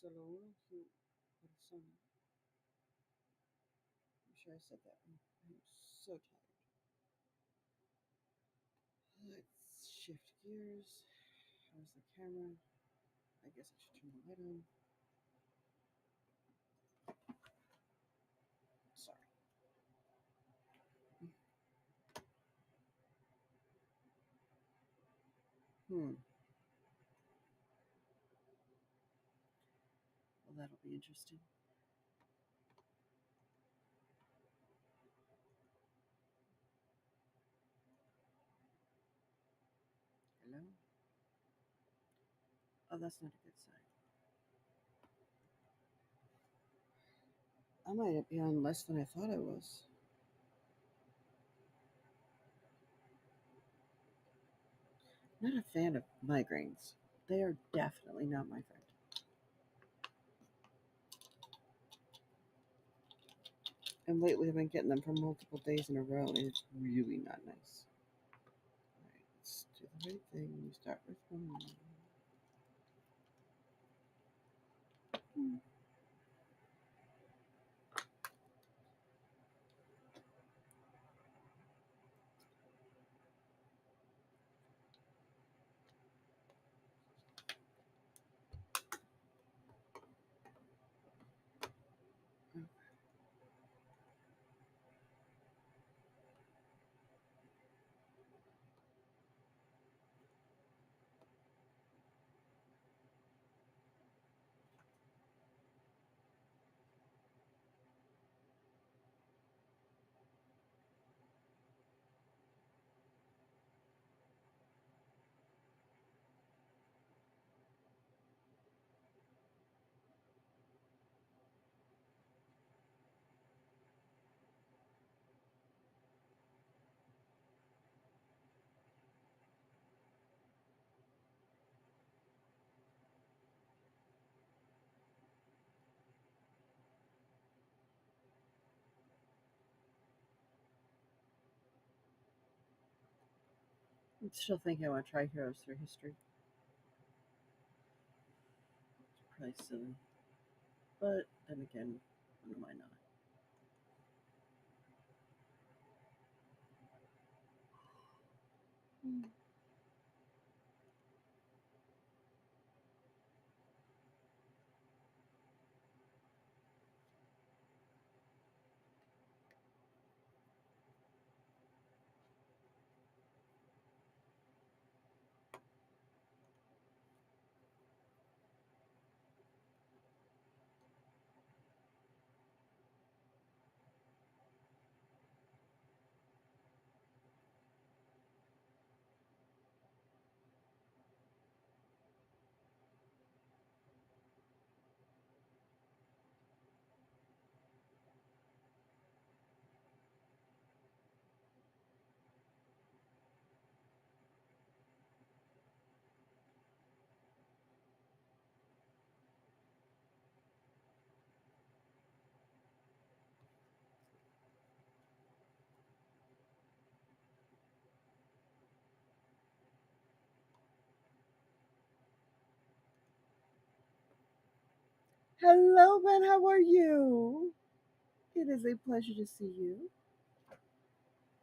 Barcelona to Persona. I'm sure I said that one. I'm so tired. Let's shift gears. How's the camera? I guess I should turn the light on. Sorry. Hmm. Well, that'll be interesting. Hello? Oh, that's not a good sign. I might be on less than I thought I was. Not a fan of migraines. They are definitely not my friend. And lately I've been getting them for multiple days in a row, and it's really not nice. Alright, let's do the right thing. We start with one. I'm still thinking I want to try Heroes Through History. It's probably silly. But then again, when am I not? Hmm. Hello, Ben. How are you? It is a pleasure to see you.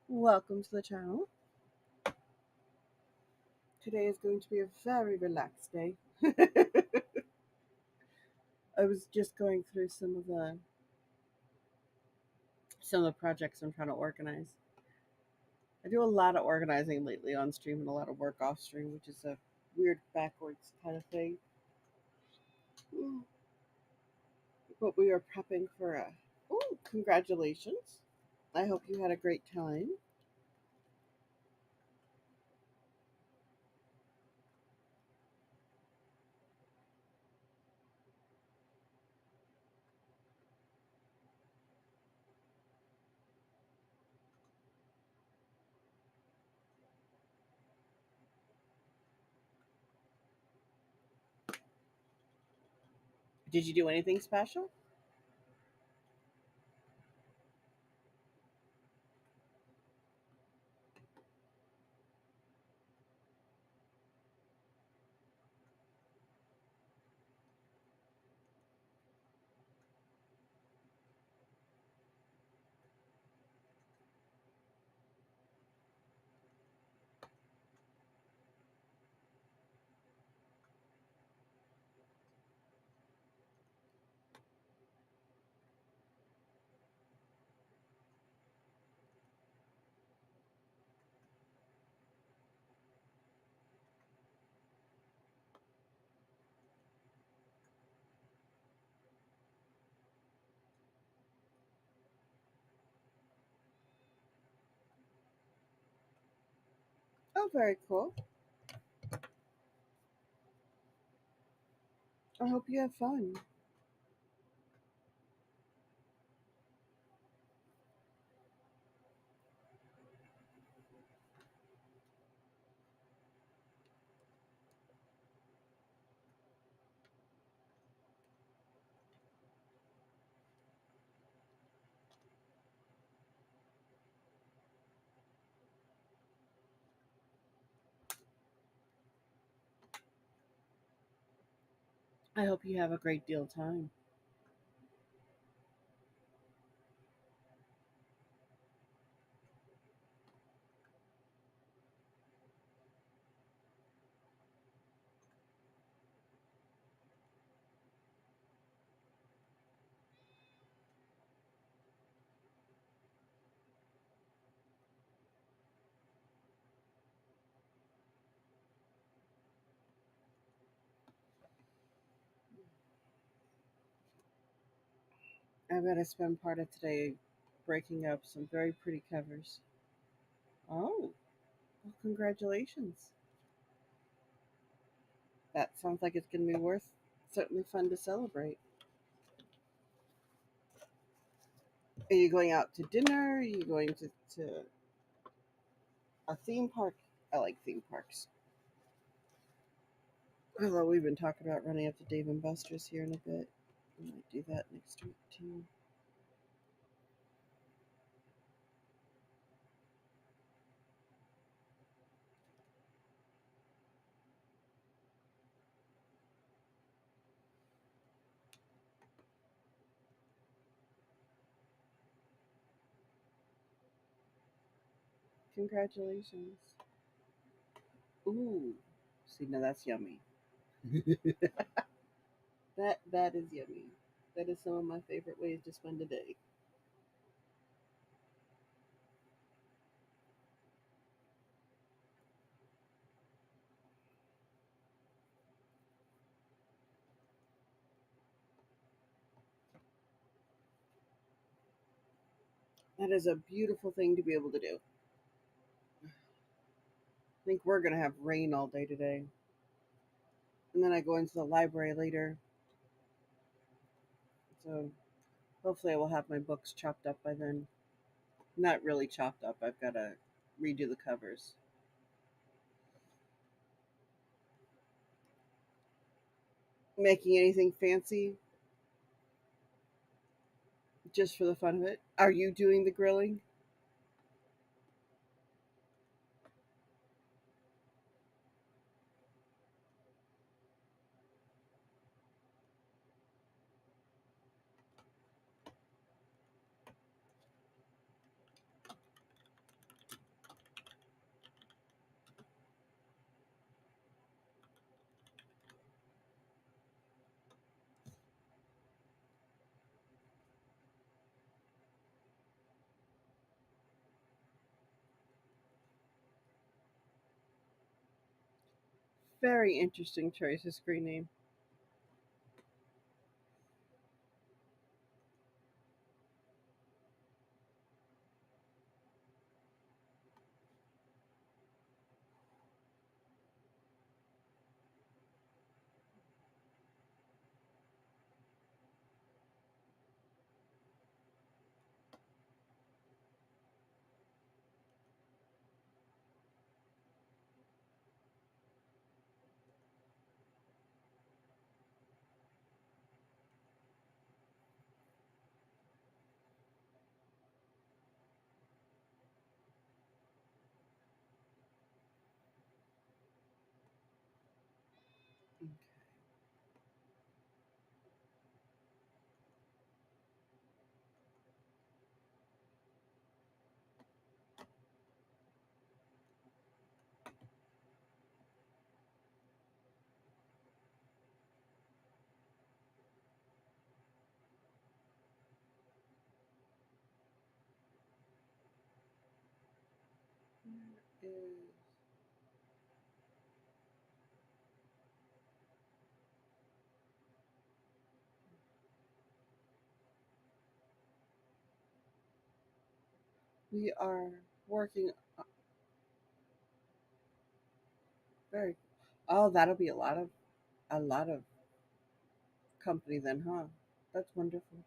Welcome to the channel. Today is going to be a very relaxed day. I was just going through some of the projects I'm trying to organize. I do a lot of organizing lately on stream and a lot of work off stream, which is a weird backwards kind of thing. But we are prepping for a. Oh, congratulations! I hope you had a great time. Did you do anything special? Oh, very cool. I hope you have fun. I hope you have a great deal of time. I'm going to spend part of today breaking up some very pretty covers. Oh, well, congratulations. That sounds like it's going to be worth certainly fun to celebrate. Are you going out to dinner? Are you going to a theme park? I like theme parks. Although we've been talking about running up to Dave and Buster's here in a bit. We might do that next week too. Congratulations. Ooh. See, now that's yummy. That is yummy. That is some of my favorite ways to spend a day. That is a beautiful thing to be able to do. I think we're gonna have rain all day today. And then I go into the library later. So hopefully I will have my books chopped up by then. Not really chopped up. I've gotta redo the covers. Making anything fancy just for the fun of it. Are you doing the grilling? Very interesting choice of screen name. Is we are working. Very. Oh, that'll be a lot of company then, huh? That's wonderful.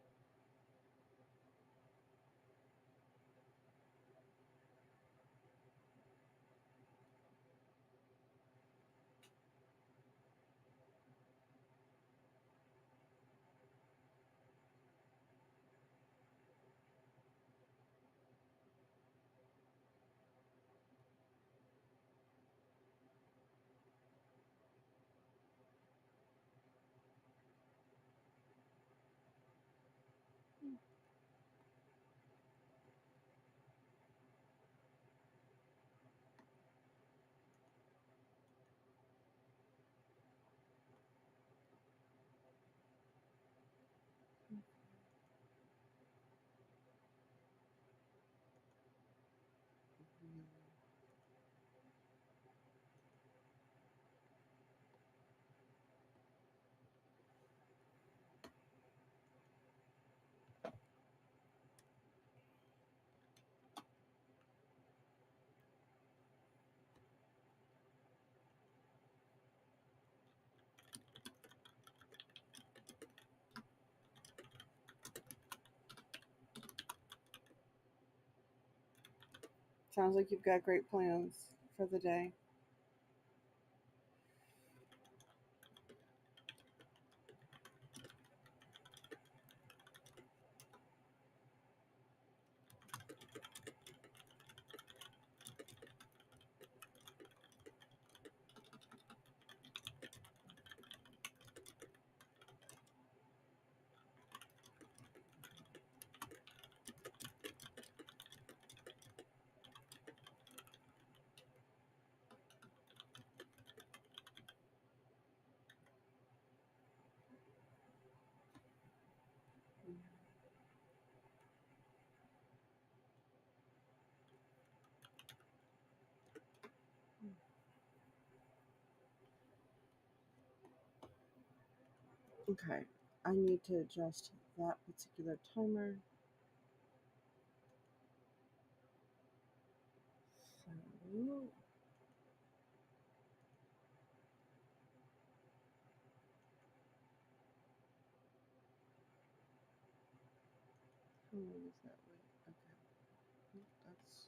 Sounds like you've got great plans for the day. Okay, I need to adjust that particular timer. So, how long is that? Wait, okay, that's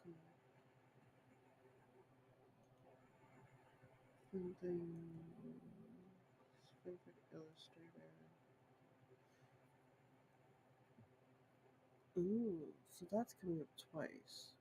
good. Something. Favorite illustrator. Ooh, so that's coming up twice.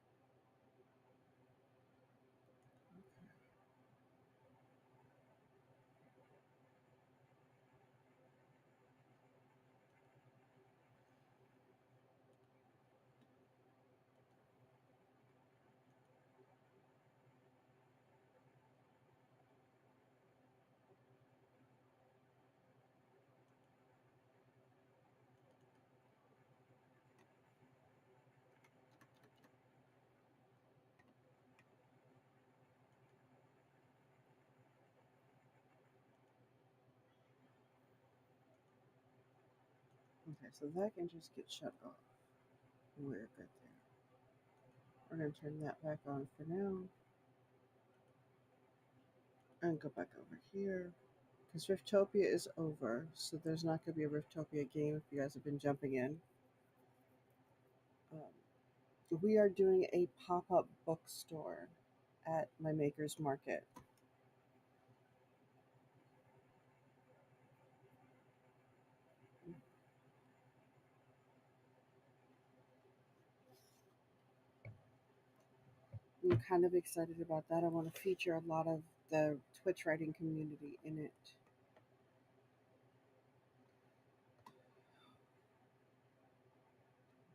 Okay, so that can just get shut off. We're good there. We're gonna turn that back on for now and go back over here. Because Riftopia is over, so there's not gonna be a Riftopia game if you guys have been jumping in. We are doing a pop-up bookstore at my maker's market. I'm kind of excited about that. I want to feature a lot of the Twitch writing community in it.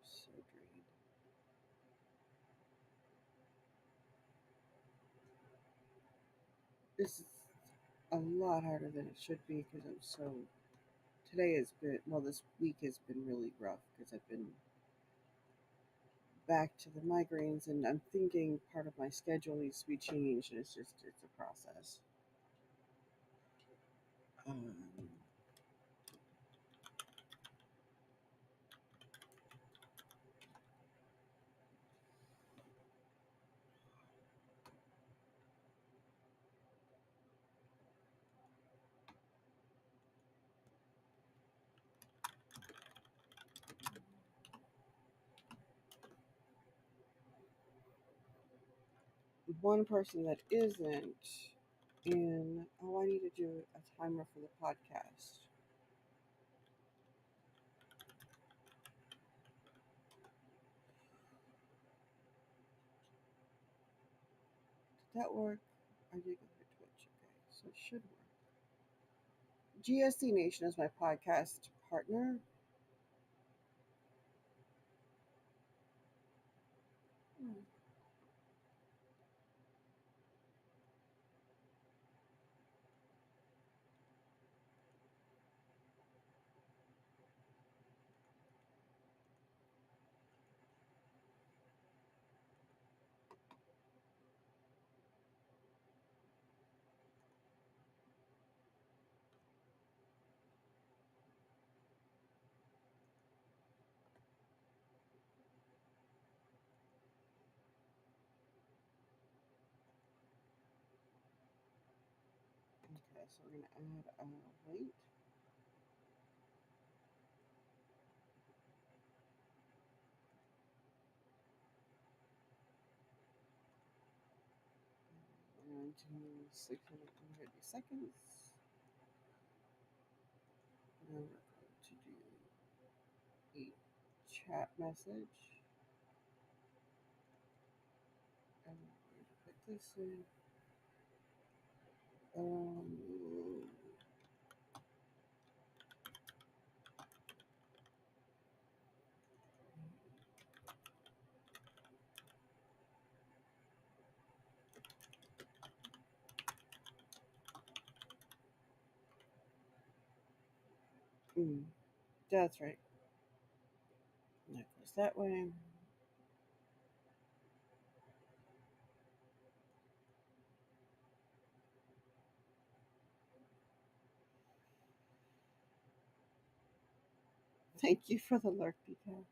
So drained. This is a lot harder than it should be because I'm so. Today has been, well, this week has been really rough because I've been back to the migraines and I'm thinking part of my schedule needs to be changed. And it's a process. Um, one person that isn't in. Oh, I need to do a timer for the podcast. Did that work? I did go for Twitch. Okay, so it should work. GSD Nation is my podcast partner. Hmm. Okay, so we're gonna add a link. We're going to 650 seconds. Now we're going to do a chat message. And we're going to put this in. Um, that's right. And that goes that way. Thank you for the lurk, Decal.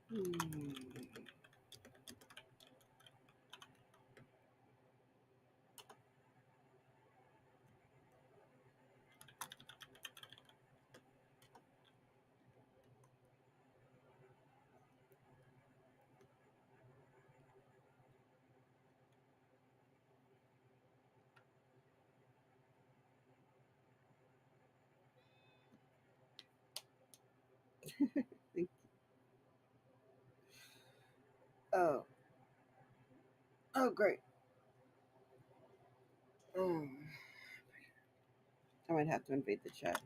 Hmm. Thank Oh, oh, great. Um, I might have to invade the chat.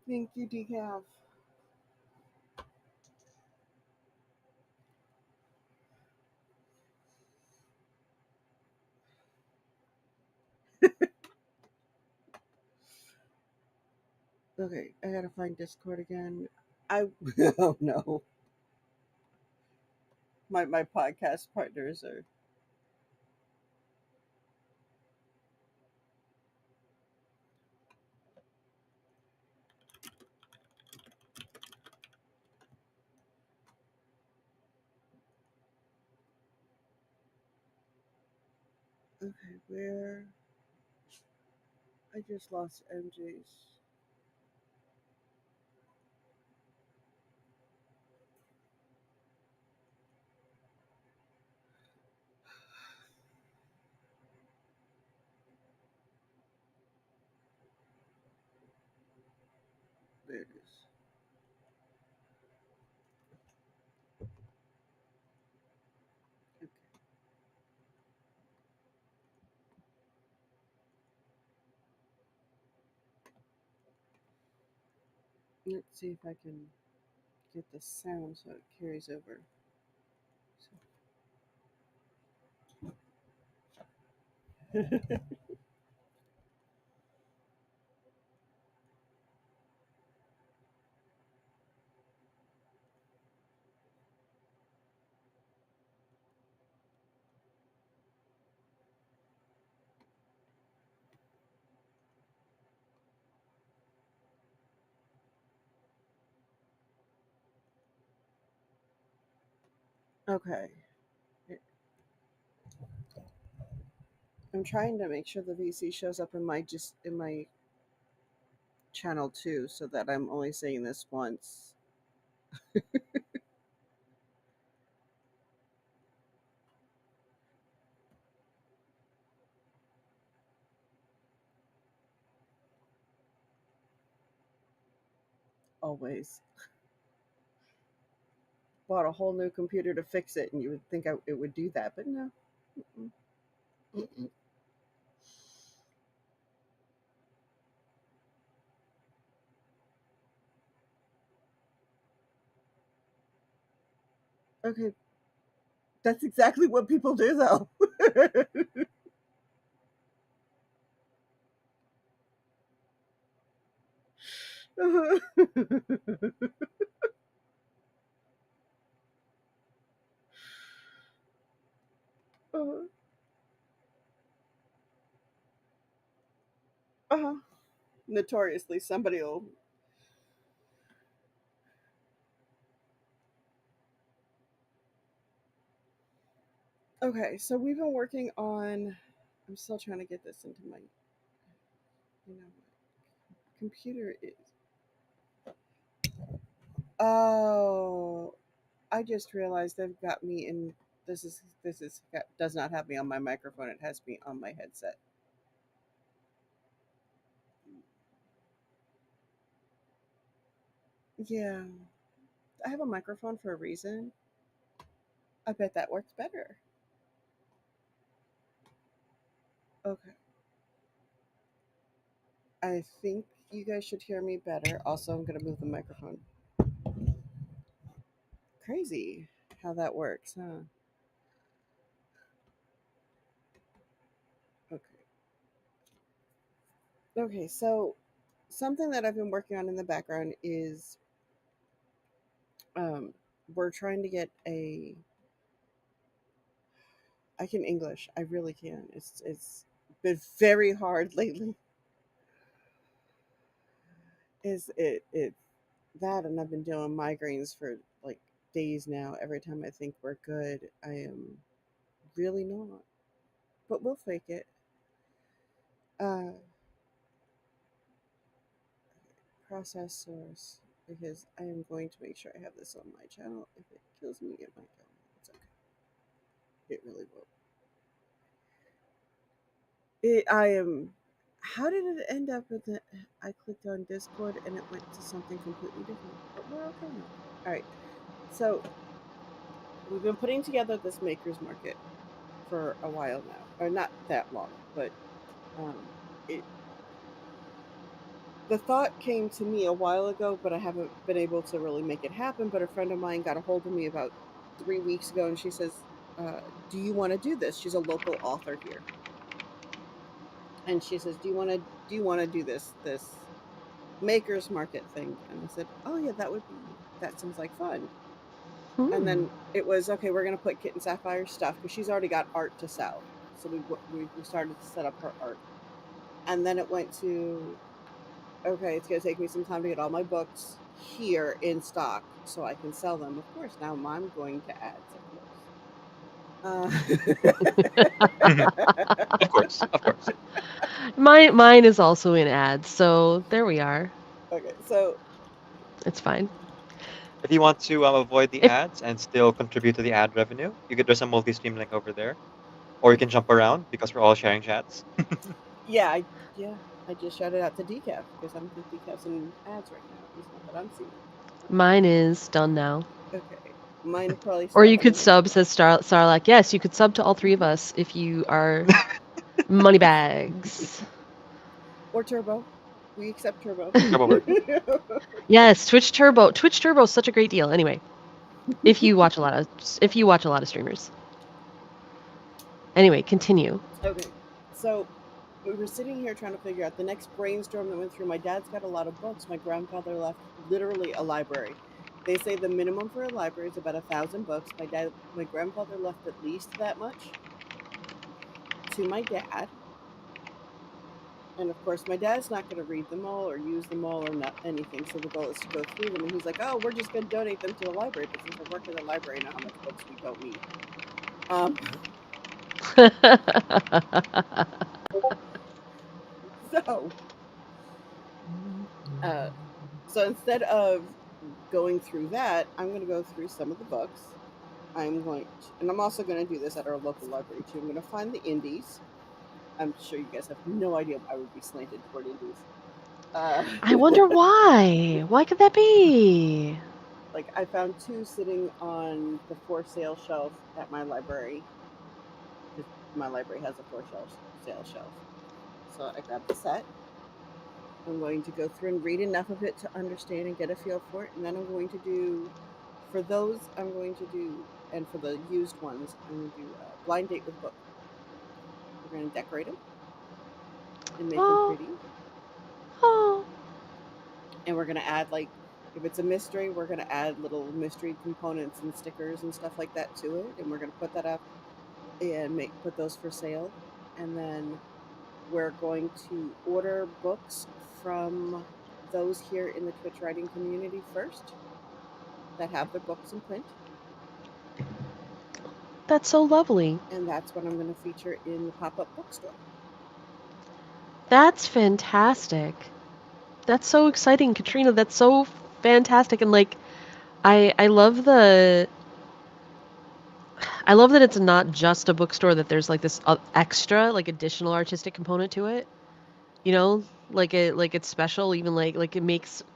Thank you, Decaf. Okay, I gotta find Discord again. I oh no, my podcast partners are. Okay, where I just lost MJ's. There it is. Okay. Let's see if I can get the sound so it carries over. So. Okay. I'm trying to make sure the VC shows up in my channel too, so that I'm only saying this once. Always. Bought a whole new computer to fix it, and you would think it would do that, but no. Mm-mm. Mm-mm. Okay, that's exactly what people do, though. Uh-huh. Notoriously, somebody will. Okay, so we've been working on. I'm still trying to get this into my. You know, computer is. Oh, I just realized they've got me in. Does not have me on my microphone. It has me on my headset. Yeah, I have a microphone for a reason. I bet that works better. Okay, I think you guys should hear me better. Also, I'm gonna move the microphone. Crazy how that works, huh? Okay. Okay, so something that I've been working on in the background is um, we're trying to get a. I can English. I really can. It's been very hard lately. Is it that, and I've been dealing migraines for like days now. Every time I think we're good, I am really not. But we'll fake it. Uh, process source, because I am going to make sure I have this on my channel. If it kills me, it might kill me. It's okay. It really will. I am. How did it end up with the? I clicked on Discord and it went to something completely different. But we're okay now. All right. So we've been putting together this makers market for a while now, or not that long, but um, it. The thought came to me a while ago, but I haven't been able to really make it happen. But a friend of mine got a hold of me about 3 weeks ago, and she says, "Do you want to do this?" She's a local author here, and she says, "Do you want to do this makers market thing?" And I said, "Oh yeah, that seems like fun." And Hmm. then it was okay. We're gonna put Kitten Sapphire stuff because she's already got art to sell. So we started to set up her art, and then it went to okay. It's gonna take me some time to get all my books here in stock so I can sell them. Of course, now I'm going to ads. Mhm. Of course, of course. Mine is also in ads, so there we are. Okay, so It's fine. If you want to avoid the If ads and still contribute to the ad revenue, there's a multi-stream link over there, or you can jump around because we're all sharing chats. yeah, yeah. I just shouted out to Decaf because I don't think Decaf's in ads right now. At least not that I'm seeing. Mine is done now. Okay. Mine probably Or still you could hasn't. sub, says Sarlacc. Yes, you could sub to all three of us if you are money bags. Or Turbo. We accept Turbo. Turbo Bird. Yes, Twitch Turbo. Twitch Turbo is such a great deal. Anyway, if you watch a lot of streamers. Anyway, continue. Okay. So we were sitting here trying to figure out the next brainstorm that went through. My dad's got a lot of books. My grandfather left literally a library. They say the minimum for a library is about 1,000 books. My grandfather left at least that much to my dad. And of course, my dad's not going to read them all or use them all or not anything. So the goal is to go through them. And he's like, "Oh, we're just going to donate them to the library." But since I work in the library, I know how much books we don't need. So, so instead of going through that, I'm going to go through some of the books. And I'm also going to do this at our local library too. I'm going to find the indies. I'm sure you guys have no idea I would be slanted toward indies. I wonder why. Why could that be? Like I found 2 sitting on the for sale shelf at my library. Because my library has a for sale shelf. So I grabbed the set. I'm going to go through and read enough of it to understand and get a feel for it. And then I'm going to do, for those, and for the used ones, I'm going to do a blind date with book. We're going to decorate them and make them pretty. Oh. And we're going to add, like, if it's a mystery, we're going to add little mystery components and stickers and stuff like that to it. And we're going to put that up and put those for sale. And then we're going to order books from those here in the Twitch writing community first that have their books in print. That's so lovely. And that's what I'm going to feature in the pop-up bookstore. That's fantastic. That's so exciting, Katrina. That's so fantastic. And like, I love that it's not just a bookstore, that there's like this extra, like additional artistic component to it. You know, like it's special, even like it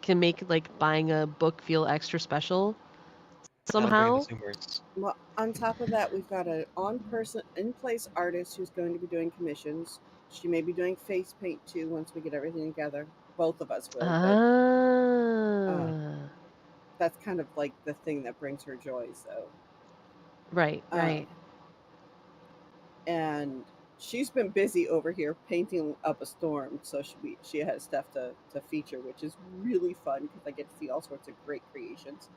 can make like buying a book feel extra special somehow. Well, on top of that, we've got an in-place artist who's going to be doing commissions. She may be doing face paint too once we get everything together. Both of us will, but that's kind of like the thing that brings her joy. So, right. And she's been busy over here painting up a storm, so she has stuff to feature, which is really fun because I get to see all sorts of great creations.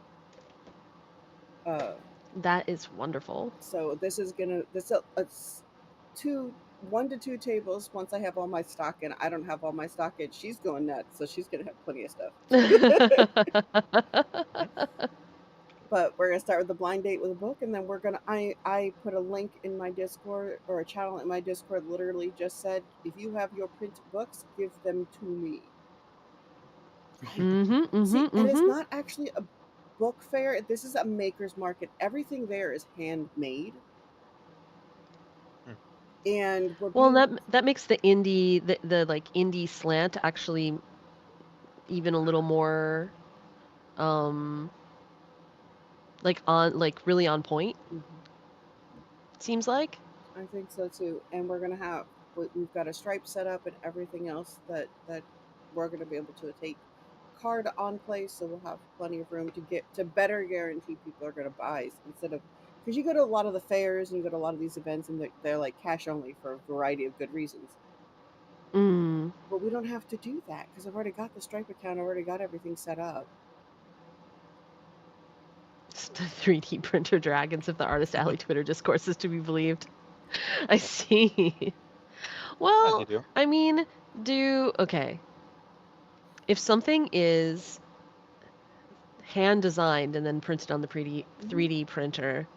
That is wonderful. So this is 1 to 2 tables. Once I have all my stock in, I don't have all my stock in. She's going nuts, so she's gonna have plenty of stuff. But we're gonna start with the blind date with a book, and then I put a link in my Discord, or a channel in my Discord, literally just said, if you have your printed books, give them to me. And it's not actually a book fair. This is a maker's market. Everything there is handmade. And that makes the indie the like indie slant actually even a little more like really on point. Seems like. I think so too. And we've got a stripe set up and everything else that we're going to be able to take card on place, so we'll have plenty of room to better guarantee people are going to buy, instead of, because you go to a lot of the fairs and you go to a lot of these events and they're like cash only for a variety of good reasons. But we don't have to do that because I've already got the Stripe account. I've already got everything set up. The 3D printer dragons, if the Artist Alley Twitter discourse is to be believed. I see. Well, I mean, okay. If something is hand designed and then printed on the 3D printer,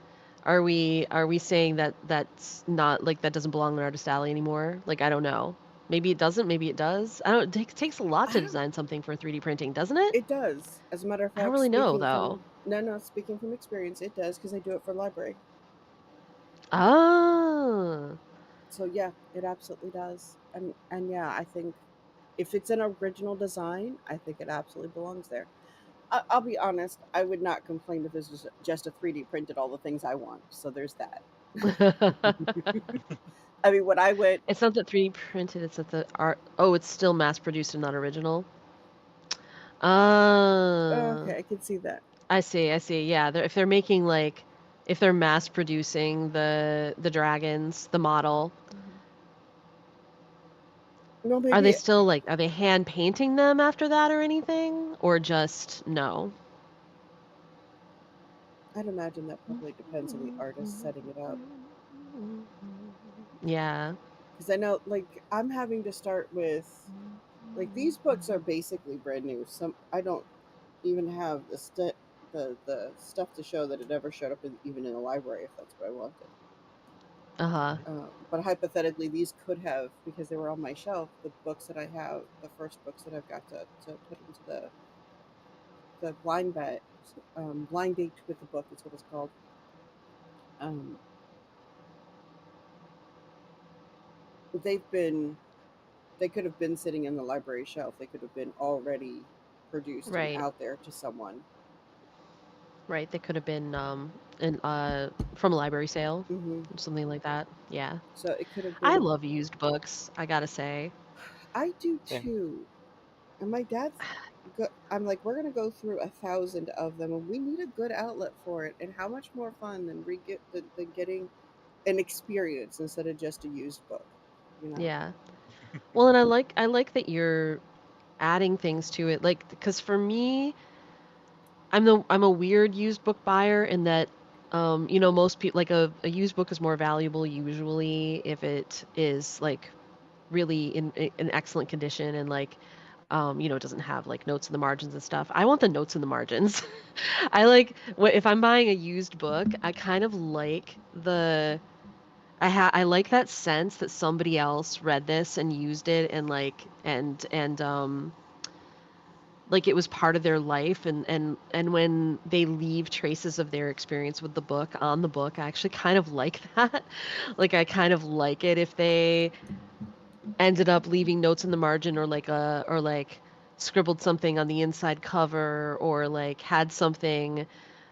are we saying that that's not, like, that doesn't belong in Artist Alley anymore? Like, I don't know. Maybe it doesn't. Maybe it does. I don't. It takes a lot to design something for 3D printing, doesn't it? It does. As a matter of fact, I don't really know though. Speaking from experience, it does, because I do it for library. Oh. So yeah, it absolutely does. And yeah, I think If it's an original design, I think it absolutely belongs there. I'll be honest, I would not complain if this was just a 3D printed all the things I want. So there's that. I mean, when I went, It's not that 3D printed, it's that the art. Oh, it's still mass produced and not original. okay, I can see that. I see. Yeah, if they're making like, if they're mass producing the dragons, the model, No, are maybe they still like, are they hand painting them after that or anything, or just no? I'd imagine that probably depends on the artist setting it up. Yeah. Because I know, like, I'm having to start with, like, these books are basically brand new. Some I don't even have the stuff to show that it ever showed up even in a library if that's what I wanted. Uh-huh. But hypothetically, these could have, because they were on my shelf, the books that I have, the first books that I've got to put into the blind date with the book is what it's called. They could have been sitting in the library shelf. They could have been already produced and Right. out there to someone. Right. They could have been from a library sale, something like that. Yeah. So it could have I been. love used books, I gotta say. I do Same. too. And my dad's. I'm like, we're gonna go through 1,000 of them, and we need a good outlet for it. And how much more fun than getting an experience instead of just a used book, you know? Yeah. Well, and I like that you're adding things to it, like, because for me, I'm a weird used book buyer in that, you know, most people, like, a used book is more valuable usually if it is like really in excellent condition and like, you know, it doesn't have like notes in the margins and stuff. I want the notes in the margins. I like if I'm buying a used book, I kind of like I like that sense that somebody else read this and used it and like like it was part of their life, and when they leave traces of their experience with the book on the book, I actually kind of like that. Like I kind of like it if they ended up leaving notes in the margin or like scribbled something on the inside cover or like had something.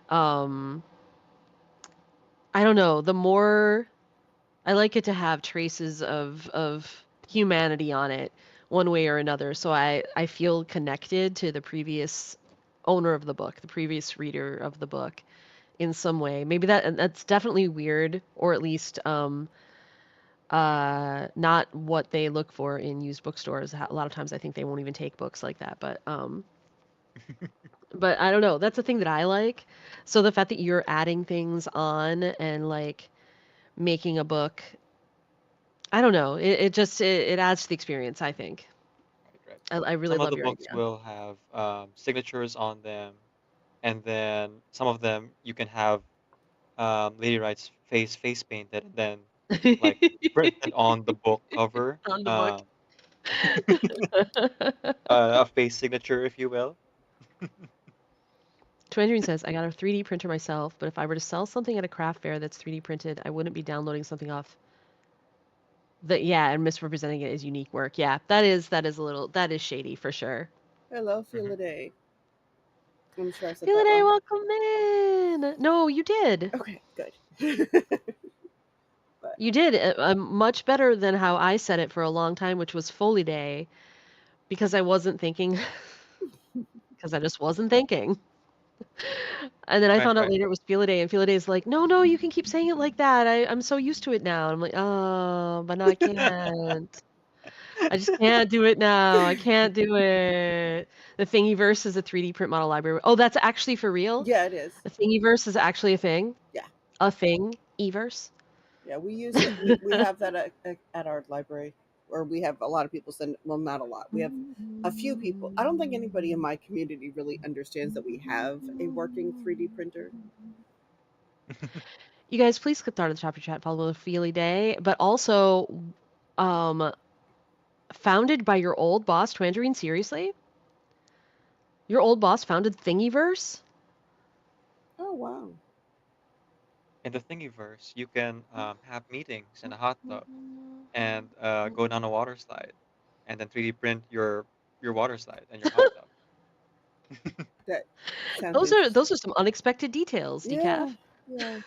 um I don't know, the more I like it to have traces of humanity on it one way or another, so I feel connected to the previous owner of the book, the previous reader of the book in some way. Maybe that's definitely weird, or at least not what they look for in used bookstores. A lot of times I think they won't even take books like that, but I don't know. That's a thing that I like. So the fact that you're adding things on and like making a book, I don't know. It just it adds to the experience, I think. Right. I really Some of love the your books idea. will have signatures on them, and then some of them you can have Lady Wright's face painted, and then like printed on the book cover, On the book. a face signature, if you will. Twandrine says, I got a 3D printer myself, but if I were to sell something at a craft fair that's 3D printed, I wouldn't be downloading something off and misrepresenting it as unique work. Yeah, that is that is shady for sure. Hello, Philaday. I'm sure I said that Philaday, wrong. welcome in. No, you did. Okay, good. But You did much better than how I said it for a long time, which was Foley Day, because I wasn't thinking, because I just wasn't thinking. And then I found out Right. later it was Feel Day, and Feel Day is like, no, you can keep saying it like that. I'm so used to it now. I'm like, oh, but now I can't. I just can't do it now. I can't do it. The Thingiverse is a 3D print model library. Oh, that's actually for real? yeah, it is. The Thingiverse is actually a thing? Yeah. A thing? Everse? Yeah, we use it. We have that at our library, or we have a lot of people send. Well, not a lot. We have a few people. I don't think anybody in my community really understands that we have a working 3D printer. You guys, please click start at the top of your chat, follow the Feely Day, but also, um, founded by your old boss, Twandrine, seriously? Your old boss founded Thingiverse? Oh wow! In the Thingiverse, you can have meetings in a hot tub and go down a water slide. and then 3D print your water slide and your hot tub. That sounds interesting. Those are some unexpected details, Decaf. Yeah.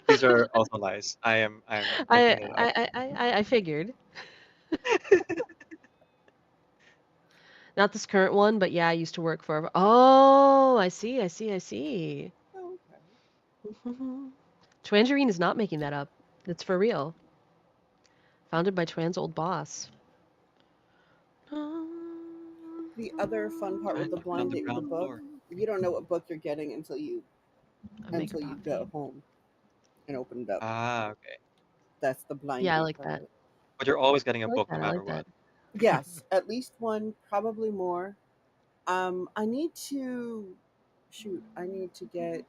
These are also lies. I'm making it up. I figured. Not this current one, but yeah, I used to work for. Oh, I see. Oh, okay. Twangerine is not making that up. It's for real. Founded by Twan's old boss. The other fun part with the blind date with the book, you don't know what book you're getting until you go home and open it up. Ah, okay. That's the blind Yeah, I date like part that. of it. But you're always getting a I like book that. no I matter like what. that. Yes, at least one, probably more. I need to get.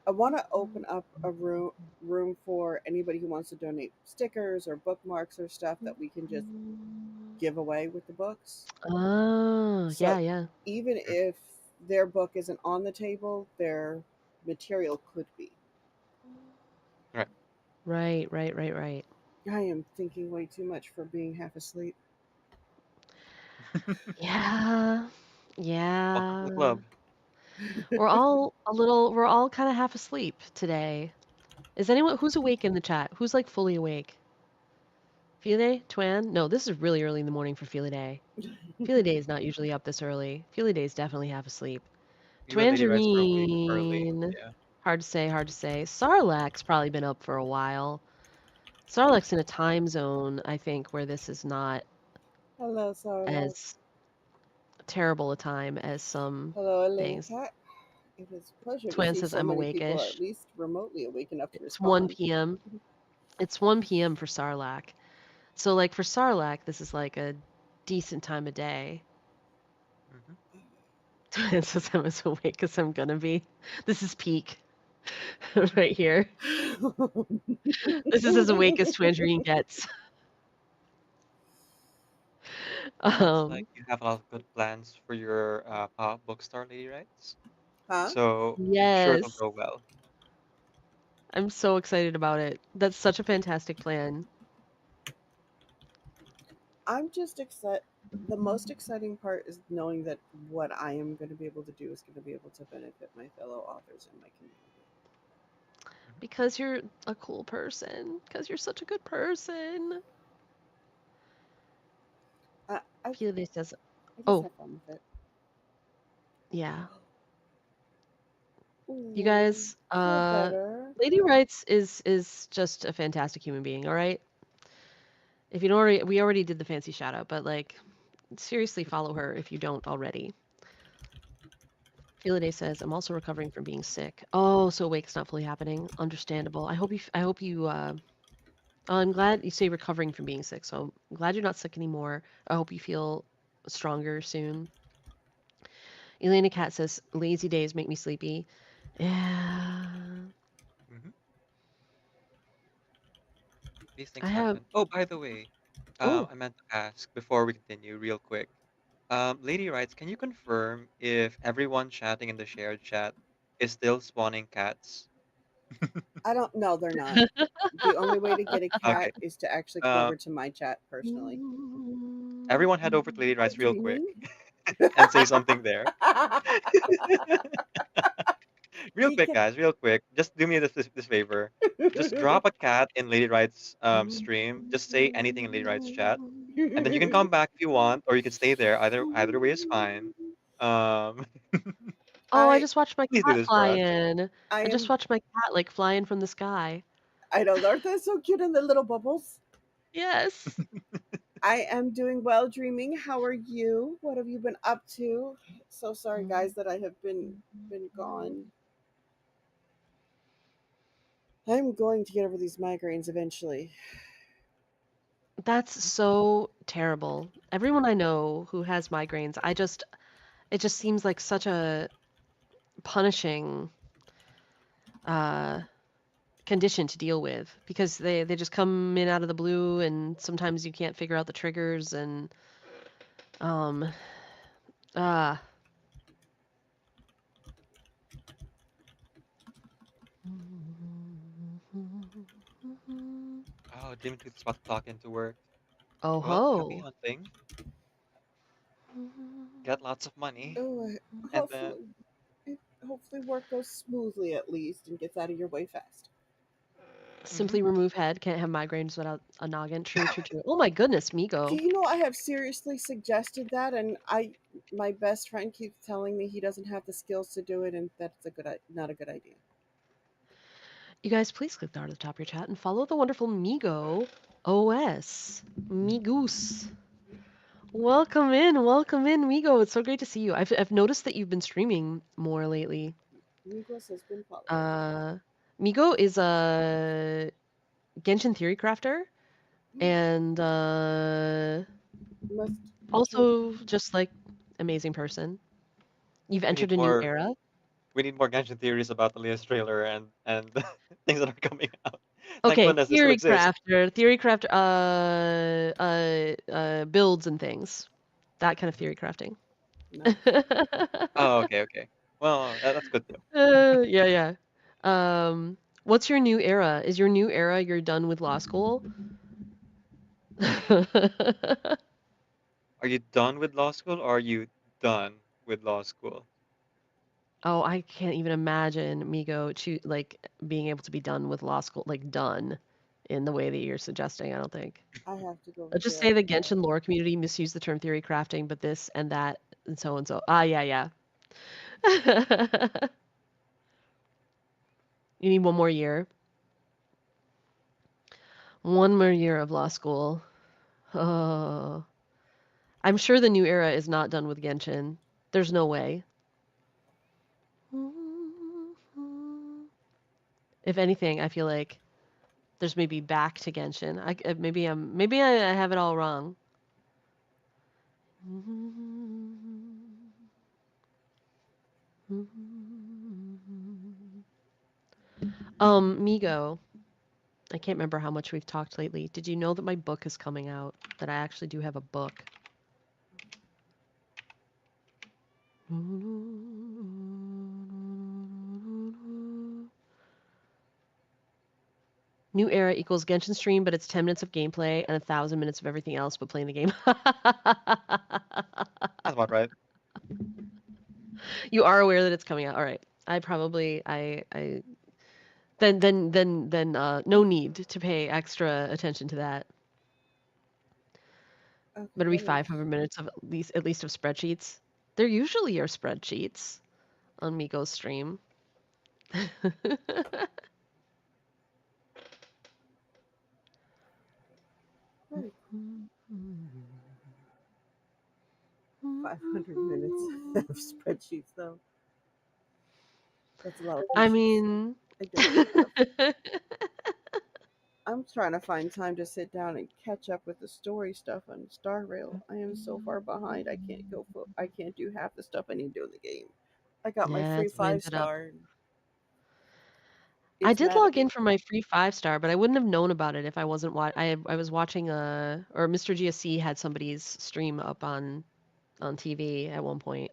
I want to open up a room for anybody who wants to donate stickers or bookmarks or stuff that we can just give away with the books. Oh, So yeah. even if their book isn't on the table, their material could be. Right. Right. I am thinking way too much for being half asleep. Yeah. Welcome to the club. We're all kind of half asleep today. Is anyone who's awake in the chat? Who's like fully awake? Fili Twan? No, this is really early in the morning for Fili Day. Fili Day is not usually up this early. Fili Day is definitely half asleep. You and Lady Rights are awake early. Twangerine. Yeah. Hard to say. Sarlacc's probably been up for a while. Sarlacc's in a time zone, I think, where this is not Hello, Sarah. as terrible a time as some Hello, Elena things. Cat. It is a pleasure Twan to see says so I'm many people awake-ish. at least remotely awake enough to It's respond. 1 p.m. It's 1 p.m. for Sarlacc. So, like, for Sarlacc, this is like a decent time of day. Twan says I'm as awake as I'm gonna be. This is peak. Right here. This is as awake as Twangerine gets. Sounds like you have a lot of good plans for your pop-up bookstore, Lady Rights. Huh? So I'm sure it'll Yes. go well. I'm so excited about it. That's such a fantastic plan. I'm just excited. The most exciting part is knowing that what I am going to be able to do is going to be able to benefit my fellow authors and my community. Because you're a cool person. Because you're such a good person. I Fili says, just have fun with it. Yeah. Ooh, You guys, Lady Rights is just a fantastic human being, all right? If you don't already, we already did the fancy shout out, but like, seriously follow her if you don't already. Filiday says, I'm also recovering from being sick. Oh, so awake's not fully happening. Understandable. I hope you, I'm glad you say recovering from being sick, so I'm glad you're not sick anymore. I hope you feel stronger soon. Elena Cat says, lazy days make me sleepy. Yeah. These things happen. Oh, by the way, I meant to ask before we continue real quick. Lady Rights, can you confirm if everyone chatting in the shared chat is still spawning cats? I don't know. They're not. The only way to get a cat is to actually come over to my chat personally. Everyone head over to Lady Rights real quick and say something there. Real quick, guys, real quick. Just do me this favor. Just drop a cat in Lady Rights stream. Just say anything in Lady Rights chat, and then you can come back if you want, or you can stay there. Either way is fine. I just watched my please do cat this fly for us. in. I just watched my cat like fly in from the sky. I know, aren't they so cute in the little bubbles? Yes. I am doing well, dreaming. How are you? What have you been up to? So sorry, guys, that I have been gone. I'm going to get over these migraines eventually. That's so terrible. Everyone I know who has migraines, it just seems like such a punishing condition to deal with because they just come in out of the blue and sometimes you can't figure out the triggers and Oh, Oh, Demon Tooth's about to clock into work. Oh Well, happy ho. hunting. Get lots of money, Oh, and then hopefully work goes smoothly at least and gets out of your way fast. Simply remove head. Can't have migraines without a noggin. True. Oh my goodness, Do Migo. you know I have seriously suggested that, and my best friend keeps telling me he doesn't have the skills to do it, and that's not a good idea. You guys, please click the art at the top of your chat and follow the wonderful Migo OS. Migoose. Welcome in, Migo. It's so great to see you. I've noticed that you've been streaming more lately. Migos has been following. Migo is a Genshin Theory crafter, and also just like amazing person. You've entered a new era. We need more Genshin theories about the latest trailer and things that are coming out. Thank Okay, goodness this still exists. theory crafter, builds and things, that kind of theory crafting. Nice. Oh, okay. Well, that's good too. Yeah. What's your new era? Is your new era you're done with law school? Are you done with law school, or are you done with law school? Oh, I can't even imagine Migo being able to be done with law school, like done in the way that you're suggesting. I don't think. I have to go. Let's just say the Genshin lore community misused the term theory crafting, but this and that and so and so. Yeah. You need one more year. One more year of law school. Oh. I'm sure the new era is not done with Genshin. There's no way. If anything, I feel like there's maybe back to Genshin. Maybe I have it all wrong. Migo. I can't remember how much we've talked lately. Did you know that my book is coming out? That I actually do have a book. New era equals Genshin stream, but it's 10 minutes of gameplay and 1,000 minutes of everything else but playing the game. That's about right. You are aware that it's coming out. All right. Then no need to pay extra attention to that. Okay. But it'll be 500 minutes of at least of spreadsheets. There usually are spreadsheets on Migo's stream. Right. 500 minutes of spreadsheets, though. That's a lot of patience. I mean, I'm trying to find time to sit down and catch up with the story stuff on Star Rail. I am so far behind. I can't do half the stuff I need to do in the game. I got my free 5-star. I did log in for my free 5-star, but I wouldn't have known about it if I wasn't I was watching or Mr. GSC had somebody's stream up on TV at one point,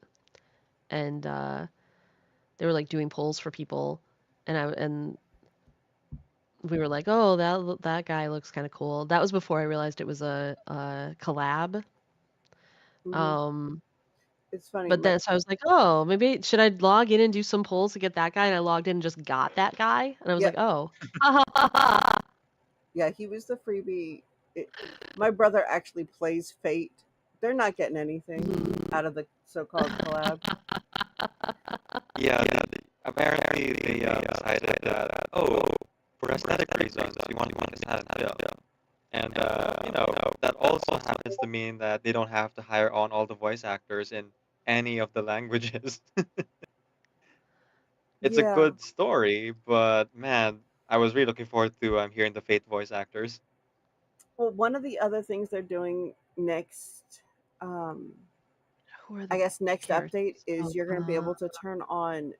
and they were like doing polls for people, and we were like, oh, that guy looks kind of cool. That was before I realized it was a collab. It's funny. But then so I was like, oh, maybe should I log in and do some polls to get that guy? And I logged in and just got that guy, and I was like, oh. Yeah, he was the freebie. My brother actually plays Fate. They're not getting anything out of the so-called collab. Yeah, apparently they decided that, for aesthetic reasons, we want to have a film. And, that also happens to mean that they don't have to hire on all the voice actors in any of the languages. It's a good story, but man, I was really looking forward to hearing the Fate voice actors. Well, one of the other things they're doing next, I guess next update is you're going to be able to turn on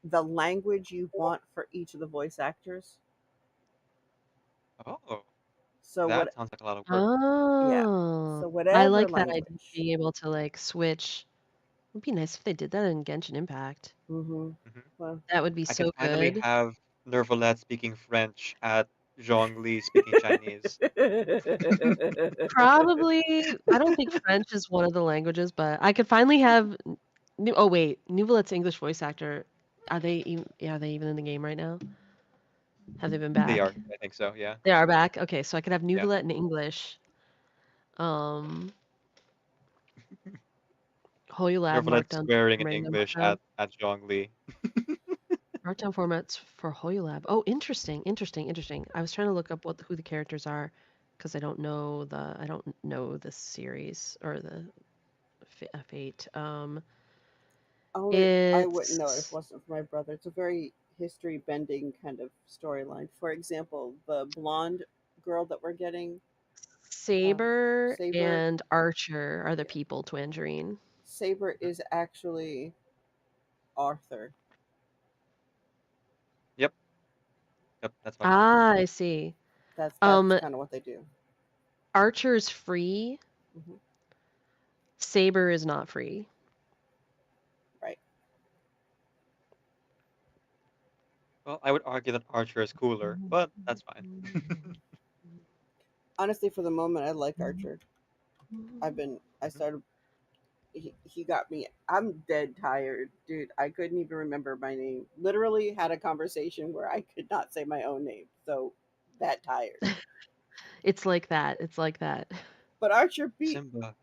the language you want for each of the voice actors. Oh, so that sounds like a lot of work. Yeah. So whatever I like language. that idea, being able to like switch. It'd be nice if they did that in Genshin Impact. Well, that would be so I could finally good. have Nervalette speaking French at Zhongli speaking Chinese. Probably, I don't think French is one of the languages, but I could finally have. Oh wait, Nouvelette's English voice actor. Are they even in the game right now? Have they been They back? are, I think so. Yeah. They are back. Okay, so I could have Yeah. Nouvelette in English. Hoyulab Nouvelette's markdown swearing in random English markdown. at Zhongli. Markdown formats for Hoyulab. Oh, interesting. I was trying to look up who the characters are because I don't know the series or the Fate. Only I wouldn't know it if it It's wasn't for my brother. It's a very history bending kind of storyline. For example, the blonde girl that we're getting, Saber Saber. and Archer are the people to Angerine. Saber is actually Arthur. Yep, that's fine. Ah, I see. That's kind of what they do. Archer's free. Mhm. Saber is not free. Right. Well, I would argue that Archer is cooler, but that's fine. Honestly, for the moment, I like Archer. I started. He got me. I'm dead tired, dude. I couldn't even remember my name. Literally had a conversation where I could not say my own name. So that tired. It's like that. But Archer beat Simba.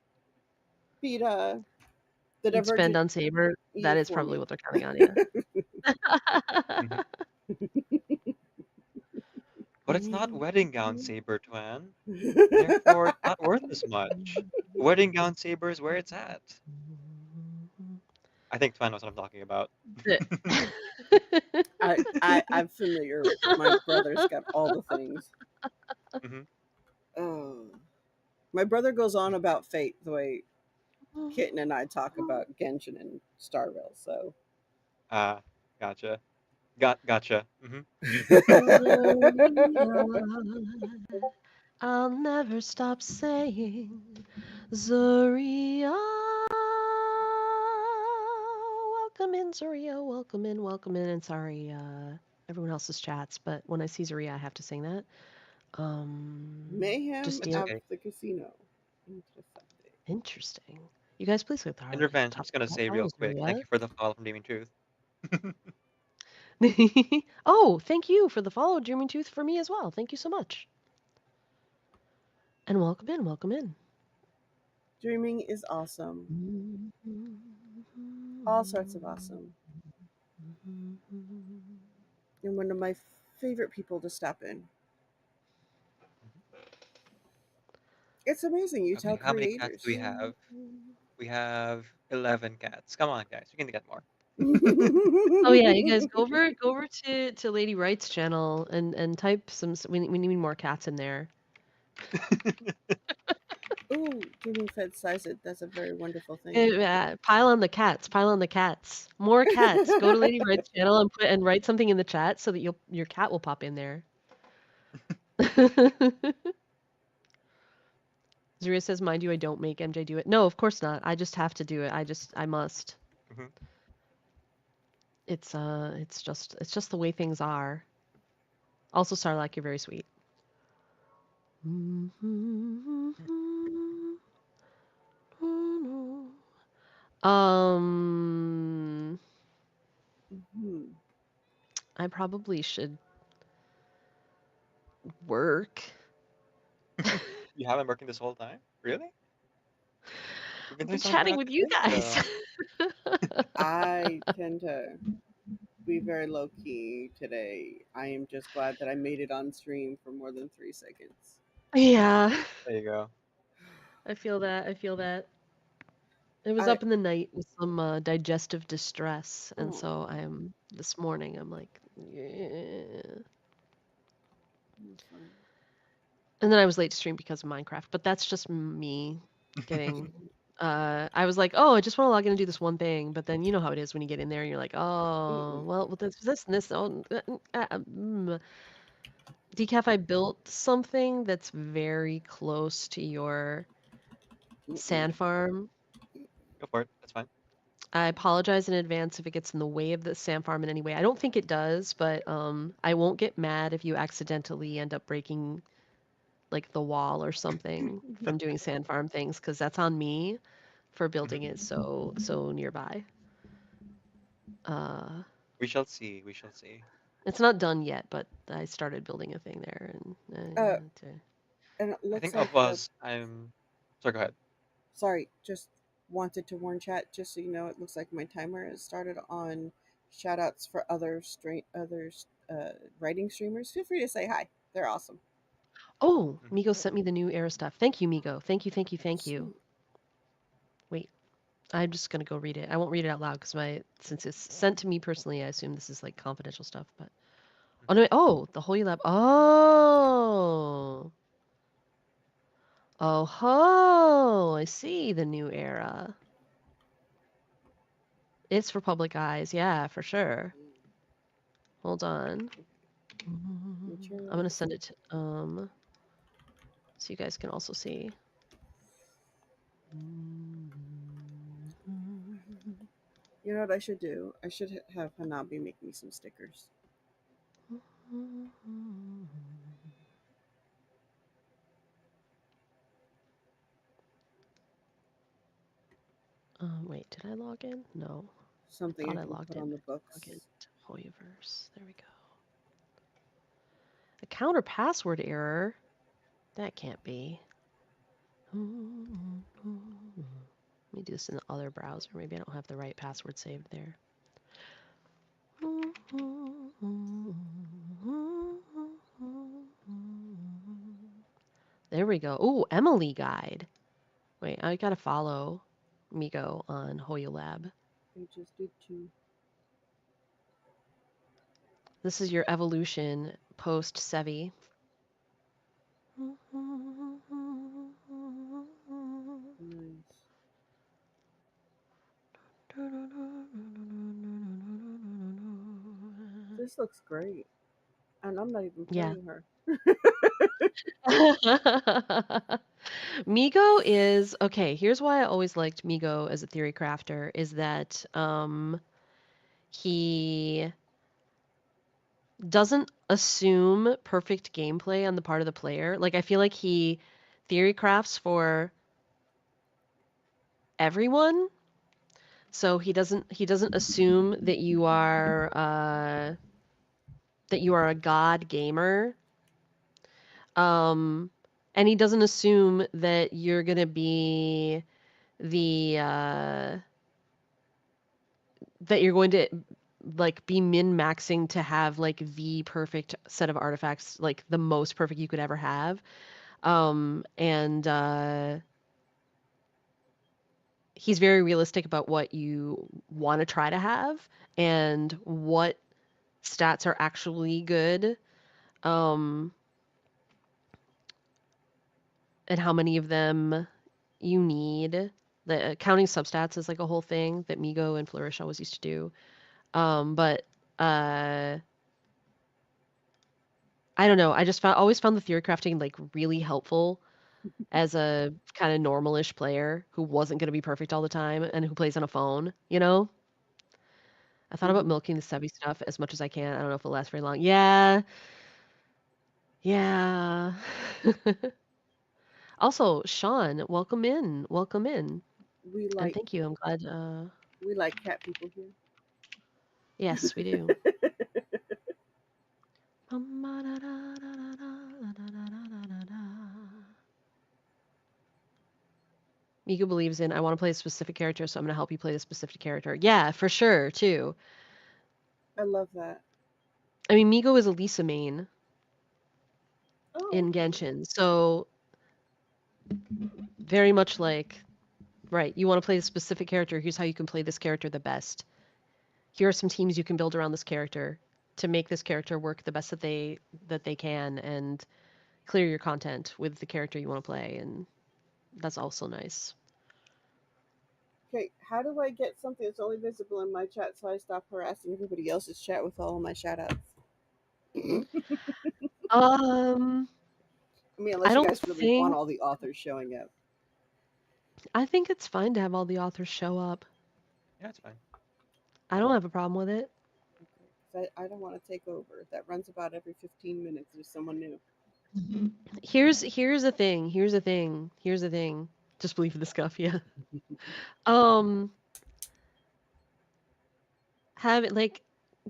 the Spend Divergent on Saber. That is for probably me. what they're counting on, yeah. But it's not wedding gown Saber, Twan. Therefore, it's not worth as much. Wedding gown Saber is where it's at. I think Twan knows what I'm talking about. I'm familiar. My brother's got all the things. My brother goes on about Fate the way Kitten and I talk about Genshin and Starville. So, gotcha. Gotcha. I'll never stop saying Zarya. Welcome in, Zarya. Welcome in. And sorry, everyone else's chats, but when I see Zarya, I have to sing that. Mayhem just at the casino. Interesting. You guys, please click the heart. In revenge, I'm just gonna say real quick, thank you for the follow from Dreaming Tooth. Oh, thank you for the follow, Dreaming Tooth, for me as well. Thank you so much. And welcome in. Dreaming is awesome. All sorts of awesome. And one of my favorite people to stop in. It's amazing. You tell How many creators. cats do we have? We have 11 cats. Come on, guys. We can get more. Oh yeah, you guys go over to Lady Wright's channel and type some. We need more cats in there. Ooh, Dreaming Fed size it. That's a very wonderful thing. Pile on the cats. More cats. Go to Lady Wright's channel and write something in the chat so that your cat will pop in there. Zarya says, "Mind you, I don't make MJ do it." No, of course not. I just have to do it. I must. It's just the way things are. Also, Sarlacc, you're very sweet. I probably should work. You haven't working this whole time? Really? I've been chatting with you guys. I tend to be very low key today. I am just glad that I made it on stream for more than 3 seconds. Yeah. There you go. I feel that. It was up in the night with some digestive distress, and so this morning I'm like, yeah. And then I was late to stream because of Minecraft, but that's just me getting. I was like, oh, I just want to log in and do this one thing, but then you know how it is when you get in there and you're like, oh, well, this and this. Oh, Decaf, I built something that's very close to your sand farm. Go for it. That's fine. I apologize in advance if it gets in the way of the sand farm in any way. I don't think it does, but I won't get mad if you accidentally end up breaking like the wall or something from doing sand farm things, because that's on me for building it so nearby. We shall see. We shall see. It's not done yet, but I started building a thing there, and And it I looks think like of us. Sorry. Go ahead. sorry, just wanted to warn chat, just so you know, it looks like my timer has started on shoutouts for other writing streamers. Feel free to say hi. They're awesome. Oh, Migo sent me the new era stuff. Thank you, Migo. Thank you. Sweet. Wait, I'm just gonna go read it. I won't read it out loud because since it's sent to me personally, I assume this is like confidential stuff. But oh no, the Holy Lab. Oh ho! I see the new era. It's for public eyes, yeah, for sure. Hold on. I'm gonna send it to so you guys can also see. You know what I should do? I should have Hanabi make me some stickers. Wait, did I log in? No. Something I thought I I can logged put in. on the books. Log into Hoyoverse. There we go. Account or password error? That can't be. Let me do this in the other browser. Maybe I don't have the right password saved there. There we go. Ooh, Emily guide. Wait, I gotta follow Migo on HoYoLab. I just did too. This is your evolution post Sevi. Nice. This looks great. And I'm not even playing her. Migo is okay. Here's why I always liked Migo as a theory crafter is that he doesn't assume perfect gameplay on the part of the player. Like I feel like he theory crafts for everyone. So he doesn't assume that you are a god gamer. And he doesn't assume that you're gonna be that you're going to like be min-maxing to have like the perfect set of artifacts, like the most perfect you could ever have. And he's very realistic about what you want to try to have and what stats are actually good. And how many of them you need. The counting substats is like a whole thing that Migo and Flourish always used to do. But I don't know. I just always found the theory crafting like really helpful as a kind of normalish player who wasn't going to be perfect all the time and who plays on a phone, you know? I thought about milking the Sevi stuff as much as I can. I don't know if it'll last very long. Yeah. Yeah. Also, Sean, welcome in. Welcome in. And thank you. I'm glad. We like cat people here. Yes, we do. Miku believes in, I want to play a specific character, so I'm going to help you play the specific character. Yeah, for sure, too. I love that. I mean, Migo is a Lisa main in Genshin, so very much like, right, you want to play a specific character, here's how you can play this character the best. Here are some teams you can build around this character to make this character work the best that they can and clear your content with the character you want to play, and that's also nice. Okay, how do I get something that's only visible in my chat so I stop harassing everybody else's chat with all of my shoutouts? I mean, unless you guys really want all the authors showing up. I think it's fine to have all the authors show up. Yeah, it's fine. I don't have a problem with it. Okay. 'Cause I don't want to take over. That runs about every 15 minutes. There's someone new. Here's the thing. Just believe in the scuff, yeah. Like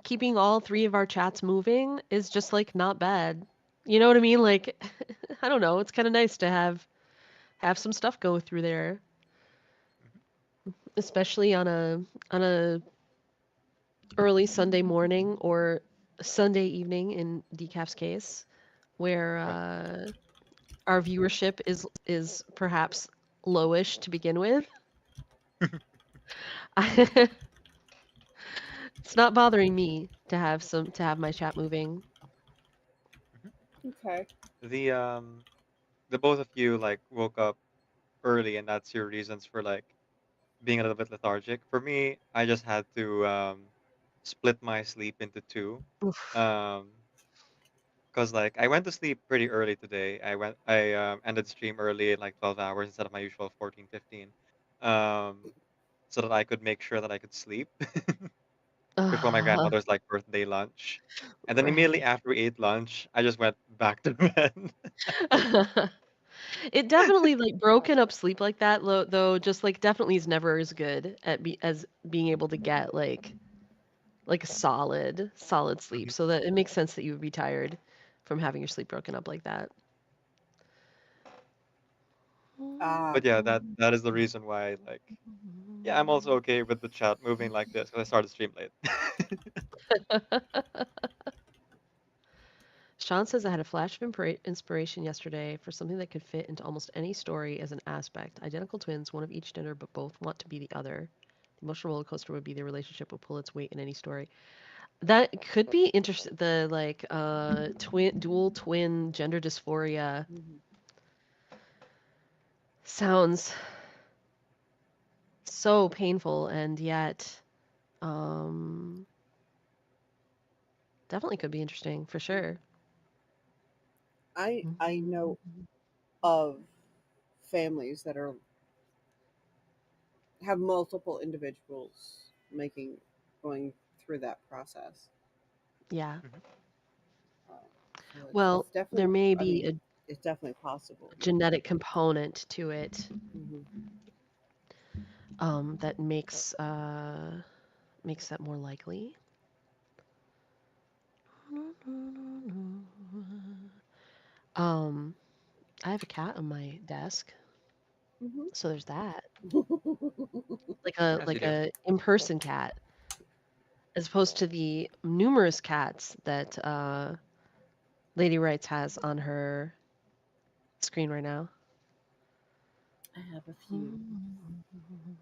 keeping all 3 of our chats moving is just like not bad. You know what I mean? Like I don't know, it's kind of nice to have some stuff go through there, especially on a early Sunday morning or Sunday evening in Decaf's case, where our viewership is perhaps lowish to begin with. It's not bothering me to have my chat moving. Okay. The both of you like woke up early, and that's your reasons for like being a little bit lethargic. For me, I just had to split my sleep into two. Oof. Because like I went to sleep pretty early today. I ended the stream early, like 12 hours instead of my usual 14, 15. So that I could make sure that I could sleep before my grandmother's like birthday lunch. And then immediately Right. after we ate lunch, I just went back to bed. It definitely like broken up sleep like that though just like definitely is never as good at as being able to get like a solid sleep. Mhm. So that it makes sense that you would be tired from having your sleep broken up like that. But yeah, that is the reason why like yeah, I'm also okay with the chat moving like this because I started stream late. Sean says, I had a flash of inspiration yesterday for something that could fit into almost any story as an aspect. Identical twins, one of each gender, but both want to be the other. The emotional roller coaster would be their relationship would pull its weight in any story. That could be interesting. The like dual twin gender dysphoria sounds so painful, and yet definitely could be interesting for sure. I know of families that have multiple individuals going through that process. Yeah. So Well, there may be it's definitely possible. a genetic component to it Mm-hmm. that makes that more likely. I have a cat on my desk, so there's that. Like a in-person cat, as opposed to the numerous cats that Lady Wrights has on her screen right now. I have a few.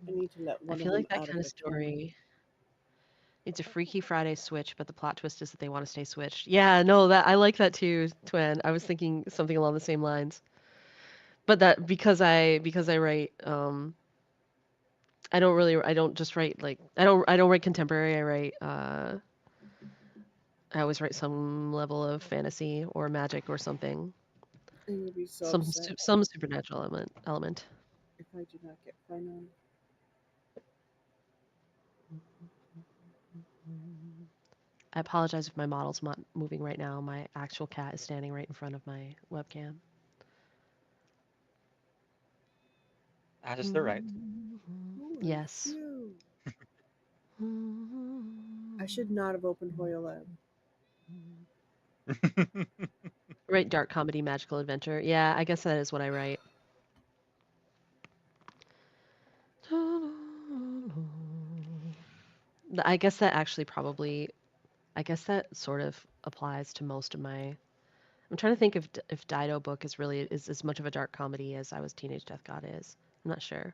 I need to let one I of feel them like that out kind of of the kennel. story. It's a Freaky Friday switch, but the plot twist is that they want to stay switched. Yeah, no, that I like that too, Twin. I was thinking something along the same lines. But that because I write I don't just write like I don't write contemporary. I always write some level of fantasy or magic or something. And you'll be so Some upset some supernatural element. if I do not get Finon. I apologize if my model's not moving right now. My actual cat is standing right in front of my webcam. Ash is the right. Yes. I should not have opened Hoya Lab. Write dark comedy, magical adventure. Yeah, I guess that is what I write. I guess that actually probably, I guess that sort of applies to most of my. I'm trying to think if Dido book is as much of a dark comedy as I Was Teenage Death God is. I'm not sure.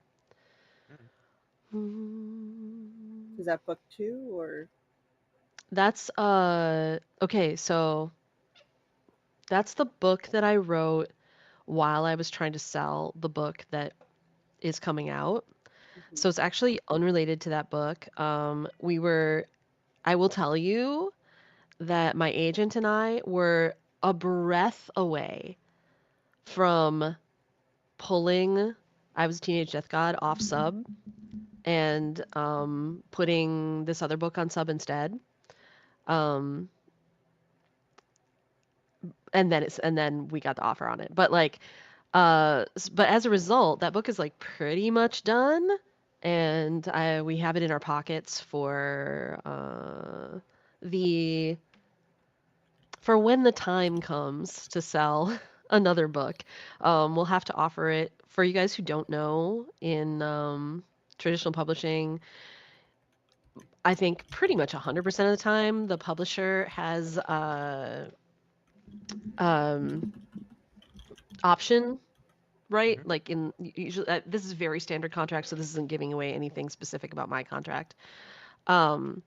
Is that book 2 or? That's okay. So that's the book that I wrote while I was trying to sell the book that is coming out. So it's actually unrelated to that book. I will tell you that my agent and I were a breath away from pulling I Was a Teenage Death God off sub and putting this other book on sub instead. Um, and then we got the offer on it. But like, but as a result, that book is like pretty much done, and we have it in our pockets for the for when the time comes to sell another book. We'll have to offer it for you guys who don't know in traditional publishing. I think pretty much 100% of the time, the publisher has um, option, right? Mhm. Like in usually, this is very standard contract, so this isn't giving away anything specific about my contract. Um,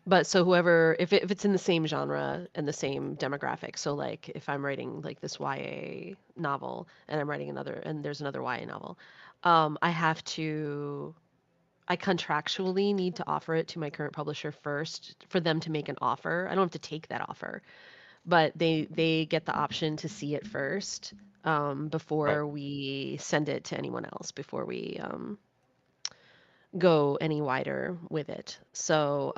but so whoever, if it's in the same genre and the same demographic, so like if I'm writing like this YA novel and I'm writing another, and there's another YA novel, I contractually need to offer it to my current publisher first for them to make an offer. I don't have to take that offer, but they get the option to see it first Right. before we send it to anyone else, before we go any wider with it. So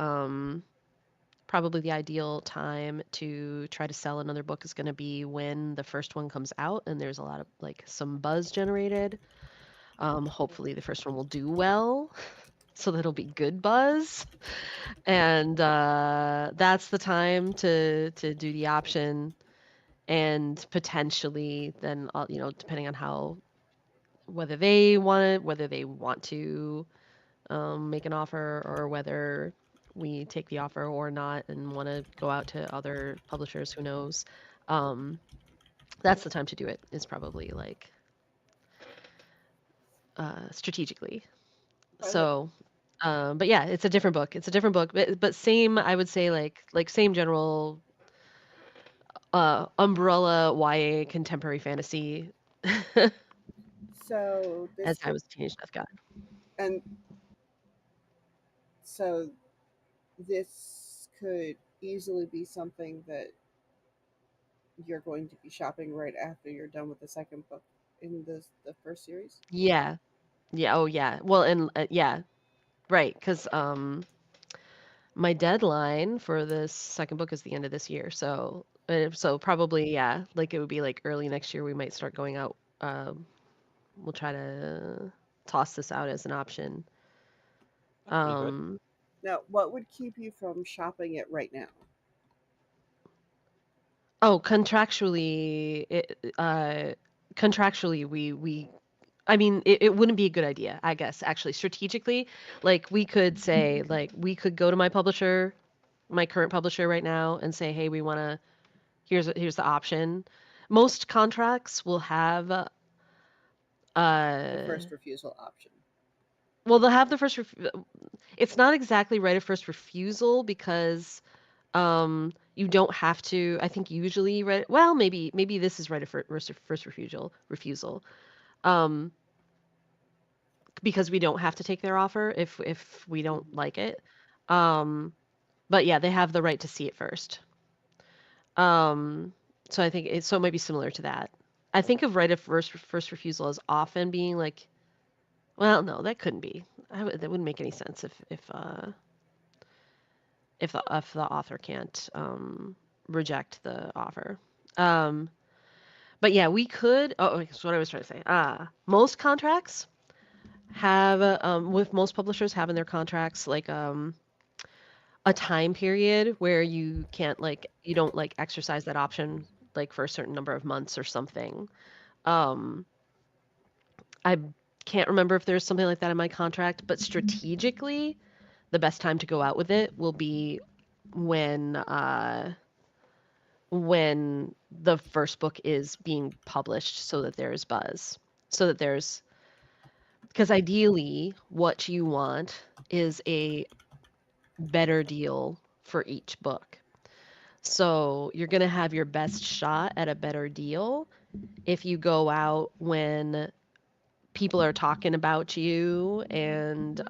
probably the ideal time to try to sell another book is going to be when the first one comes out and there's a lot of like some buzz generated. Hopefully the first one will do well so that it'll be good buzz. And that's the time to do the option, and potentially then depending on whether they want to make an offer, or whether we take the offer or not and want to go out to other publishers, who knows. That's the time to do it, is probably like strategically. So but yeah, it's a different book. It's a different book, but same, I would say, like same general umbrella YA contemporary fantasy. So As this I could, was a teenage death god. and so this could easily be something that you're going to be shopping right after you're done with the second book in the first series. Yeah. Yeah. Oh yeah. Well, and yeah, right. Because my deadline for this second book is the end of this year. So probably, yeah, like it would be like early next year we might start going out. We'll try to toss this out as an option. That's pretty good. Now, what would keep you from shopping it right now? Oh, contractually, we I mean, it wouldn't be a good idea, I guess, actually, strategically. Like, we could say, like, we could go to my publisher, my current publisher right now, and say, hey, we want to, here's the option. Most contracts will have, The first refusal option. well, they'll have the first, it's not exactly right of first refusal, because you don't have to, I think usually, right, well, maybe this is right of first refusal. Um, because we don't have to take their offer if we don't like it. Um, but yeah, they have the right to see it first. So I think it might be similar to that. I think of right of first refusal as often being like, well, no, that couldn't be. That wouldn't make any sense if the author can't reject the offer. But yeah, we could. Oh, that's what I was trying to say. Most contracts have with most publishers have in their contracts like a time period where you can't, like, you don't like exercise that option like for a certain number of months or something. um I can't remember if there's something like that in my contract, but strategically the best time to go out with it will be when the first book is being published, so that there's buzz, so that there's, because ideally what you want is a better deal for each book. So you're going to have your best shot at a better deal if you go out when people are talking about you, and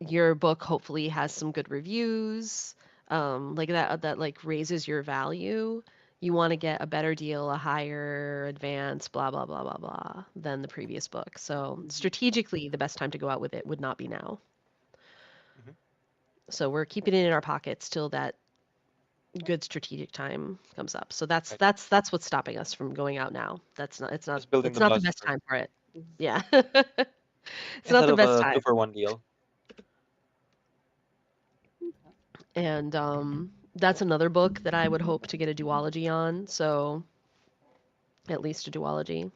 your book hopefully has some good reviews, like that like raises your value. you want to get a better deal, a higher advance, blah, blah, blah, blah, blah, than the previous book. So strategically, the best time to go out with it would not be now. Mhm. So we're keeping it in our pockets till that good strategic time comes up. So that's Right. that's what's stopping us from going out now. It's not Just building the the budget best first time for it. Yeah. It's not instead the of best a time. 2-for-1 deal. And that's another book that I would hope to get a duology on. So at least a duology.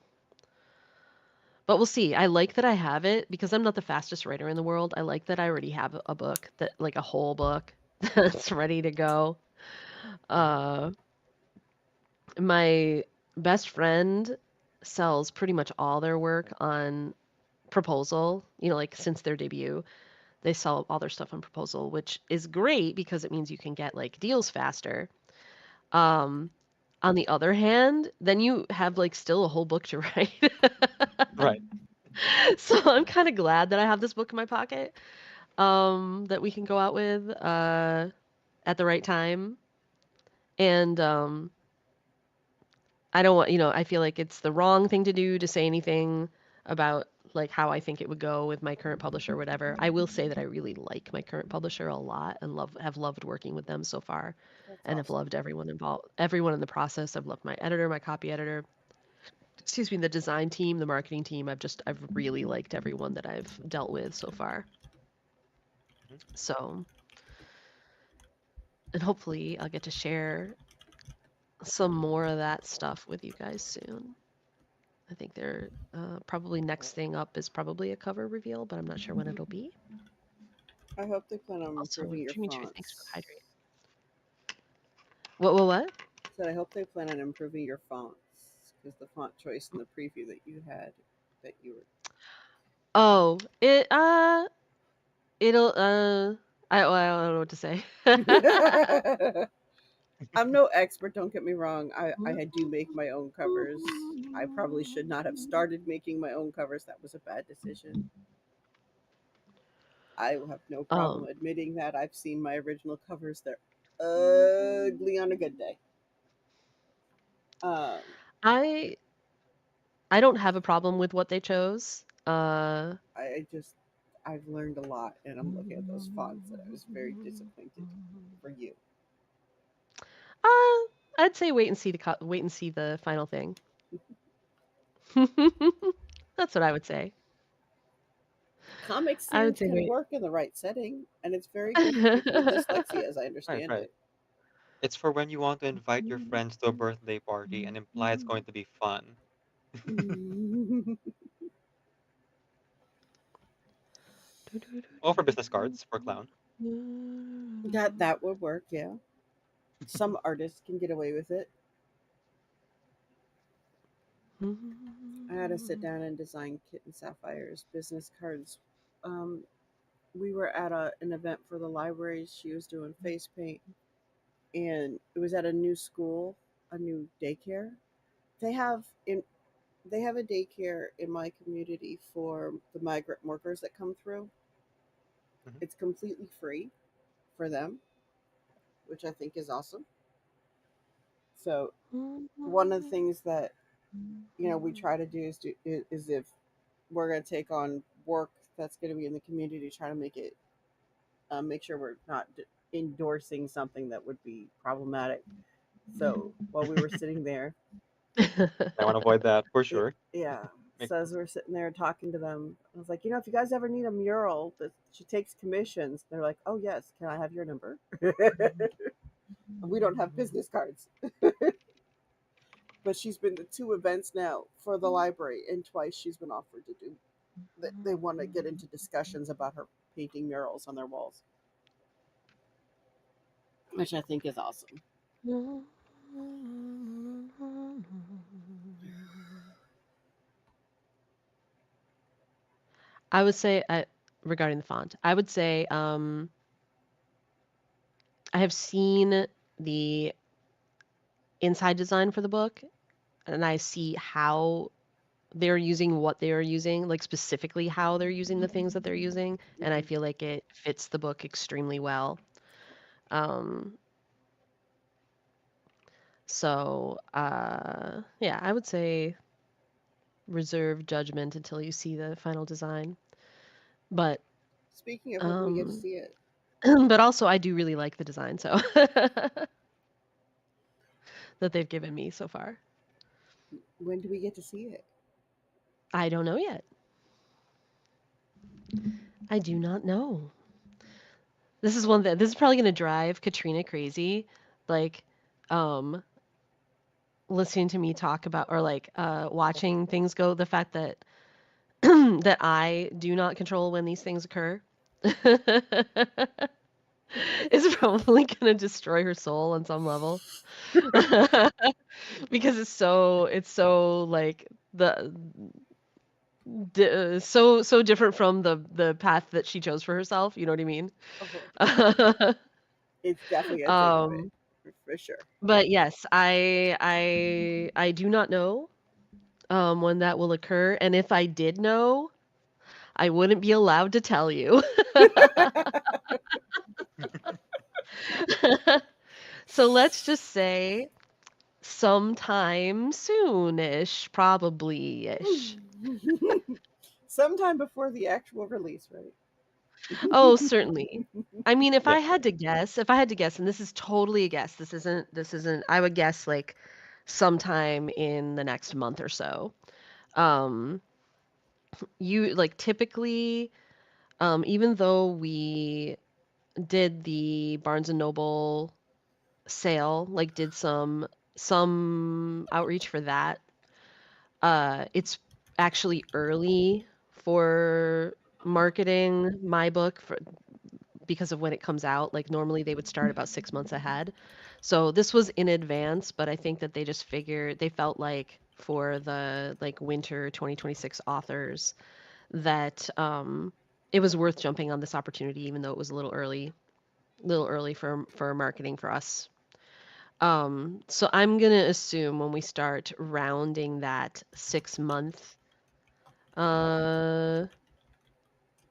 But we'll see. I like that I have it because I'm not the fastest writer in the world. I like that I already have a book that, like a whole book that's ready to go. Uh, my best friend sells pretty much all their work on Proposal, like since their debut. They sell all their stuff on Proposal, which is great because it means you can get like deals faster. Um, on the other hand, then you have like still a whole book to write. Right. So I'm kind of glad that I have this book in my pocket, that we can go out with at the right time. And I don't want, I feel like it's the wrong thing to do to say anything about like how I think it would go with my current publisher or whatever. I will say that I really like my current publisher a lot and have loved working with them so far, That's and have awesome. loved everyone involved, everyone in the process. I've loved my editor, my copy editor, excuse me, the design team, the marketing team. I've really liked everyone that I've dealt with so far. Mhm. So, and hopefully I'll get to share some more of that stuff with you guys soon. I think they're probably next thing up is probably a cover reveal, but I'm not sure when it'll be. I hope they plan on Also, improving your Dreamy Cheer, thanks for fonts. hydrating. What? Said I hope they plan on improving your fonts because the font choice in the preview that you had, that you Oh, it'll I don't know what to say. were. I'm no expert. Don't get me wrong. I do make my own covers. I probably should not have started making my own covers. That was a bad decision. I have no problem admitting that. I've seen my original covers. They're ugly on a good day. I don't have a problem with what they chose. I've learned a lot, and I'm looking at those fonts, and I was very disappointed for you. I'd say wait and see the final thing. That's what I would say. Comic I would Sans say can wait. work in the right setting, and it's very good for people with dyslexia, as I Right, understand right. it. It's for when you want to invite your friends to a birthday party and imply it's going to be fun. Or for business cards for clown. That would work, yeah. Some artists can get away with it. I had to sit down and design Kitten Sapphire's business cards. We were at an event for the library. She was doing face paint, and it was at a new school, a new daycare. They have in they have a daycare in my community for the migrant workers that come through. Mhm. It's completely free for them, which I think is awesome. So one of the things that we try to do is if we're going to take on work that's going to be in the community, try to make sure we're not endorsing something that would be problematic. So while we were sitting there, I want to avoid that for sure. yeah. Makes So as sense. we're sitting there talking to them, I was like, if you guys ever need a mural, that she takes commissions. They're like, oh yes, can I have your number? We don't have business cards, but she's been to 2 events now for the library, and twice she's been offered to do. They want to get into discussions about her painting murals on their walls, which I think is awesome. I would say regarding the font, I would say I have seen the inside design for the book, and I see how they're using what they are using, like specifically how they're using the things that they're using, and I feel like it fits the book extremely well. So, yeah, I would say reserve judgment until you see the final design. But Speaking of, when do we get to um, see it? but also I do really like the design, so that they've given me so far. When do we get to see it? I don't know yet. I do not know. This is one that this is probably going to drive Katrina crazy, like listening to me talk about or like watching things go. The fact that that I do not control when these things occur is probably going to destroy her soul on some level. Because it's so like so different from the path that she chose for herself, you know what I mean? It's definitely a um takeaway, for sure. but yes, I do not know when that will occur, and if I did know, I wouldn't be allowed to tell you. So let's just say sometime soonish, probably-ish. Sometime before the actual release, right? Oh, certainly. I mean, if I had to guess, and this is totally a guess, this isn't, I would guess like sometime in the next month or so. You like typically, even though we did the Barnes and Noble sale, like did some outreach for that, it's actually early for marketing my book because of when it comes out. Like normally they would start about 6 months ahead. So this was in advance, but I think that they just figured they felt like for the like winter 2026 authors that it was worth jumping on this opportunity, even though it was a little early for marketing for us. So I'm gonna assume when we start rounding that 6 month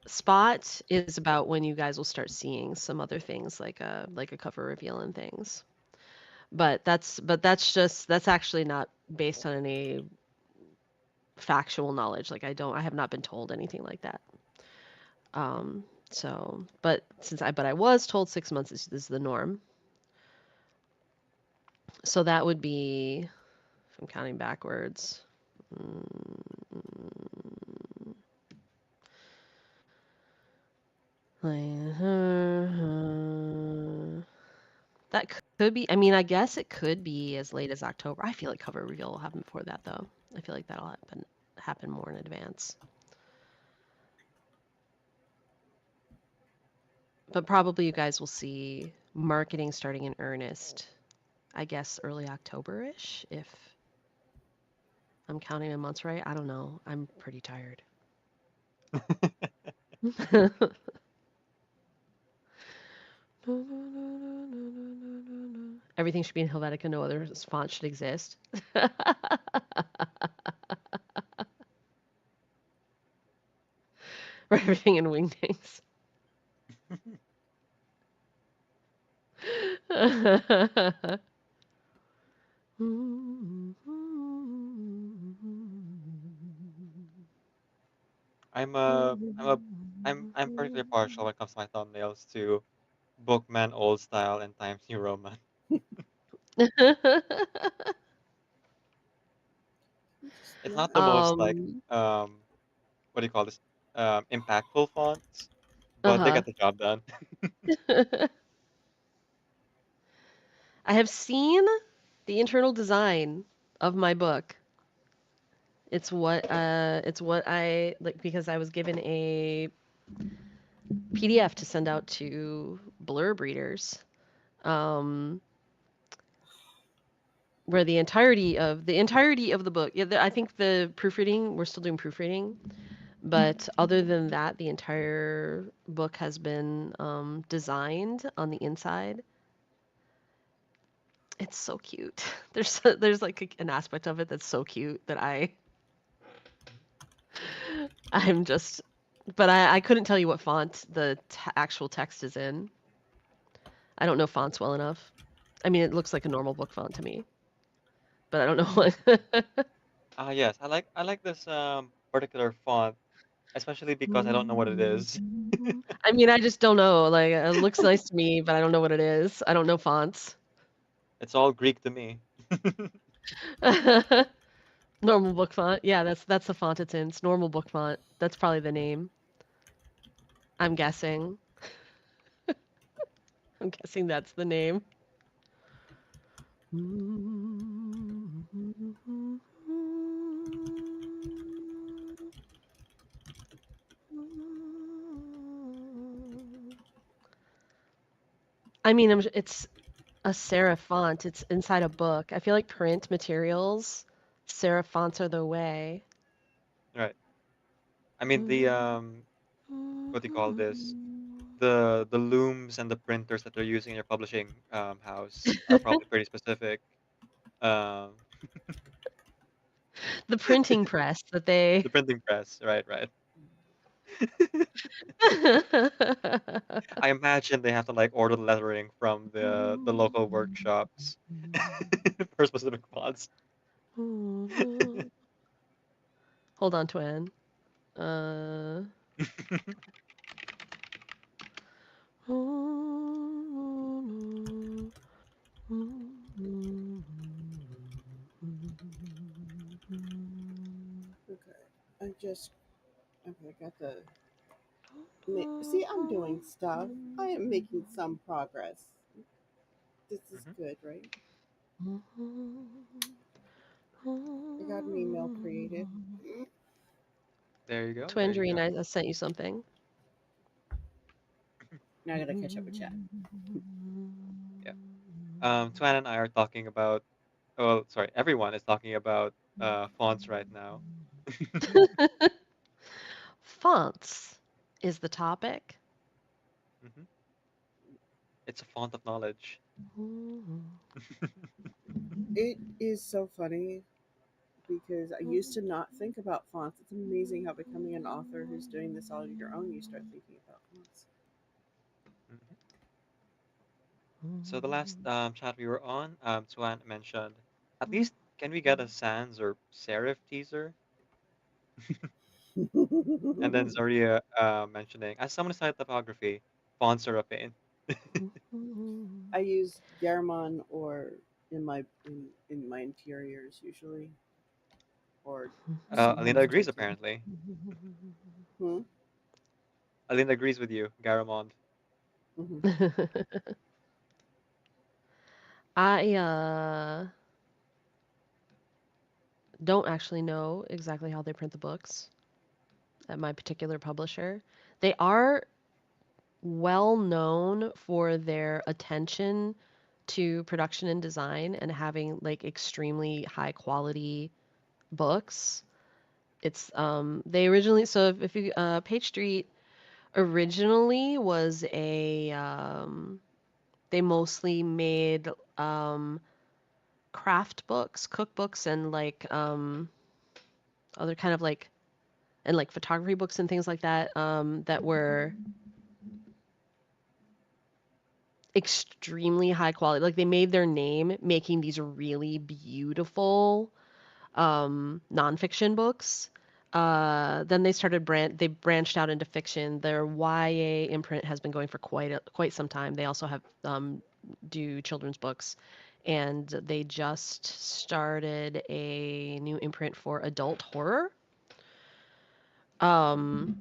spot is about when you guys will start seeing some other things like a cover reveal and things. But that's actually not based on any factual knowledge. Like I have not been told anything like that. So, but I was told 6 months is the norm. So that would be, if I'm counting backwards. That could be, I mean, I guess it could be as late as October. I feel like cover reveal will happen before that, though. I feel like that'll happen more in advance. But probably you guys will see marketing starting in earnest, I guess, early October-ish, if I'm counting in months right. I don't know. I'm pretty tired. Everything should be in Helvetica. No other font should exist. Everything in Wingdings. I'm particularly partial when it comes to my thumbnails to Bookman Old Style and Times New Roman. It's not the most like what do you call this? Impactful fonts, but they get the job done. I have seen the internal design of my book. It's what I like because I was given a PDF to send out to blurb readers. Where the entirety of the book, yeah, I think the proofreading, we're still doing proofreading, but other than that, the entire book has been designed on the inside. It's so cute. There's like an aspect of it that's so cute that I'm just, but I couldn't tell you what font the actual text is in. I don't know fonts well enough. I mean, it looks like a normal book font to me. but I don't know what. Yes, I like this particular font, especially because I don't know what it is. I mean, I just don't know. Like, it looks nice to me, but I don't know what it is. I don't know fonts. It's all Greek to me. Normal book font. Yeah, that's the font it's in. It's normal book font. That's probably the name. I'm guessing. I'm guessing that's the name. I mean, it's a serif font. It's inside a book. I feel like print materials, serif fonts are the way. Right. I mean the what do you call this? The looms and the printers that they're using in your publishing house are probably pretty specific. Um, The printing press that they. the printing press, right, right. I imagine they have to like order the lettering from the local workshops for specific fonts. Hold on, Twin. Uh. Okay, I got the. See, I'm doing stuff. I am making some progress. This is good, right? I got an email created. There you go. Twindrine, I sent you something. Now I gotta catch up with chat. Yeah. Twan and I are talking about. Oh, sorry. Everyone is talking about fonts right now. Fonts is the topic. hmm It's a font of knowledge. It is so funny because I used to not think about fonts. It's amazing how becoming an author who's doing this all on your own, you start thinking about fonts. So the last chat we were on, Twan mentioned, at least can we get a sans or serif teaser? And then Zaria mentioning, as someone studied typography, fonts are a pain. I use Garamond or in my interiors usually. Or Alina agrees apparently. Hmm? Alina agrees with you, Garamond. I don't actually know exactly how they print the books at my particular publisher. They are well known for their attention to production and design and having like extremely high quality books. It's they originally, so if you Page Street originally was a they mostly made craft books, cookbooks, and like other kind of like, and like photography books and things like that that were extremely high quality. Like they made their name making these really beautiful nonfiction books. Then they branched out into fiction. Their YA imprint has been going for quite some time. They also have do children's books, and they just started a new imprint for adult horror. And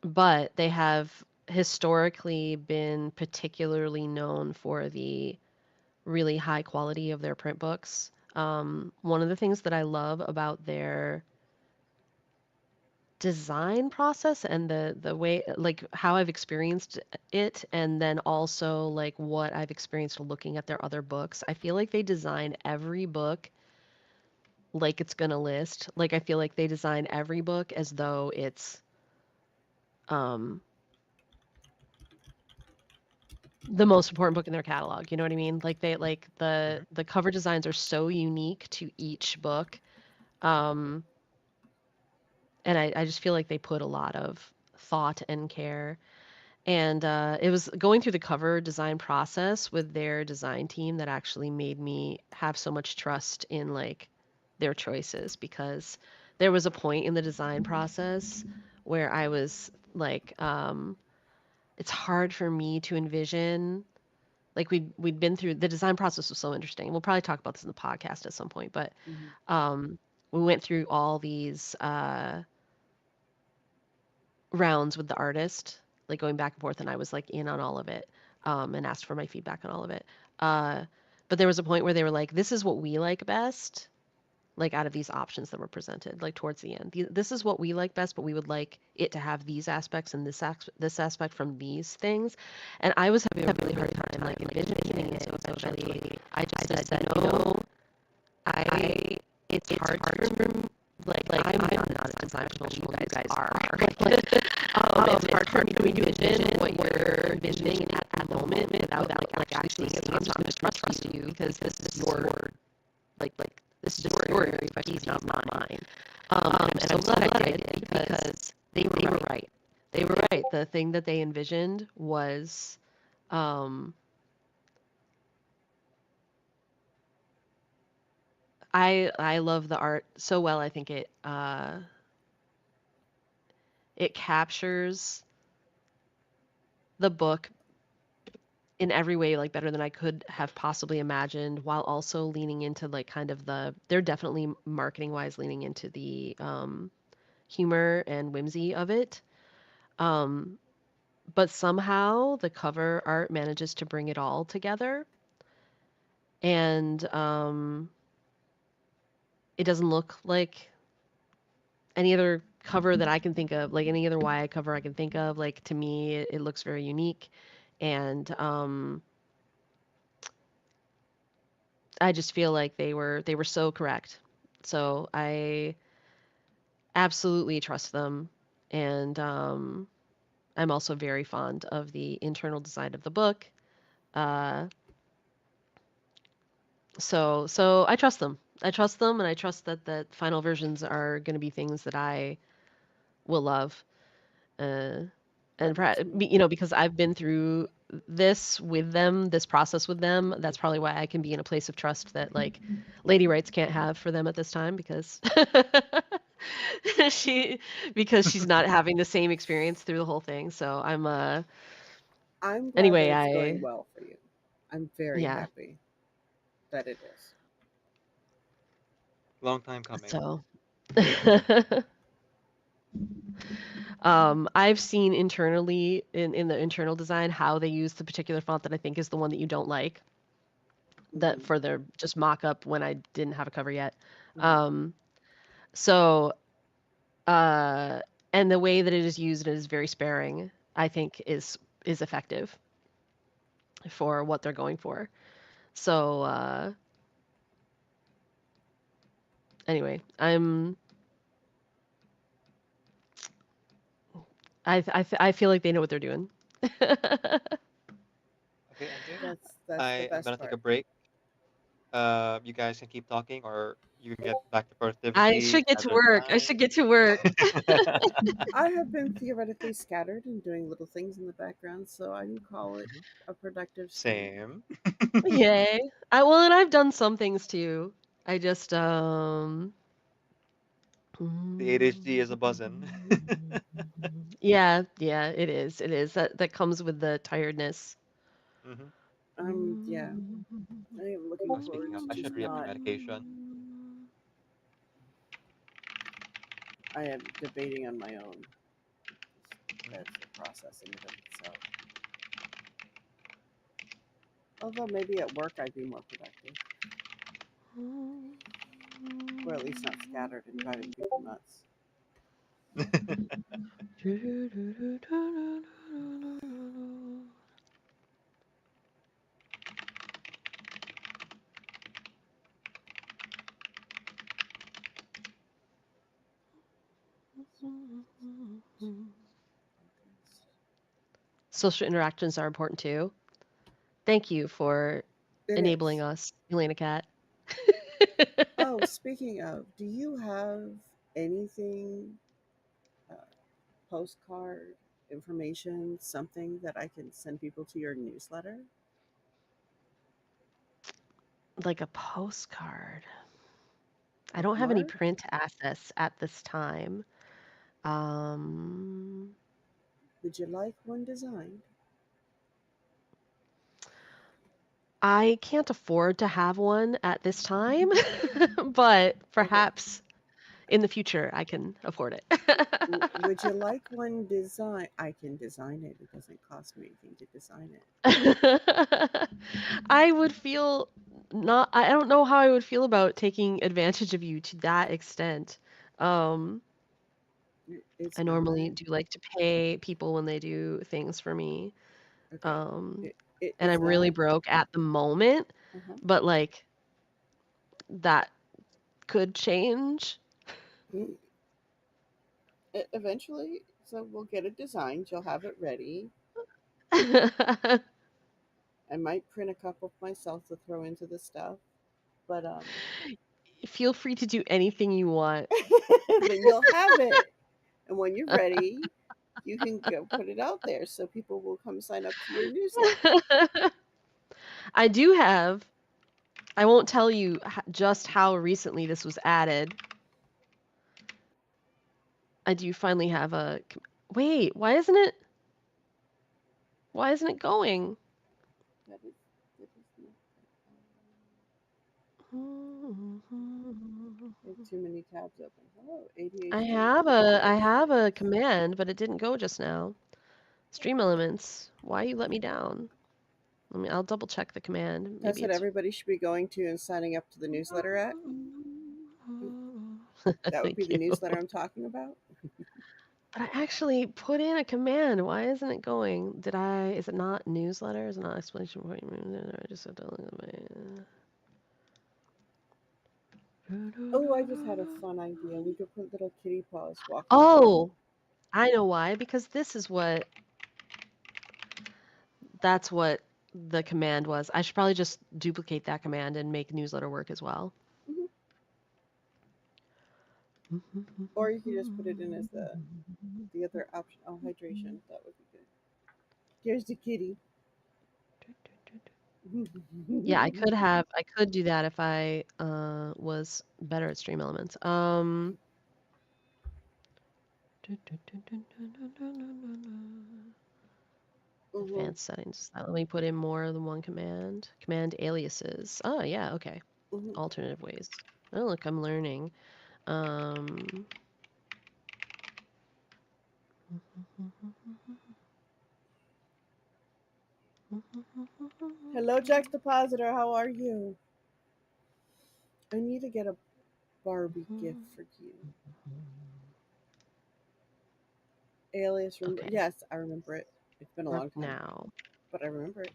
but they have historically been particularly known for the really high quality of their print books. One of the things that I love about their design process and the way, like how I've experienced it, and then also like what I've experienced looking at their other books, I feel like they design every book like it's gonna list. Like I feel like they design every book as though it's um the most important book in their catalog. You know what I mean? Like the cover designs are so unique to each book. And I just feel like they put a lot of thought and care. And it was going through the cover design process with their design team that actually made me have so much trust in like their choices, because there was a point in the design process where I was like, it's hard for me to envision, like we'd been through the design process was so interesting. We'll probably talk about this in the podcast at some point, but we went through all these rounds with the artist, like going back and forth, and I was like in on all of it, and asked for my feedback on all of it. But there was a point where they were like, "This is what we like best." Like out of these options that were presented, like towards the end, this is what we like best, but we would like it to have these aspects and this aspect from these things. And I was having a really hard time like envisioning it. So eventually, I just said, it's hard to I'm not a design professional. You guys are. It's hard for me to envision what you're envisioning at the moment without like actually seeing it. I'm just going to trust you because this is your this is your expertise, not mine. And I'm so glad I did because they were right. They were right. The thing that they envisioned was, I love the art so well. I think it captures the book in every way like better than I could have possibly imagined, while also leaning into like kind of they're definitely marketing wise leaning into the humor and whimsy of it. But somehow the cover art manages to bring it all together, and it doesn't look like any other cover that I can think of, like any other YA cover I can think of. Like to me, it looks very unique, and I just feel like they were so correct. So I absolutely trust them, and I'm also very fond of the internal design of the book. So I trust them. I trust them, and I trust that the final versions are going to be things that I will love. And because I've been through this with them, this process with them, that's probably why I can be in a place of trust that like Lady Wrights can't have for them at this time, because she's not having the same experience through the whole thing. So I'm glad anyway, that it's going well for you. I'm very happy that it is. Long time coming. So I've seen internally in the internal design how they use the particular font that I think is the one that you don't like, that for their just mock-up when I didn't have a cover yet. So and the way that it is used is very sparing, I think is effective for what they're going for. So anyway, I feel like they know what they're doing. Okay, MJ. I'm gonna take a break. You guys can keep talking, or you can get back to productivity. I should get to work. I have been theoretically scattered and doing little things in the background, so I can call it a productive Same. Yay. And I've done some things too. I just The ADHD is a buzzin'. Yeah, it is. It is. That comes with the tiredness. Yeah. I am looking forward to I should re-up your medication. I am debating on my own. That's the processing of it itself. Although maybe at work I'd be more productive. Or at least not scattered and driving people nuts. Social interactions are important too. Thank you for enabling us, Elena Cat. Oh, speaking of, do you have anything postcard information, something that I can send people to your newsletter? Like a postcard. I don't have any Bookmark? print assets at this time. Um, Would you like one designed? I can't afford to have one at this time, but Okay. perhaps in the future I can afford it. Would you like one design? I can design it. It doesn't cost me anything to design it. I would feel not, I don't know how I would feel about taking advantage of you to that extent. It's I normally not. do like to pay people when they do things for me. Okay. And It's I'm really not. broke at the moment, Uh-huh. but like that could change. Eventually, so we'll get it designed. You'll have it ready. I might print a couple myself to throw into the stuff, but Feel free to do anything you want. then you'll have it, and when you're ready, you can go put it out there so people will come sign up to your newsletter. I do have. I won't tell you just how recently this was added. I do finally have a. Wait, why isn't it? Why isn't it going? That is There's too many tabs open. Oh, ADHD. I have a command, but it didn't go just now. Stream Elements. Why you let me down? I'll double check the command. That's what everybody should be going to and signing up to the newsletter at. That would be the newsletter I'm talking about. But I actually put in a command. Why isn't it going? Is it not newsletter? Is it not explanation point? I just have to look at my. Oh, I just had a fun idea. We could put little kitty paws walking. Oh, I know why. Because this is what. That's what the command was. I should probably just duplicate that command and make newsletter work as well. Or you could just put it in as the other option. Oh, hydration. That would be good. Here's the kitty. Yeah, I could do that if I was better at Stream Elements. Advanced settings. Let me put in more than one command. Command aliases. Oh yeah, okay. Alternative ways. Oh look, I'm learning. Hello, Juxtapositor. How are you? I need to get a Barbie gift for you. Alias. Okay. Yes, I remember it. It's been a long time now, but I remember it.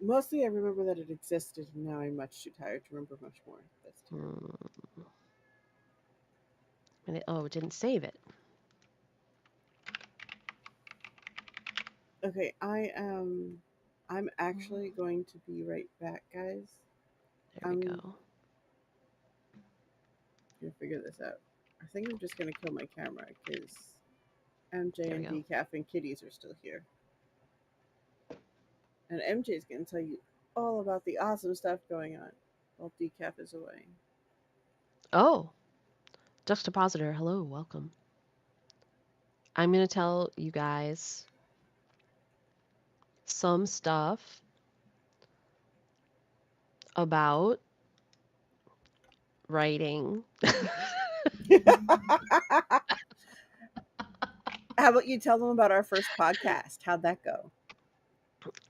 Mostly, I remember that it existed, and now I'm much too tired to remember much more. That's terrible. And it didn't save it. Okay, I'm actually going to be right back, guys. There we go. Gonna figure this out. I think I'm just gonna kill my camera because MJ and Decaf and Kitties are still here. And MJ's gonna tell you all about the awesome stuff going on while Decaf is away. Oh, Juxtapositor, hello, welcome. I'm gonna tell you guys some stuff about writing. How about you tell them about our first podcast? How'd that go?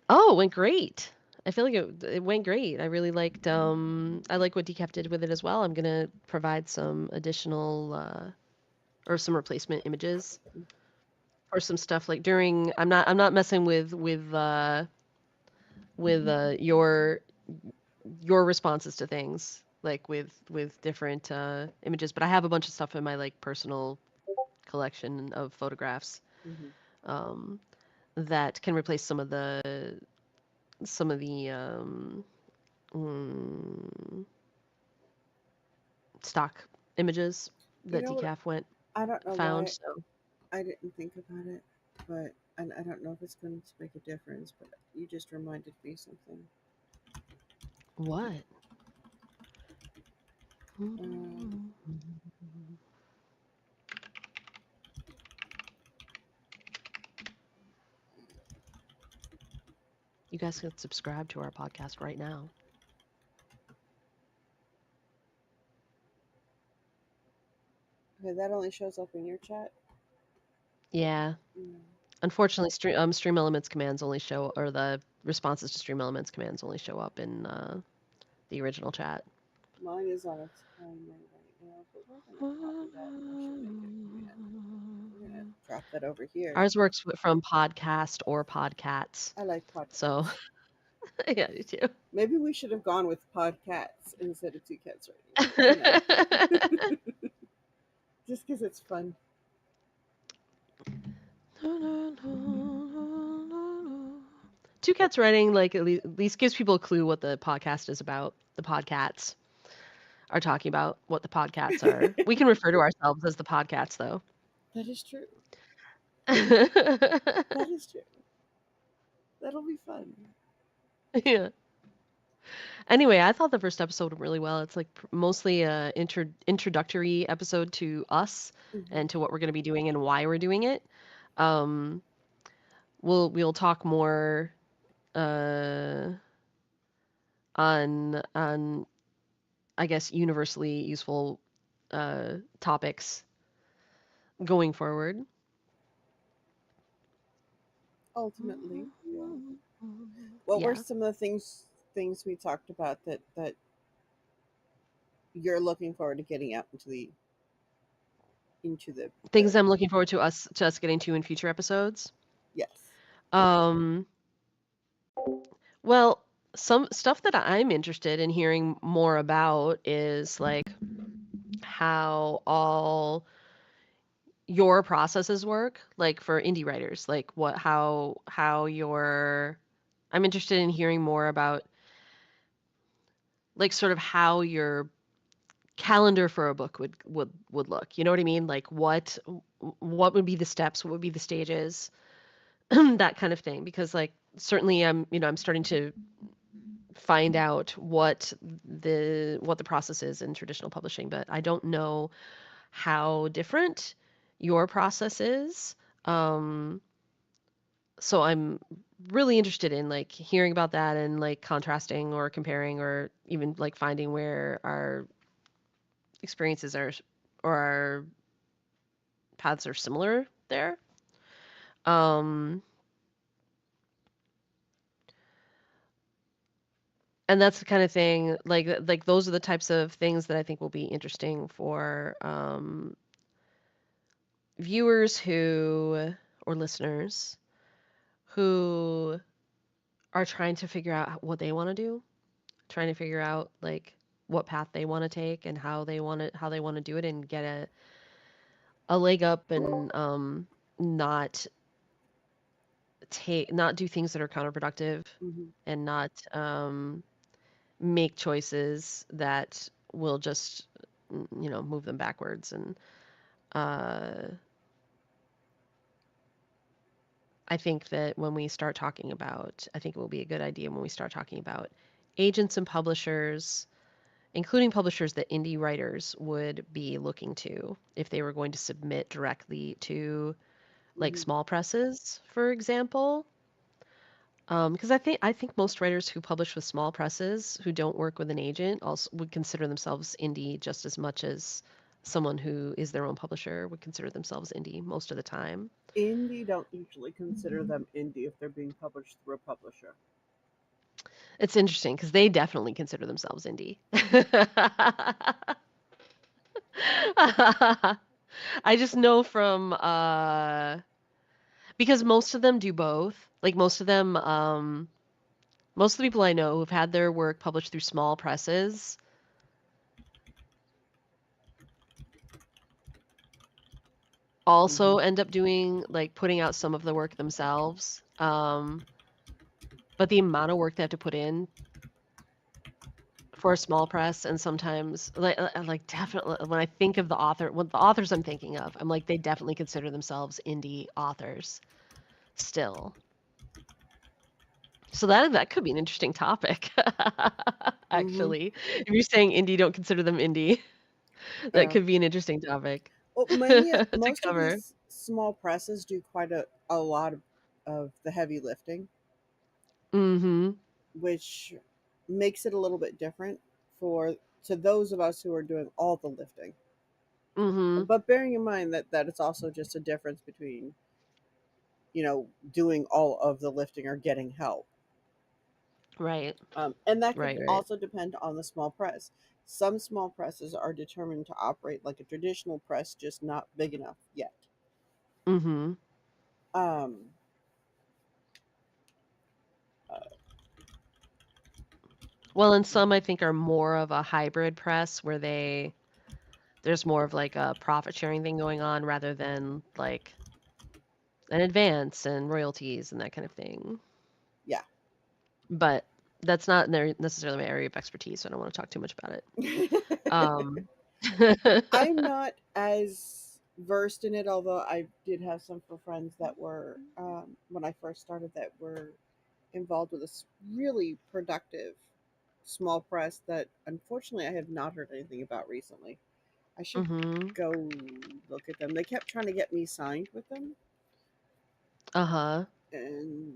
Oh, it went great. I feel like it went great. I really liked I like what Decaf did with it as well. I'm gonna provide some additional or some replacement images or some stuff like during. I'm not messing with your responses to things like with different images, but I have a bunch of stuff in my like personal collection of photographs that can replace some of the stock images that Decaf went I don't know found. why So I didn't think about it, but and I don't know if it's going to make a difference, but you just reminded me something. what? You guys can subscribe to our podcast right now. Okay, that only shows up in your chat. Yeah. Unfortunately, Stream Elements commands only show, or the responses to Stream Elements commands only show up in the original chat. Mine is on a timer right now, but we're gonna copy that and we should make it a command. We're gonna drop that over here. Ours works from podcast or podcasts. I like podcasts. So, yeah, you too. Maybe we should have gone with Podcats instead of Two Cats Writing. Just because it's fun. Two Cats Writing, like, at least gives people a clue what the podcast is about. The Podcats are talking about what the Podcats are. We can refer to ourselves as the Podcats, though. That is true. That is true. That'll be fun. Yeah. Anyway, I thought the first episode went really well. It's like mostly a introductory episode to us and to what we're going to be doing and why we're doing it. We'll talk more on I guess universally useful topics going forward. Ultimately, yeah. What were some of the things we talked about that you're looking forward to getting out into the things I'm looking forward to us getting to in future episodes? Yes. Well, some stuff that I'm interested in hearing more about is like how all your processes work, like for indie writers, like how your I'm interested in hearing more about like sort of how your calendar for a book would look. You know what I mean? Like what would be the steps, what would be the stages, that kind of thing. Because like certainly I'm starting to find out what the process is in traditional publishing, but I don't know how different your process is. So I'm really interested in like hearing about that and like contrasting or comparing or even like finding where our experiences are or our paths are similar there. And that's the kind of thing like those are the types of things that I think will be interesting for viewers or listeners who are trying to figure out what they want to do, trying to figure out like what path they want to take and how they want to do it and get a leg up and not do things that are counterproductive and not make choices that will just move them backwards. And I think that when we start talking about, I think it will be a good idea when we start talking about agents and publishers, including publishers that indie writers would be looking to if they were going to submit directly to like small presses, for example. Because I think most writers who publish with small presses who don't work with an agent also would consider themselves indie just as much as someone who is their own publisher would consider themselves indie most of the time. Indie don't usually consider them indie if they're being published through a publisher. It's interesting because they definitely consider themselves indie. I just know from because most of them do both. Like most of the people I know who've had their work published through small presses also end up doing like putting out some of the work themselves. But the amount of work they have to put in for a small press, and sometimes like definitely when I think of the authors I'm thinking of, I'm like they definitely consider themselves indie authors still. So that could be an interesting topic, actually. If you're saying indie, don't consider them indie, that Yeah. could be an interesting topic Well, to most of cover. these small presses do quite a lot of the heavy lifting, Mm-hmm. which makes it a little bit different to those of us who are doing all the lifting. Mm-hmm. But bearing in mind that it's also just a difference between, doing all of the lifting or getting help. Right. And that could Right. also depend on the small press. Some small presses are determined to operate like a traditional press, just not big enough yet. Mm-hmm. Um, Well, and some I think are more of a hybrid press where there's more of like a profit sharing thing going on rather than like an advance and royalties and that kind of thing. Yeah. But that's not necessarily my area of expertise, so I don't want to talk too much about it. I'm not as versed in it, although I did have some friends that were, when I first started, that were involved with this really productive small press that unfortunately I have not heard anything about recently. I should go look at them. They kept trying to get me signed with them. Uh-huh. And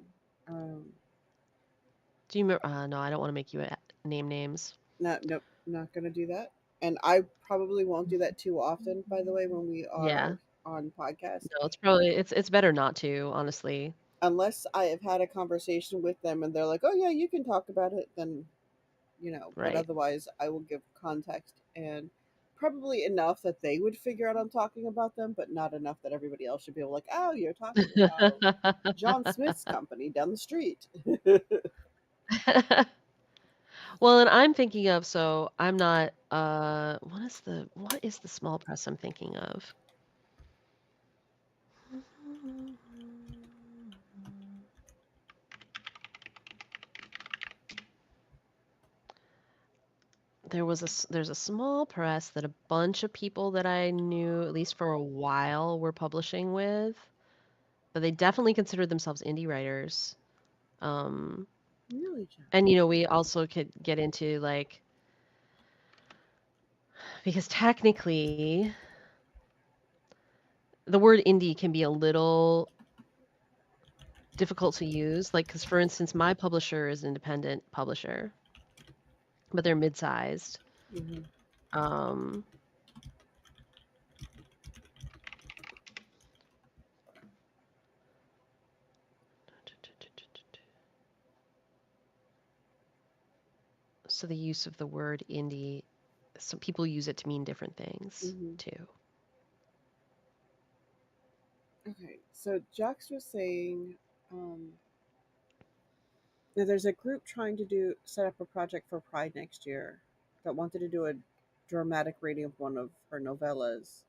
do you remember? No, I don't want to make you name names. Nope, not gonna do that. And I probably won't do that too often, by the way, when we are on podcast. No, it's better not to, honestly. Unless I have had a conversation with them and they're like, "Oh yeah, you can talk about it," then Right. But otherwise I will give context, and probably enough that they would figure out I'm talking about them, but not enough that everybody else should be like, "Oh, you're talking about John Smith's company down the street." Well, and I'm thinking of, so I'm not what is the small press I'm thinking of? There's a small press that a bunch of people that I knew, at least for a while, were publishing with, but they definitely considered themselves indie writers. Really, John? And we also could get into like, because technically the word indie can be a little difficult to use, like, because for instance my publisher is an independent publisher, but they're mid-sized. So the use of the word indie, some people use it to mean different things too. Okay, so Jax was saying that there's a group trying to set up a project for Pride next year that wanted to do a dramatic reading of one of her novellas,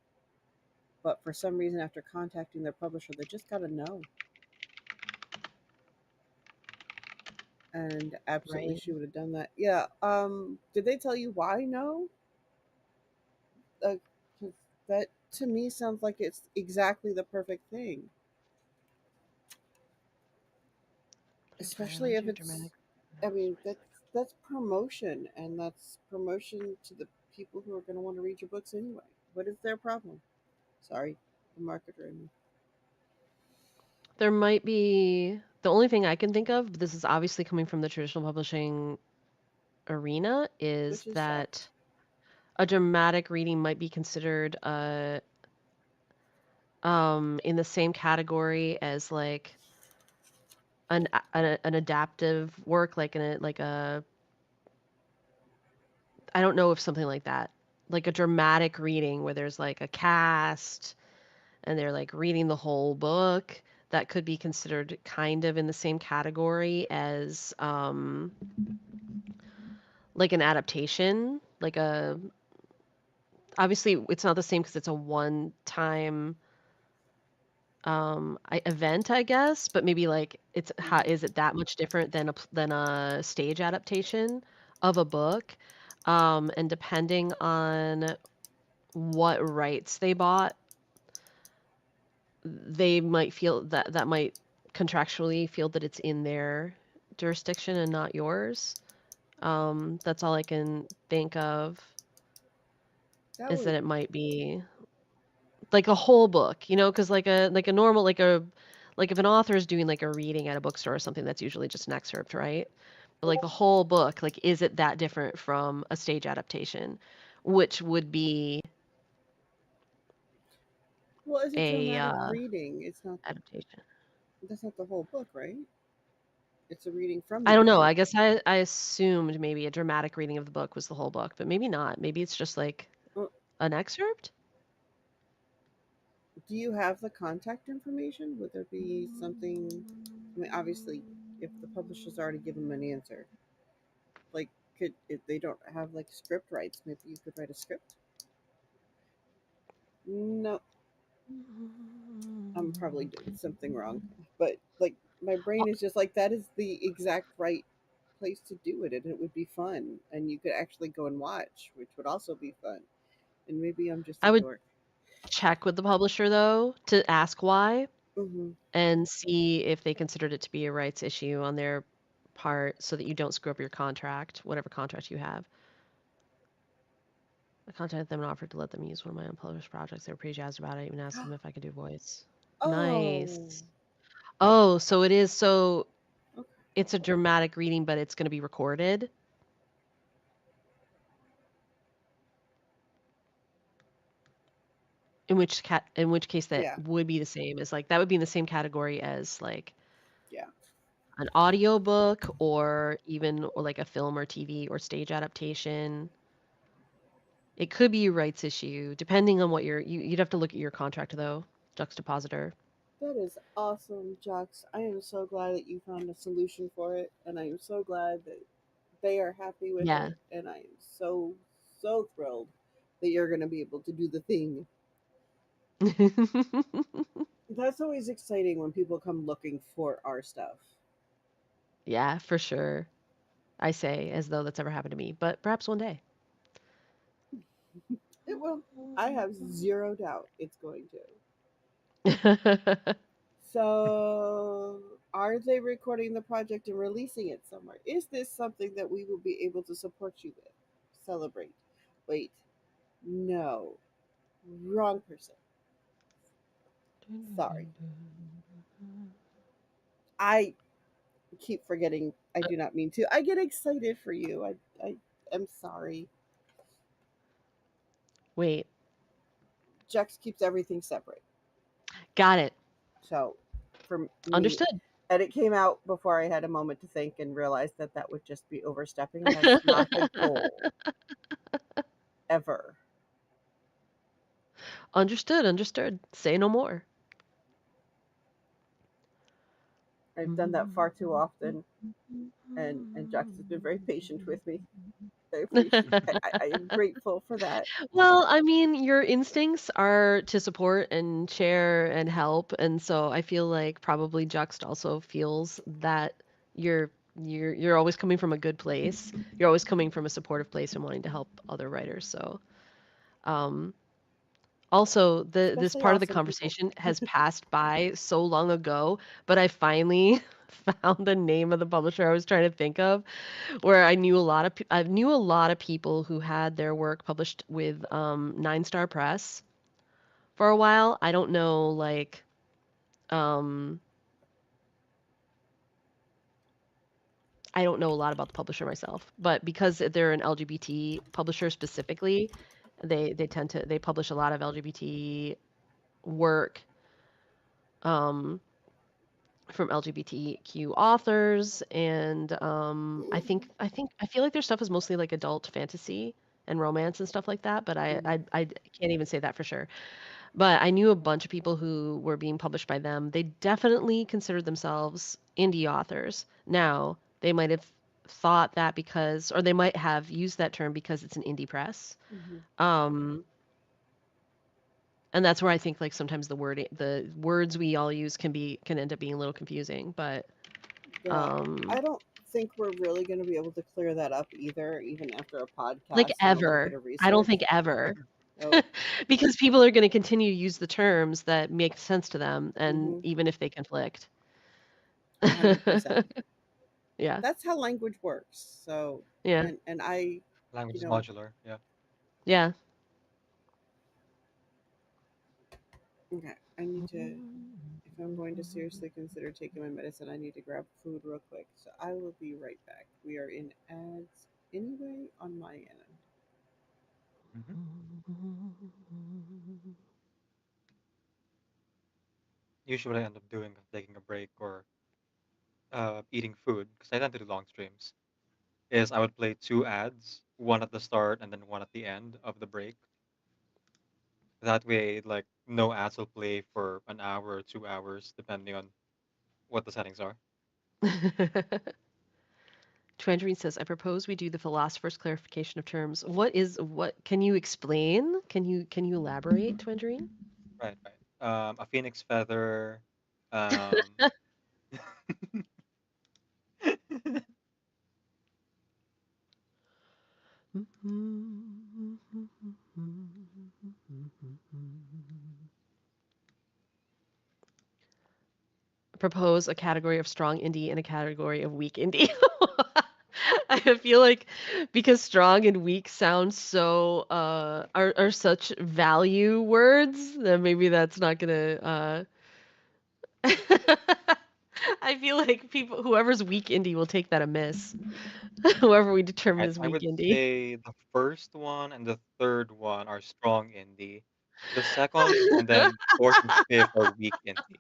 but for some reason, after contacting their publisher, they just got a no. And absolutely, Right. she would have done that. Yeah. Did they tell you why no? 'Cause that to me sounds like it's exactly the perfect thing. Especially if it's, dramatic. I mean, that's promotion, and that's promotion to the people who are going to want to read your books anyway. What is their problem? Sorry, the marketer in me. There might be, the only thing I can think of, but this is obviously coming from the traditional publishing arena, is that a dramatic reading might be considered in the same category as like an adaptive work, like a I don't know if something like that, like a dramatic reading where there's like a cast and they're like reading the whole book, that could be considered kind of in the same category as like an adaptation, like obviously it's not the same because it's a one-time event, I guess, but maybe like is it that much different than a stage adaptation of a book? And depending on what rights they bought, they might feel that might contractually feel that it's in their jurisdiction and not yours. That's all I can think of, is that it might be like a whole book, because like a normal like if an author is doing like a reading at a bookstore or something, that's usually just an excerpt, right? But like the whole book, like, is it that different from a stage adaptation, which would be Well, it's a a dramatic reading. It's not. adaptation. That's not the whole book, right? It's a reading from the I don't know. book. I guess I assumed maybe a dramatic reading of the book was the whole book, but maybe not. Maybe it's just like an excerpt. Do you have the contact information? Would there be something? I mean, obviously, if the publisher's already given them an answer, like, if they don't have like script rights, maybe you could write a script. No, I'm probably doing something wrong, but like my brain is just like, that is the exact right place to do it, and it would be fun, and you could actually go and watch, which would also be fun. And maybe I'm just a I would dork. check with the publisher though to ask why Mm-hmm. and see if they considered it to be a rights issue on their part, so that you don't screw up your contract, whatever contract you have. I contacted them and offered to let them use one of my unpublished projects. They were pretty jazzed about it. I even asked them if I could do voice. Oh, Nice. Oh, so it is. So okay. it's a dramatic reading, but it's going to be recorded. In which case that Yeah. would be the same as, like, that would be in the same category as like Yeah. an audiobook or like a film or TV or stage adaptation. It could be a rights issue depending on what you'd have to look at your contract though, Juxtapositor. That is awesome, Jux. I am so glad that you found a solution for it, and I am so glad that they are happy with Yeah. it, and I am so, so thrilled that you're going to be able to do the thing. That's always exciting when people come looking for our stuff. Yeah, for sure. I say as though that's ever happened to me, but perhaps one day. It will. I have zero doubt it's going to. So, are they recording the project and releasing it somewhere? Is this something that we will be able to support you with? Celebrate. Wait. No. Wrong person. Sorry. I keep forgetting. I do not mean to. I get excited for you. I am sorry. Wait. Jex keeps everything separate. Got it. So, for me, Understood. and it came out before I had a moment to think and realized that that would just be overstepping. That's not the goal. Ever. Understood. Say no more. I've done that far too often, and Jax has been very patient with me. I am grateful for that. Well, I mean, your instincts are to support and share and help, and so I feel like probably Juxt also feels that you're always coming from a good place. You're always coming from a supportive place and wanting to help other writers. So, also this Especially part of the awesome people. conversation has passed by so long ago, but I finally found the name of the publisher I was trying to think of, where I knew a lot of people who had their work published with 9 Star Press for a while. I don't know, like, I don't know a lot about the publisher myself, but because they're an LGBT publisher specifically, they publish a lot of LGBT work from LGBTQ authors, and I feel like their stuff is mostly like adult fantasy and romance and stuff like that, but I can't even say that for sure. But I knew a bunch of people who were being published by them. They definitely considered themselves indie authors. Now, they might have thought that because, or they might have used that term because it's an indie press. And that's where I think like sometimes the words we all use can end up being a little confusing, but Yeah, I don't think we're really going to be able to clear that up either, even after a Like podcast and a little bit ever. of I don't research. think ever. Oh, Because people are going to continue to use the terms that make sense to them, and Mhm. even if they conflict. 100%. Yeah. That's how language works. So, Yeah. and I, Language you is know, modular. Yeah. Yeah. okay, I need to, if I'm going to seriously consider taking my medicine, I need to grab food real quick. So I will be right back. We are in ads anyway on my end. Usually, what I end up doing is taking a break or eating food because I tend to do long streams. Is I would play 2 ads, one at the start and then one at the end of the break. That way, like no ads will play for an hour or 2 hours, depending on what the settings are. Twandrine says, I propose we do the philosopher's clarification of terms. What can you explain? Can you elaborate, Twandrine? Right, right. A phoenix feather. Um, Propose a category of strong indie and a category of weak indie. I feel like because strong and weak sound so are such value words, then maybe that's not gonna I feel like whoever's weak indie will take that amiss. Whoever we determine right, as I weak would indie. say the first one and the third one are strong indie. The second and then fourth and fifth are weak indie.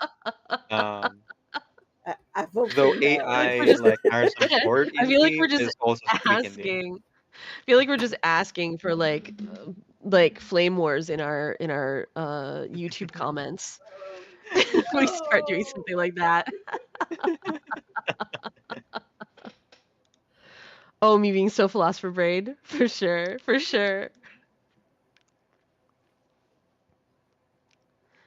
Um, I vote for though Like we're AI just like Harrison Ford I feel like indie we're just is also weak indie. asking. I feel like we're just asking for like flame wars in our YouTube comments. We start doing something like that. Oh, me being so philosopher brain, for sure, for sure.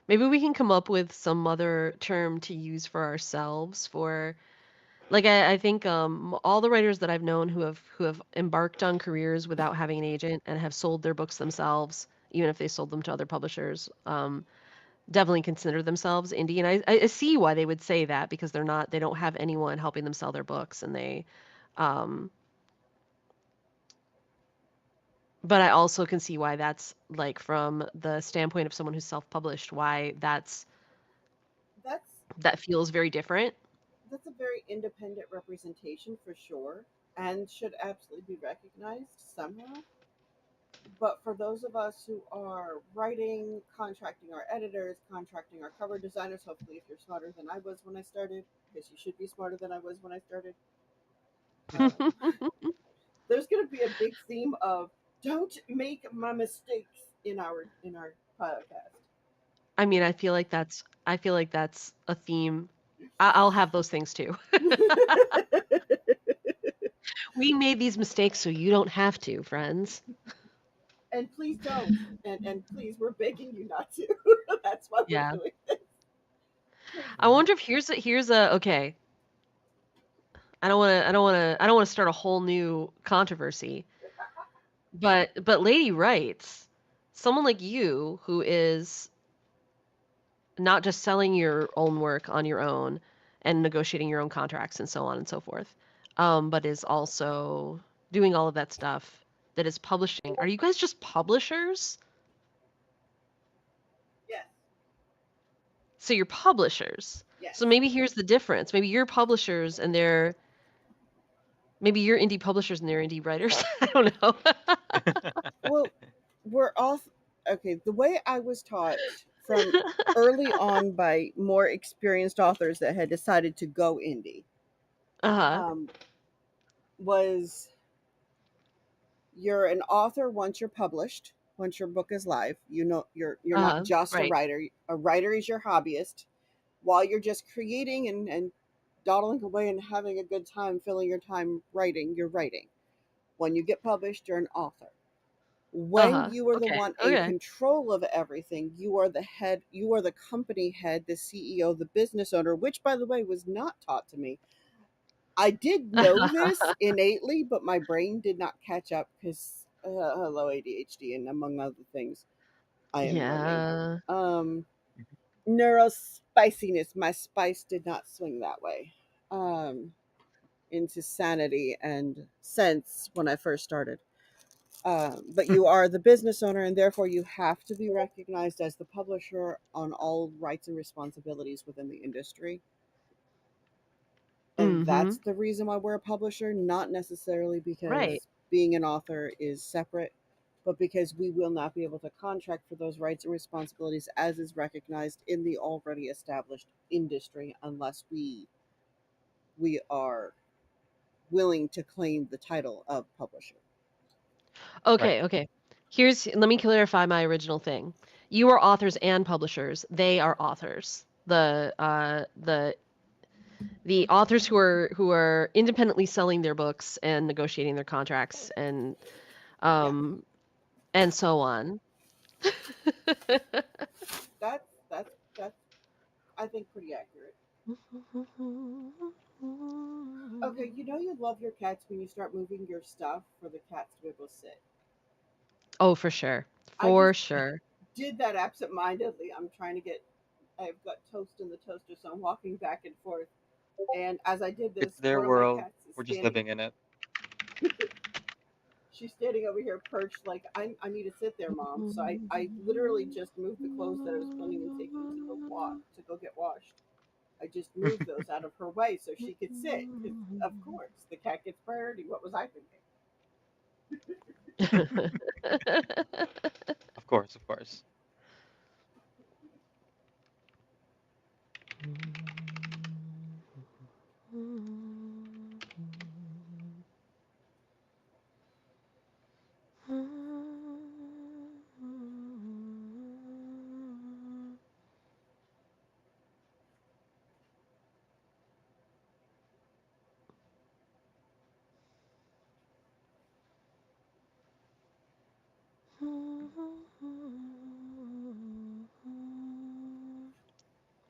Maybe we can come up with some other term to use for ourselves for like I think all the writers that I've known who have embarked on careers without having an agent and have sold their books themselves, even if they sold them to other publishers, definitely consider themselves indie. And I see why they would say that because they don't have anyone helping them sell their books and they um but I also can see why that's like from the standpoint of someone who's self-published, why That's that feels very different. that's a very independent representation for sure, and should absolutely be recognized somehow. But for those of us who are writing, contracting our editors, contracting our cover designers, hopefully, if you're smarter than I was when I started, because you should be smarter than I was when I started, um, there's going to be a big theme of don't make my mistakes in our podcast. I mean, I feel like that's a theme. I'll have those things too. We made these mistakes so you don't have to, friends. And please don't. And please, we're begging you not to. That's why we're Yeah. doing this. I wonder if here's a okay. I don't want to start a whole new controversy. But Lady writes, someone like you who is not just selling your own work on your own and negotiating your own contracts and so on and so forth, but is also doing all of that stuff that is publishing. Are you guys just publishers? Yes. So you're publishers. Yes. So maybe here's the difference. Maybe you're publishers and maybe you're indie publishers and they're indie writers. I don't know. Well, we're all okay. The way I was taught from early on by more experienced authors that had decided to go indie Uh-huh. Was you're an author once you're published, once your book is live. You know, you're not just a Right. writer. A writer is your hobbyist. While you're just creating and dawdling away and having a good time, filling your time writing, you're writing. When you get published, you're an author. When you are the Okay. one in Okay. control of everything, you are the head, you are the company head, the CEO, the business owner, which, by the way, was not taught to me. I did know this innately, but my brain did not catch up because hello ADHD and among other things I am learning. Yeah. Neurospiciness, my spice did not swing that way into sanity and sense when I first started. But you are the business owner, and therefore you have to be recognized as the publisher on all rights and responsibilities within the industry. And Mm-hmm. that's the reason why we're a publisher, not necessarily Right. because being an author is separate, but because we will not be able to contract for those rights and responsibilities as is recognized in the already established industry unless we are willing to claim the title of publisher. Right. Okay. Let me clarify my original thing. You are authors and publishers. They are authors. The authors who are independently selling their books and negotiating their contracts and Yeah, um and so on. that's I think pretty accurate. Okay, you know you love your cats when you start moving your stuff for the cats to be able to sit. Oh, for sure. I For just sure. did that absentmindedly. I'm trying to get. I've got toast in the toaster, so I'm walking back and forth. And as I did It's this, their one of my world. cats is We're just standing. living in it. She's standing over here perched, like I need to sit there, mom. So I literally just moved the clothes that I was planning on taking to the to go get washed. I just moved those out of her way so she could sit. Because of course the cat gets priority. What was I Of course, of course. thinking?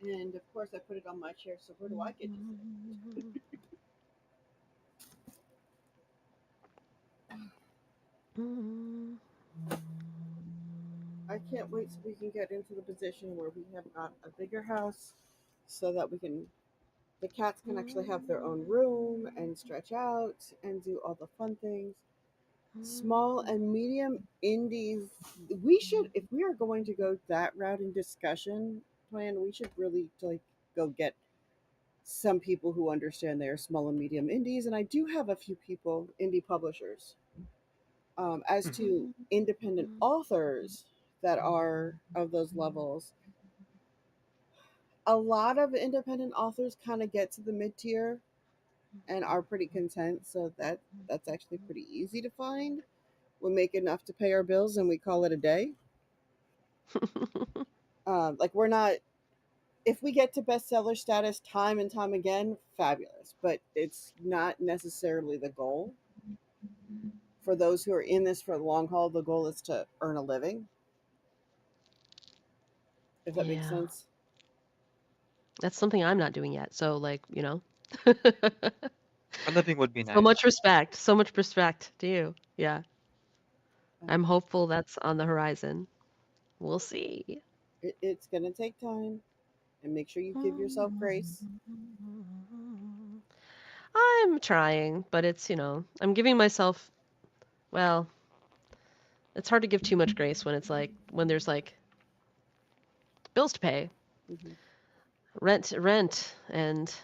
And of course I put it on my chair. So where do I get to sit? I can't wait so we can get into the position where we have got a bigger house so that the cats can actually have their own room and stretch out and do all the fun things. Small and medium indies, we should, if we are going to go that route in discussion plan, we should really like go get some people who understand their small and medium indies. And I do have a few people, indie publishers. As Mhm. to independent authors that are of those levels, a lot of independent authors kind of get to the mid tier and are pretty content. So that's actually pretty easy to find. We make enough to pay our bills and we call it a day. Like we're not. If we get to bestseller status time and time again, fabulous. But it's not necessarily the goal. For those who are in this for the long haul, the goal is to earn a living. If that makes Yeah. sense. That's something I'm not doing yet. So like, A living would be so much nice. respect. So much respect to you. Yeah. I'm Um, hopeful that's on the horizon. We'll see. it's gonna take time, and make sure you give yourself grace. I'm trying, but I'm giving myself, well, it's hard to give too much grace when when there's like bills to pay, Hmm. rent, and,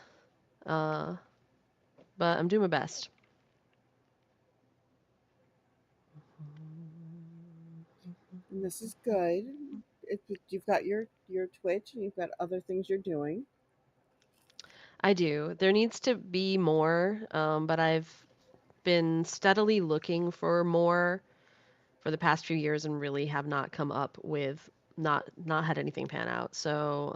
uh, but I'm doing my best. And this is good. You've got your Twitch, and you've got other things you're doing. I do. There needs to be more, but I've been steadily looking for more for the past few years and really have not come up with not had anything pan out. So,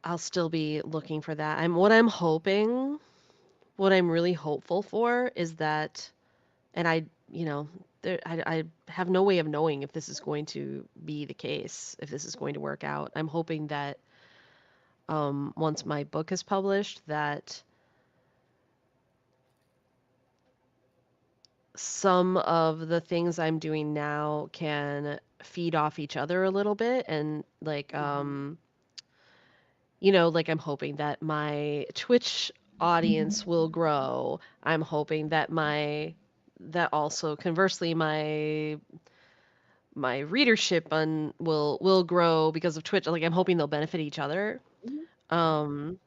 I'll still be looking for that. What I'm really hopeful for is that, and I, I have no way of knowing if this is going to be the case, if this is going to work out. I'm hoping that once my book is published, that some of the things I'm doing now can feed off each other a little bit, and like like I'm hoping that my Twitch audience will grow. I'm hoping that that also conversely my readership will grow because of Twitch. Like I'm hoping they'll benefit each other. Even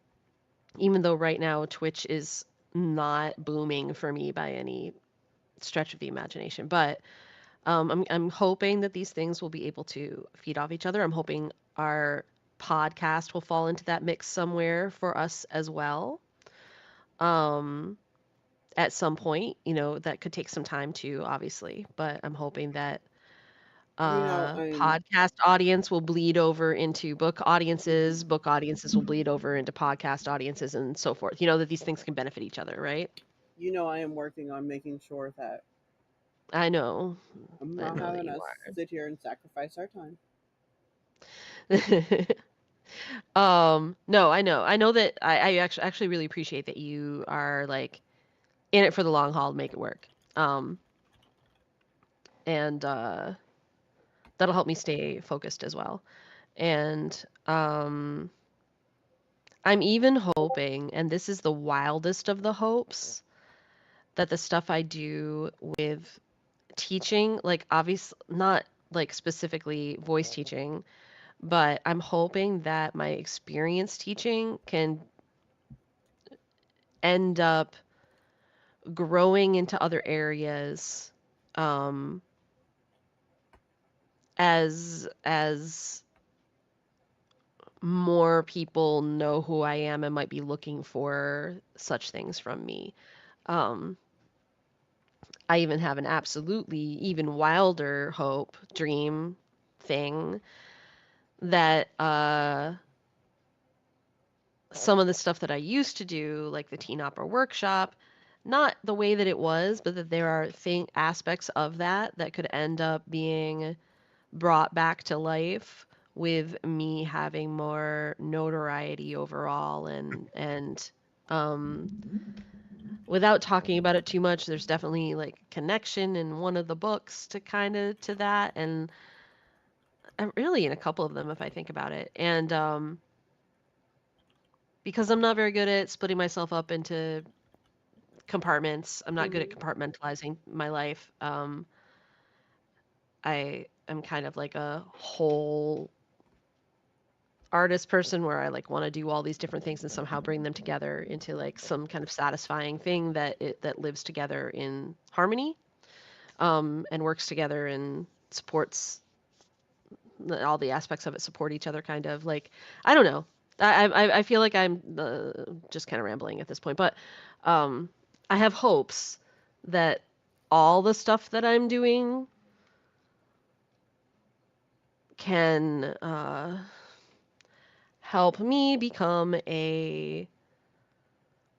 though right now Twitch is not booming for me by any stretch of the imagination, but I'm hoping that these things will be able to feed off each other. I'm hoping our podcast will fall into that mix somewhere for us as well. At some point, that could take some time too, obviously, but I'm hoping that podcast audience will bleed over into book audiences will bleed over into podcast audiences, and so forth. That these things can benefit each other, right? I am working on making sure that I know. I'm not having us sit here and sacrifice our time. No, I know. I know that I actually really appreciate that you are like in it for the long haul to make it work. And that'll help me stay focused as well. And I'm even hoping, and this is the wildest of the hopes, that the stuff I do with teaching, like obviously not like specifically voice teaching, but I'm hoping that my experience teaching can end up growing into other areas as more people know who I am and might be looking for such things from me. I even have an absolutely even wilder hope, dream thing that some of the stuff that I used to do, like the teen opera workshop, not the way that it was, but that there are aspects of that could end up being brought back to life with me having more notoriety overall, and without talking about it too much, there's definitely like connection in one of the books to that, and really in a couple of them if I think about it. And because I'm not very good at splitting myself up into compartments, I'm not good at compartmentalizing my life. I am kind of like a whole artist person where I like want to do all these different things and somehow bring them together into like some kind of satisfying thing that lives together in harmony, and works together and supports all the aspects of it, support each other, kind of like, I don't know. I feel like I'm just kind of rambling at this point, but I have hopes that all the stuff that I'm doing can help me become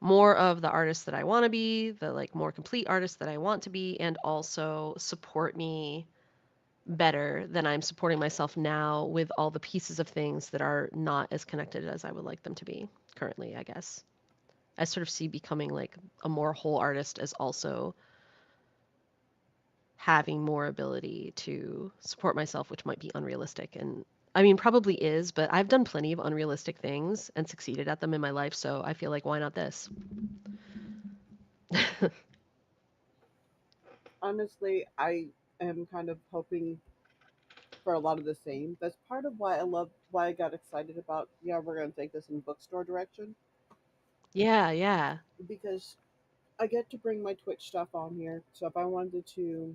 more of the artist that I want to be, the like more complete artist that I want to be, and also support me better than I'm supporting myself now with all the pieces of things that are not as connected as I would like them to be currently, I guess. I sort of see becoming like a more whole artist as also having more ability to support myself, which might be unrealistic. And I mean, probably is, but I've done plenty of unrealistic things and succeeded at them in my life. So I feel like, why not this? Honestly, I am kind of hoping for a lot of the same. That's part of why I got excited about, we're going to take this in bookstore direction. Yeah. Because I get to bring my Twitch stuff on here. So if I wanted to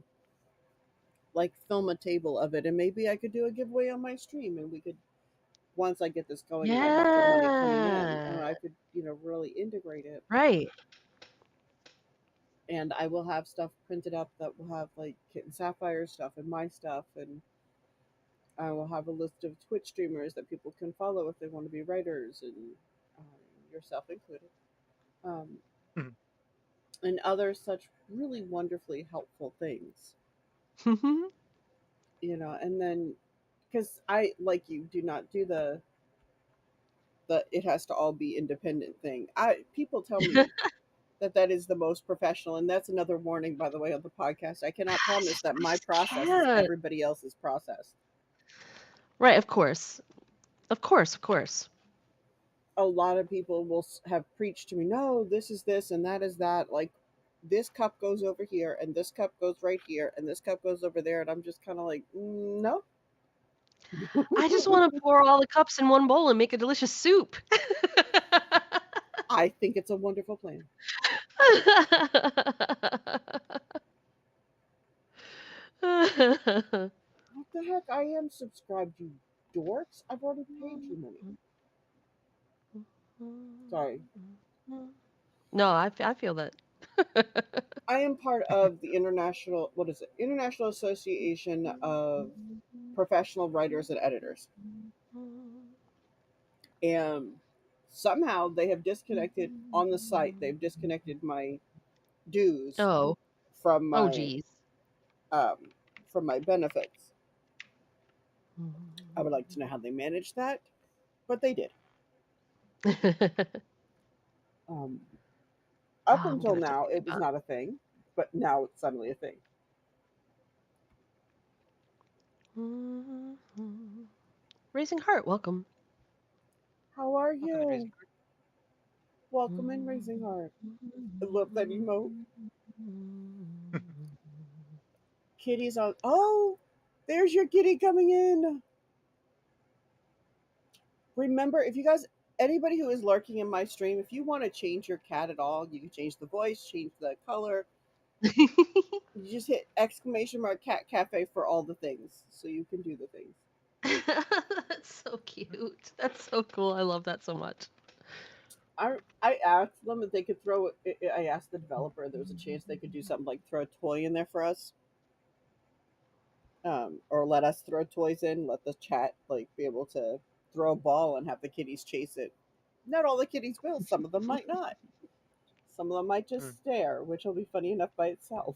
like film a table of it, and maybe I could do a giveaway on my stream, and we could, once I get this going, and I have the money coming in, and I could, really integrate it. Right. And I will have stuff printed up that will have like Kitten Sapphire stuff and my stuff, and I will have a list of Twitch streamers that people can follow if they want to be writers, and yourself included, and other such really wonderfully helpful things. You know, and then because I, like you, do not do the it has to all be independent thing. People tell me that is the most professional, and that's another warning, by the way, on the podcast. I cannot promise that I my just process is can't. everybody else's process. Right, of course. Of course, of course. A lot of people will have preached to me, no, this is this and that is that. Like, this cup goes over here, and this cup goes right here, and this cup goes over there. And I'm just kind of like, no. I just want to pour all the cups in one bowl and make a delicious soup. I think it's a wonderful plan. What the heck? I am subscribed, you dorks. I've already paid you money. Sorry. No, I feel that. I am part of the international, what is it? International Association of Professional Writers and Editors. And somehow they have disconnected on the site. They've disconnected my dues Oh. from Oh, my geez. from my benefits. I would like to know how they managed that, but they did. Up I'm until gonna have to now, think it was about not a thing, but now it's suddenly a thing. Raising Heart, welcome. How are Welcome in Raising you? Heart. Welcome in Raising Heart. I love that emote. Kitty's on. Oh, there's your kitty coming in. Remember, if you guys, anybody who is lurking in my stream, if you want to change your cat at all, you can change the voice, change the color. You just hit !cat cafe for all the things, so you can do the things. That's so cute. That's so cool. I love that so much. I asked them if they could throw it. I asked the developer if there was a chance they could do something like throw a toy in there for us, or let us throw toys in. Let the chat like be able to throw a ball and have the kitties chase it. Not all the kitties will. Some of them might not. Some of them might just stare, which will be funny enough by itself.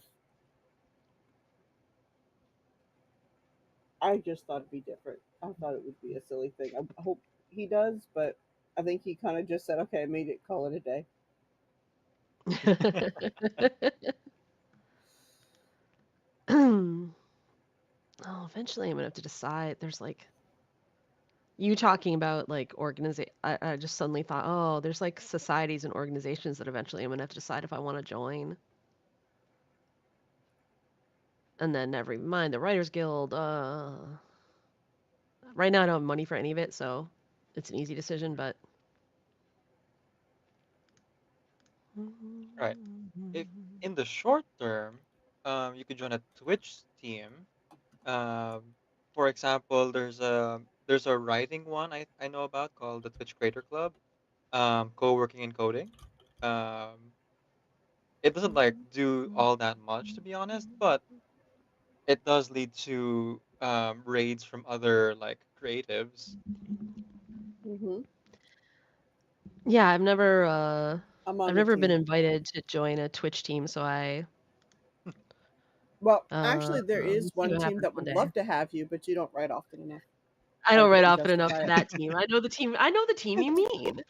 I just thought it'd be different. I thought it would be a silly thing. I hope he does, but I think he kind of just said, "Okay, I made it. Call it a day." Oh, eventually I'm gonna have to decide. There's like you talking about like organization. I just suddenly thought, oh, there's like societies and organizations that eventually I'm gonna have to decide if I want to join. And then never mind the Writers Guild. Right now I don't have money for any of it, so it's an easy decision. But Right. If in the short term, you could join a Twitch team. For example, there's a writing one I know about called the Twitch Creator Club. Co-working and coding. Um, it doesn't like do all that much to be honest, but it does lead to raids from other like creatives. Mm-hmm. yeah, I've I'm on the never been team. invited to join a Twitch team, so I Well, actually, there we'll is see one what team happens that one would day. love to have you, but you don't write often enough. I I don't write couldn't often enough justify for it. that team. I know the team. I know the team you mean.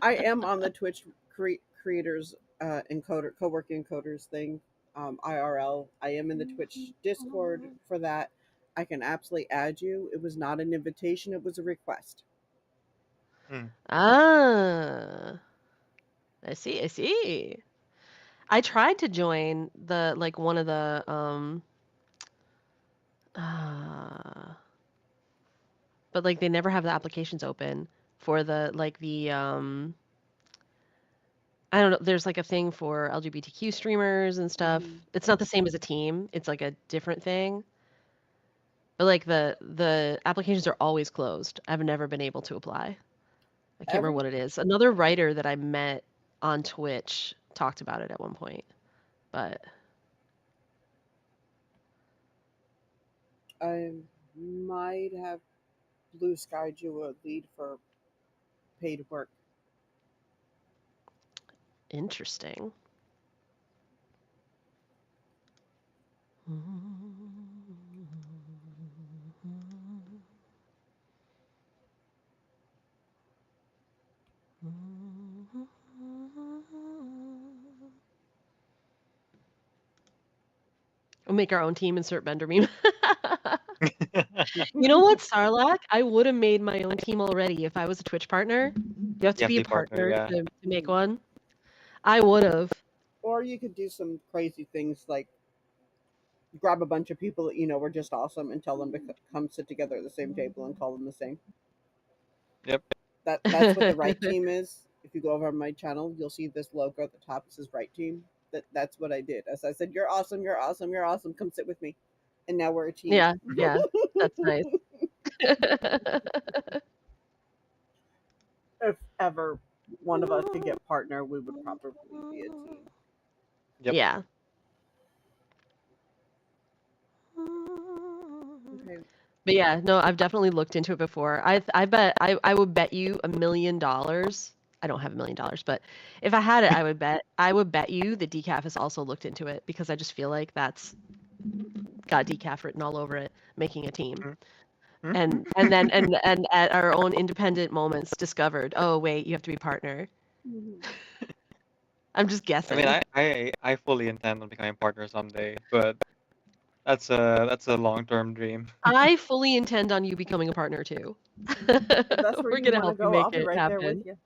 I am on the Twitch creators encoder co-working encoders thing, IRL. I am in the Twitch Discord for that. I can absolutely add you. It was not an invitation; it was a request. Ah, I see. I see. I tried to join the like one of the but like they never have the applications open for the like the I don't know, there's like a thing for LGBTQ streamers and stuff. Mm-hmm. It's not the same as a team. It's like a different thing. But like the applications are always closed. I've never been able to apply. I can't remember Every what it is. Another writer that I met on Twitch talked about it at one point. But I might have blue sky you a lead for paid work. interesting. We'll make our own team, insert Bender meme. You know what, Sarlacc? I would have made my own team already if I was a Twitch partner. You have to be a partner yeah. to make one. I would have. Or you could do some crazy things like grab a bunch of people that you know were just awesome and tell them to come sit together at the same table and call them the same. Yep. That's what the right team is. If you go over on my channel, you'll see this logo at the top. It says right team. That's what I did. As I said, you're awesome, you're awesome, you're awesome. Come sit with me. And now we're a team. Yeah, yeah. That's nice. If ever one of us could get partner, we would probably be a team. Yep. Yeah. Okay. But yeah, no, I've definitely looked into it before. I bet I would bet you $1 million. I don't have $1 million, but if I had it, I would bet you that Decaf has also looked into it because I just feel like that's got Decaf written all over it, making a team. And then at our own independent moments discovered, oh wait, you have to be partner. I'm just guessing. I mean, I fully intend on becoming a partner someday, but that's a long-term dream. I fully intend on you becoming a partner too. That's where We're you gonna want to help you go. I'll make be it right there happen. with you.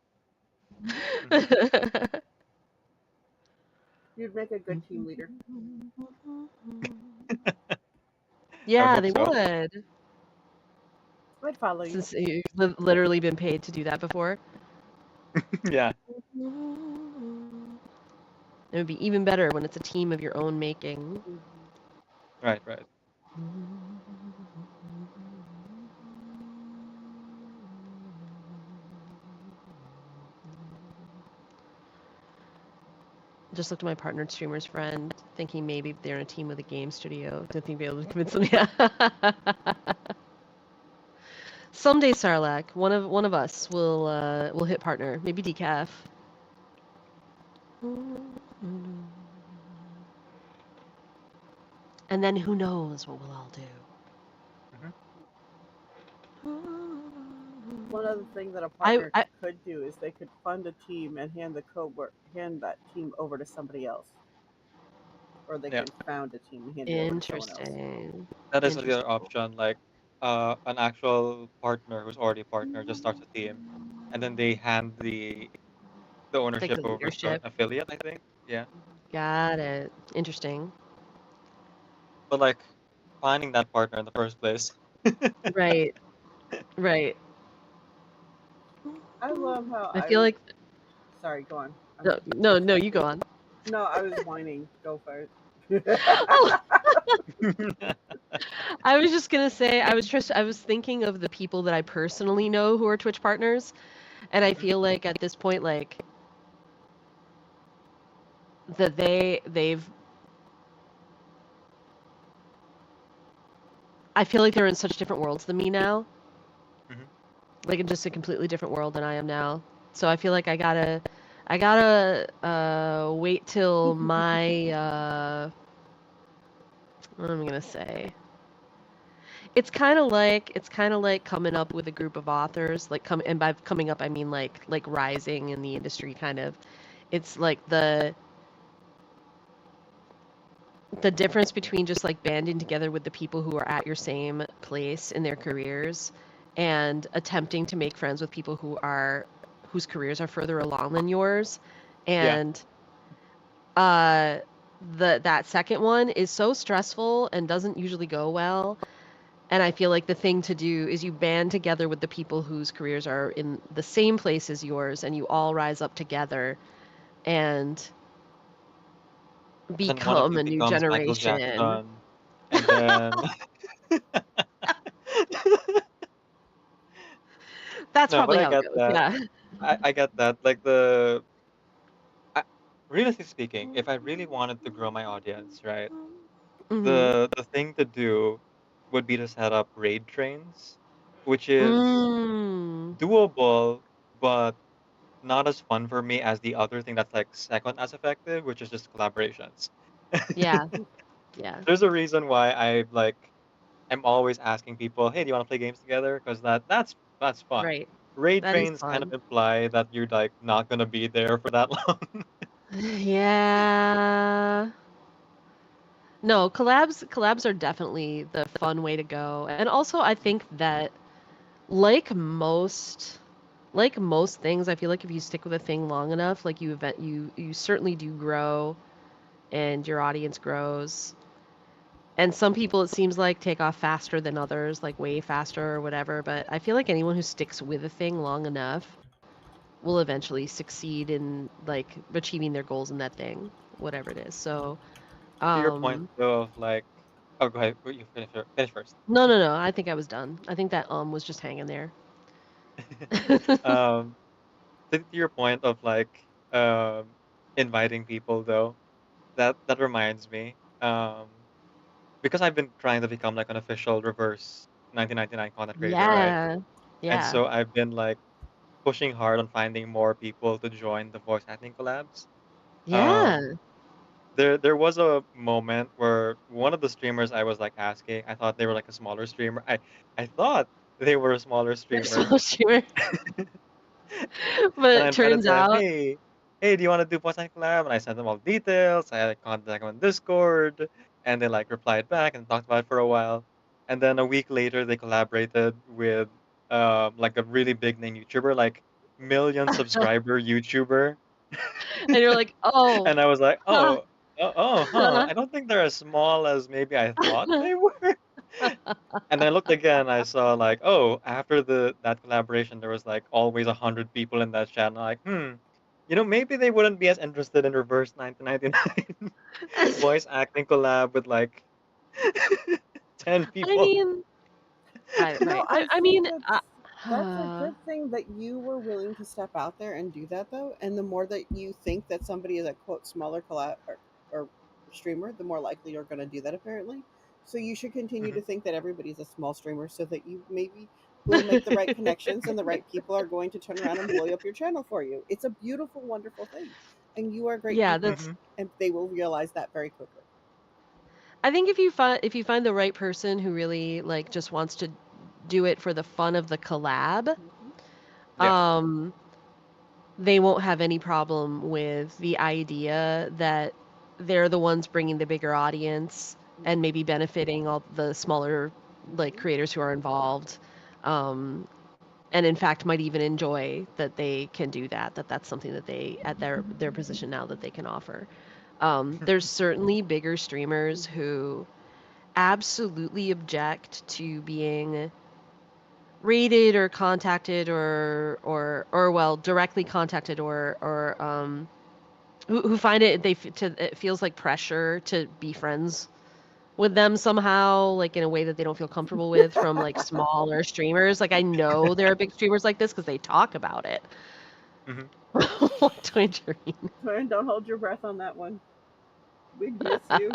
You'd make a good team leader. Yeah, hope they so. would. I'd follow you. Since you've literally been paid to do that before. Yeah. It would be even better when it's a team of your own making. Right. Just looked at my partnered streamer's friend, thinking maybe they're in a team with a game studio. Didn't think they'd be able to convince them. Yeah. Someday, Sarlacc, one of us will hit partner. Maybe Decaf. And then who knows what we'll all do. One other thing that a partner could do is they could fund a team and hand that team over to somebody else, or they can found a team and hand it over to someone else. Interesting. That is the other option. Like, an actual partner who's already partner just starts a team, and then they hand the ownership Like the over to an affiliate. I think. Yeah. Got it. Interesting. But like, finding that partner in the first place. Right. Right. I love how I feel like. Sorry, go on. No, you go on. No, I was whining. Go for it. I was just gonna say I was thinking of the people that I personally know who are Twitch partners, and I feel like at this point, like that they've. I feel like they're in such different worlds than me now. Like in just a completely different world than I am now. So I feel like I gotta wait till my what am I gonna say? It's kind of like coming up with a group of authors, and by coming up I mean like rising in the industry kind of. It's like the difference between just like banding together with the people who are at your same place in their careers and attempting to make friends with people whose careers are further along than yours. And that second one is so stressful and doesn't usually go well. And I feel like the thing to do is you band together with the people whose careers are in the same place as yours, and you all rise up together and become a new generation. And then that's probably how it goes. Yeah. I get that. Like realistically speaking, if I really wanted to grow my audience, right, the thing to do would be to set up raid trains, which is doable, but not as fun for me as the other thing that's like second as effective, which is just collaborations. Yeah. Yeah. There's a reason why I'm always asking people, hey, do you want to play games together? Because that's fun. Right. Raid That is trains kind of fun. imply that you're like not gonna be there for that long. Yeah. No, collabs are definitely the fun way to go. And also I think that like most things, I feel like if you stick with a thing long enough, like you certainly do grow and your audience grows. And some people, it seems like, take off faster than others, like way faster or whatever. But I feel like anyone who sticks with a thing long enough will eventually succeed in like achieving their goals in that thing, whatever it is. So, To your point um, though, of oh, go ahead. You finish first. no. I think I was done. I think that was just hanging there. um, to your point of inviting people though, that reminds me. Because I've been trying to become like an official reverse 1999 content creator, right? Yeah. And Yeah. so I've been like pushing hard on finding more people to join the voice acting collabs. Yeah. Um, there was a moment where one of the streamers I was like asking, I thought they were like a smaller streamer. I thought they were a smaller They're streamer, so sure. But and I it invited turns them, out, hey, do you want to do voice acting collab? And I sent them all the details. I had contact them on Discord, and they like replied back and talked about it for a while. And then a week later, they collaborated with like a really big name YouTuber, like million subscriber YouTuber. and you're like, oh, And I was like, huh. huh. I don't think they're as small as maybe I thought they were. And I looked again, I saw like, oh, after that collaboration, there was like always 100 people in that chat. And I'm like, maybe they wouldn't be as interested in Reverse 1999 voice acting collab with like 10 I people. mean, No, right. I I think mean, that's a good thing that you were willing to step out there and do that though. And the more that you think that somebody is a quote smaller collab or streamer, the more likely you're going to do that apparently. So you should continue to Mhm. think that everybody's a small streamer so that you maybe will make the right connections and the right people are going to turn around and blow up your channel for you. It's a beautiful, wonderful thing. And you are great yeah, people. that's. Mhm. And they will realize that very quickly. I think if you find the right person who really like just wants to do it for the fun of the collab, Yeah. they won't have any problem with the idea that they're the ones bringing the bigger audience and maybe benefiting all the smaller like creators who are involved. And in fact might even enjoy that they can do that's something that they at their position now that they can offer. There's certainly bigger streamers who absolutely object to being rated or contacted or well directly contacted or who find it it feels like pressure to be friends with them somehow, like in a way that they don't feel comfortable with from like smaller streamers. Like I know there are big streamers like this because they talk about it. Mhm. What Tangerine, And don't hold your breath on that one. We'd miss you.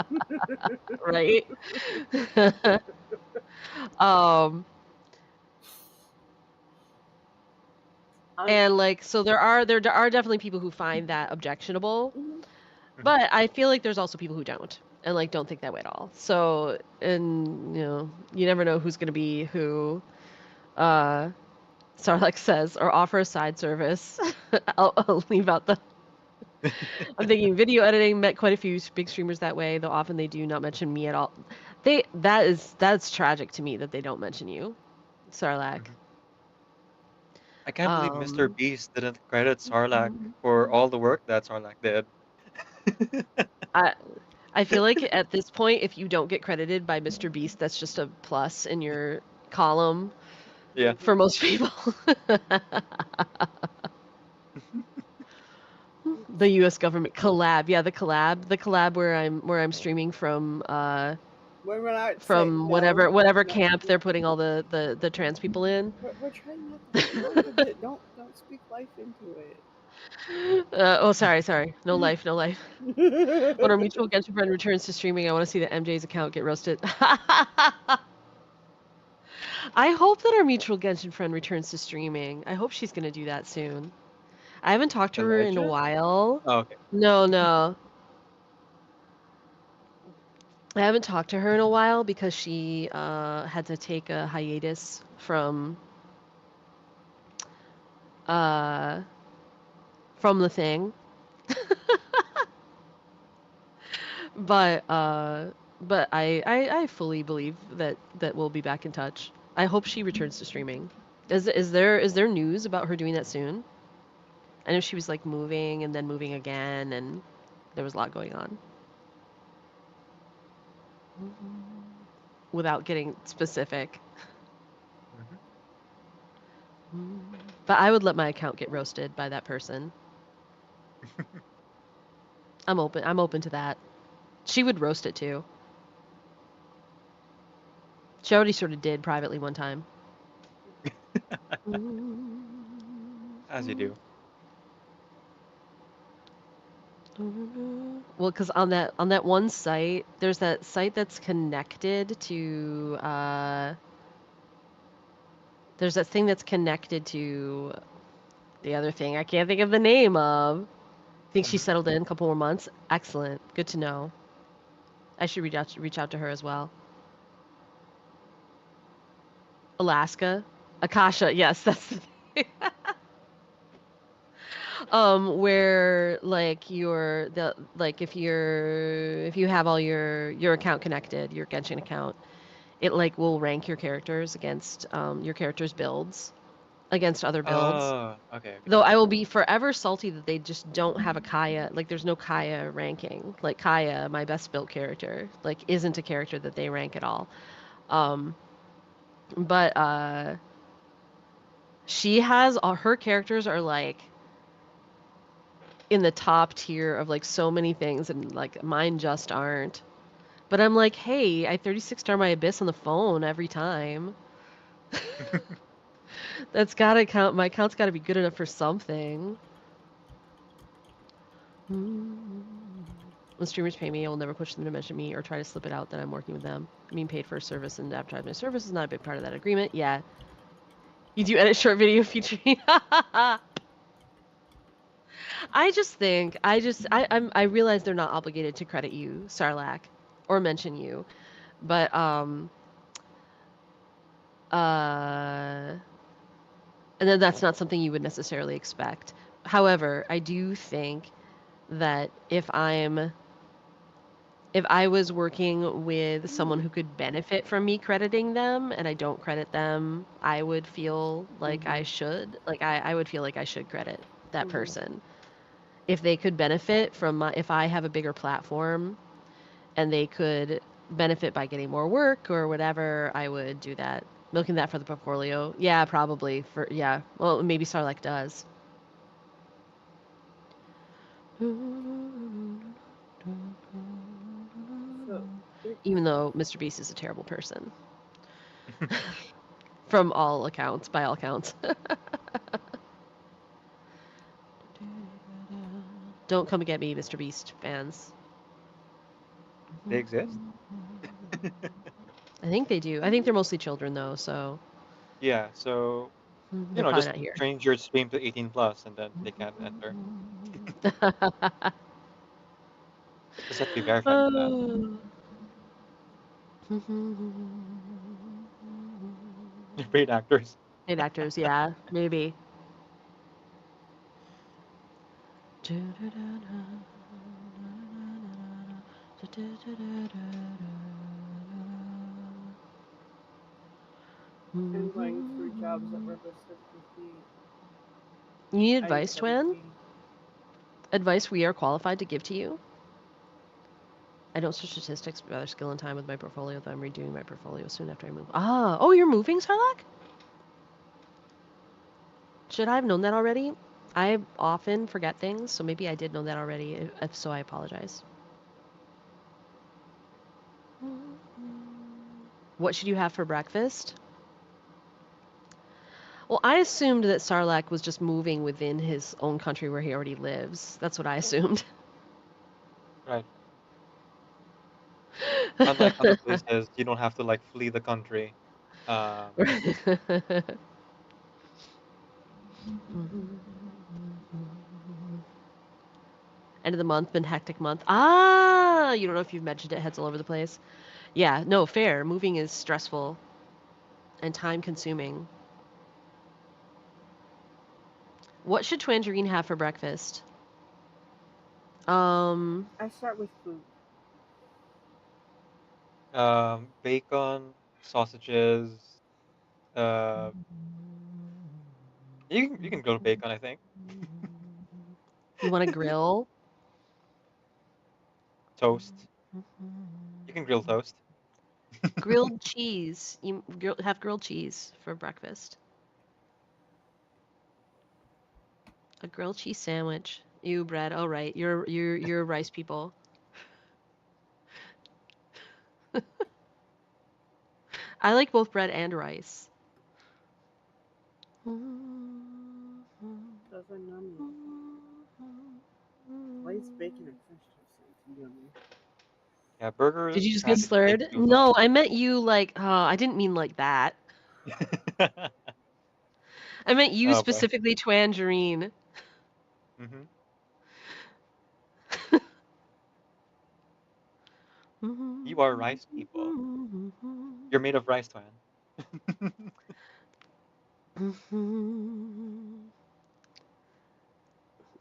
right? um, I, and like so there are definitely people who find that objectionable, mhm. Mhm. but I feel like there's also people who don't and like don't think that way at all. So and you never know who's gonna be who. Sarlacc says, or offer a side service. I'll leave out the. I'm thinking video editing. Met quite a few big streamers that way, though often they do not mention me at all. That's tragic to me that they don't mention you, Sarlacc. Mhm. I can't believe Mr. Um, Beast didn't credit Sarlacc for all the work that Sarlacc did. I I feel like at this point, if you don't get credited by Mr. Beast, that's just a plus in your column Yeah. for most people. The U.S. government collab, yeah, the collab where I'm streaming from When we're not saying from no, whatever no, camp they're putting all the trans people in. we're trying not to put life into it. Don't speak life into it. Oh, sorry. No life, no life. When our mutual Genshin friend returns to streaming, I want to see that MJ's account get roasted. I hope that our mutual Genshin friend returns to streaming. I hope she's gonna do that soon. I haven't talked to her in a Elijah? while. Oh, okay. No. I haven't talked to her in a while because she had to take a hiatus from the thing. But I fully believe that we'll be back in touch. I hope she returns to streaming. Is there news about her doing that soon? I know she was like moving and then moving again, and there was a lot going on. Without getting specific. But I would let my account get roasted by that person. I'm open to that. She would roast it too. She already sort of did privately one time. As you do. Well, because on that one site, there's that site that's connected to there's that thing that's connected to the other thing I can't think of the name of. I think she settled in a couple more months. Excellent. Good to know. I should reach out to her as well. Alaska? Akasha, yes, that's the thing. Where like if you have all your account connected, your Genshin account, it like will rank your characters against your characters' builds against other builds. Okay. Though I will be forever salty that they just don't have a Kaya. Like there's no Kaya ranking. Like Kaya, my best built character, like isn't a character that they rank at all. But she has all her characters are like in the top tier of like so many things, and like mine just aren't. But I'm like, hey, I 36 star my Abyss on the phone every time. That's gotta count. My account's gotta be good enough for something. When streamers pay me, I will never push them to mention me or try to slip it out that I'm working with them. Being paid for a service and advertisement service is not a big part of that agreement. Yeah. You do edit short video featuring. I realize they're not obligated to credit you, Sarlacc, or mention you, but and then that's not something you would necessarily expect. However, I do think that if I was working with someone who could benefit from me crediting them and I don't credit them, I would feel like I should. Like I would feel like I should credit that person. If they could benefit from if I have a bigger platform and they could benefit by getting more work or whatever, I would do that. Milking that for the portfolio. Yeah, probably. Well, maybe Sarlacc does. Even though Mr. Beast is a terrible person. From all accounts, by all accounts. Don't come and get me, Mr. Beast fans. They exist? I think they do. I think they're mostly children, though, so... Yeah, so... You know, just change your stream to 18 plus and then they can't enter. Just have to be verified for that. Paid actors. Paid actors, yeah, maybe. I'm going through jobs at River City. You need advice, Twin? Advice we are qualified to give to you? I don't search statistics, but rather skill and time with my portfolio, though I'm redoing my portfolio soon after I move. Oh, you're moving, Sarlacc? Should I have known that already? I often forget things, so maybe I did know that already. If so, I apologize. What should you have for breakfast? Well, I assumed that Sarlacc was just moving within his own country where he already lives. That's what I assumed. Right. Unlike other places, you don't have to like flee the country. End of the month, been hectic month. Ah, you don't know if you've mentioned it. Heads all over the place. Yeah, no, fair. Moving is stressful and time consuming. What should Twangerine have for breakfast? I start with food. Bacon, sausages. Uh, you can grill bacon, I think. You want to grill? Toast. You can grill toast. Grilled cheese. You have grilled cheese for breakfast. A grilled cheese sandwich. Ew, bread. Oh right, you're rice people. I like both bread and rice. Those are yummy. Why is bacon and French toast yummy? Yeah, burgers. Did you just had get slurred? big too No, I meant you like. I didn't mean like that. much. I meant you Oh boy. specifically, Twangerine. You are rice people. You're made of rice, Twan.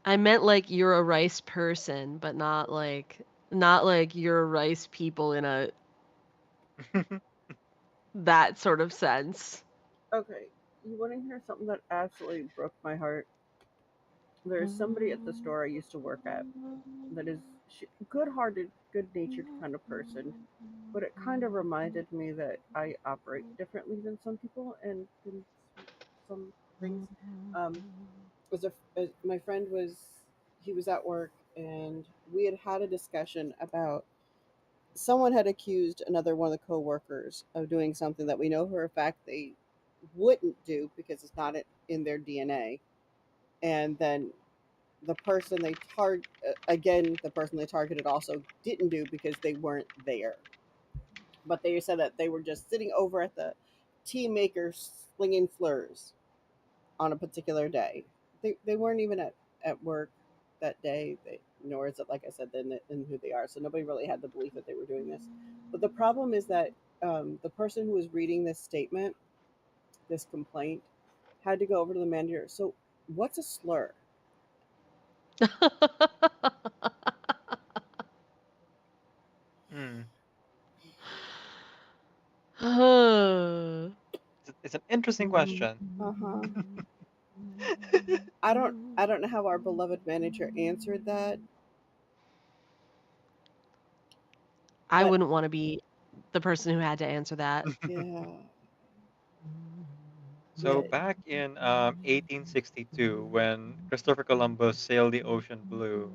I meant like you're a rice person, but not like you're rice people in a that sort of sense. Okay, you want to hear something that absolutely broke my heart? There's somebody at the store I used to work at that is good-hearted, good-natured kind of person, but it kind of reminded me that I operate differently than some people and in some things. My friend he was at work and we had a discussion about someone had accused another one of the coworkers of doing something that we know for a fact they wouldn't do because it's not in their DNA. And then the person the person they targeted also didn't do because they weren't there. But they said that they were just sitting over at the tea maker slinging flurs on a particular day. They weren't even at work that day. Nor is it, like I said, in who they are. So nobody really had the belief that they were doing this. But the problem is that the person who was reading this statement, this complaint, had to go over to the manager. So what's a slur? It's an interesting question. Uh-huh. I don't know how our beloved manager answered that. I But wouldn't want to be the person who had to answer that. yeah. So But back in 1862, when Christopher Columbus sailed the ocean blue.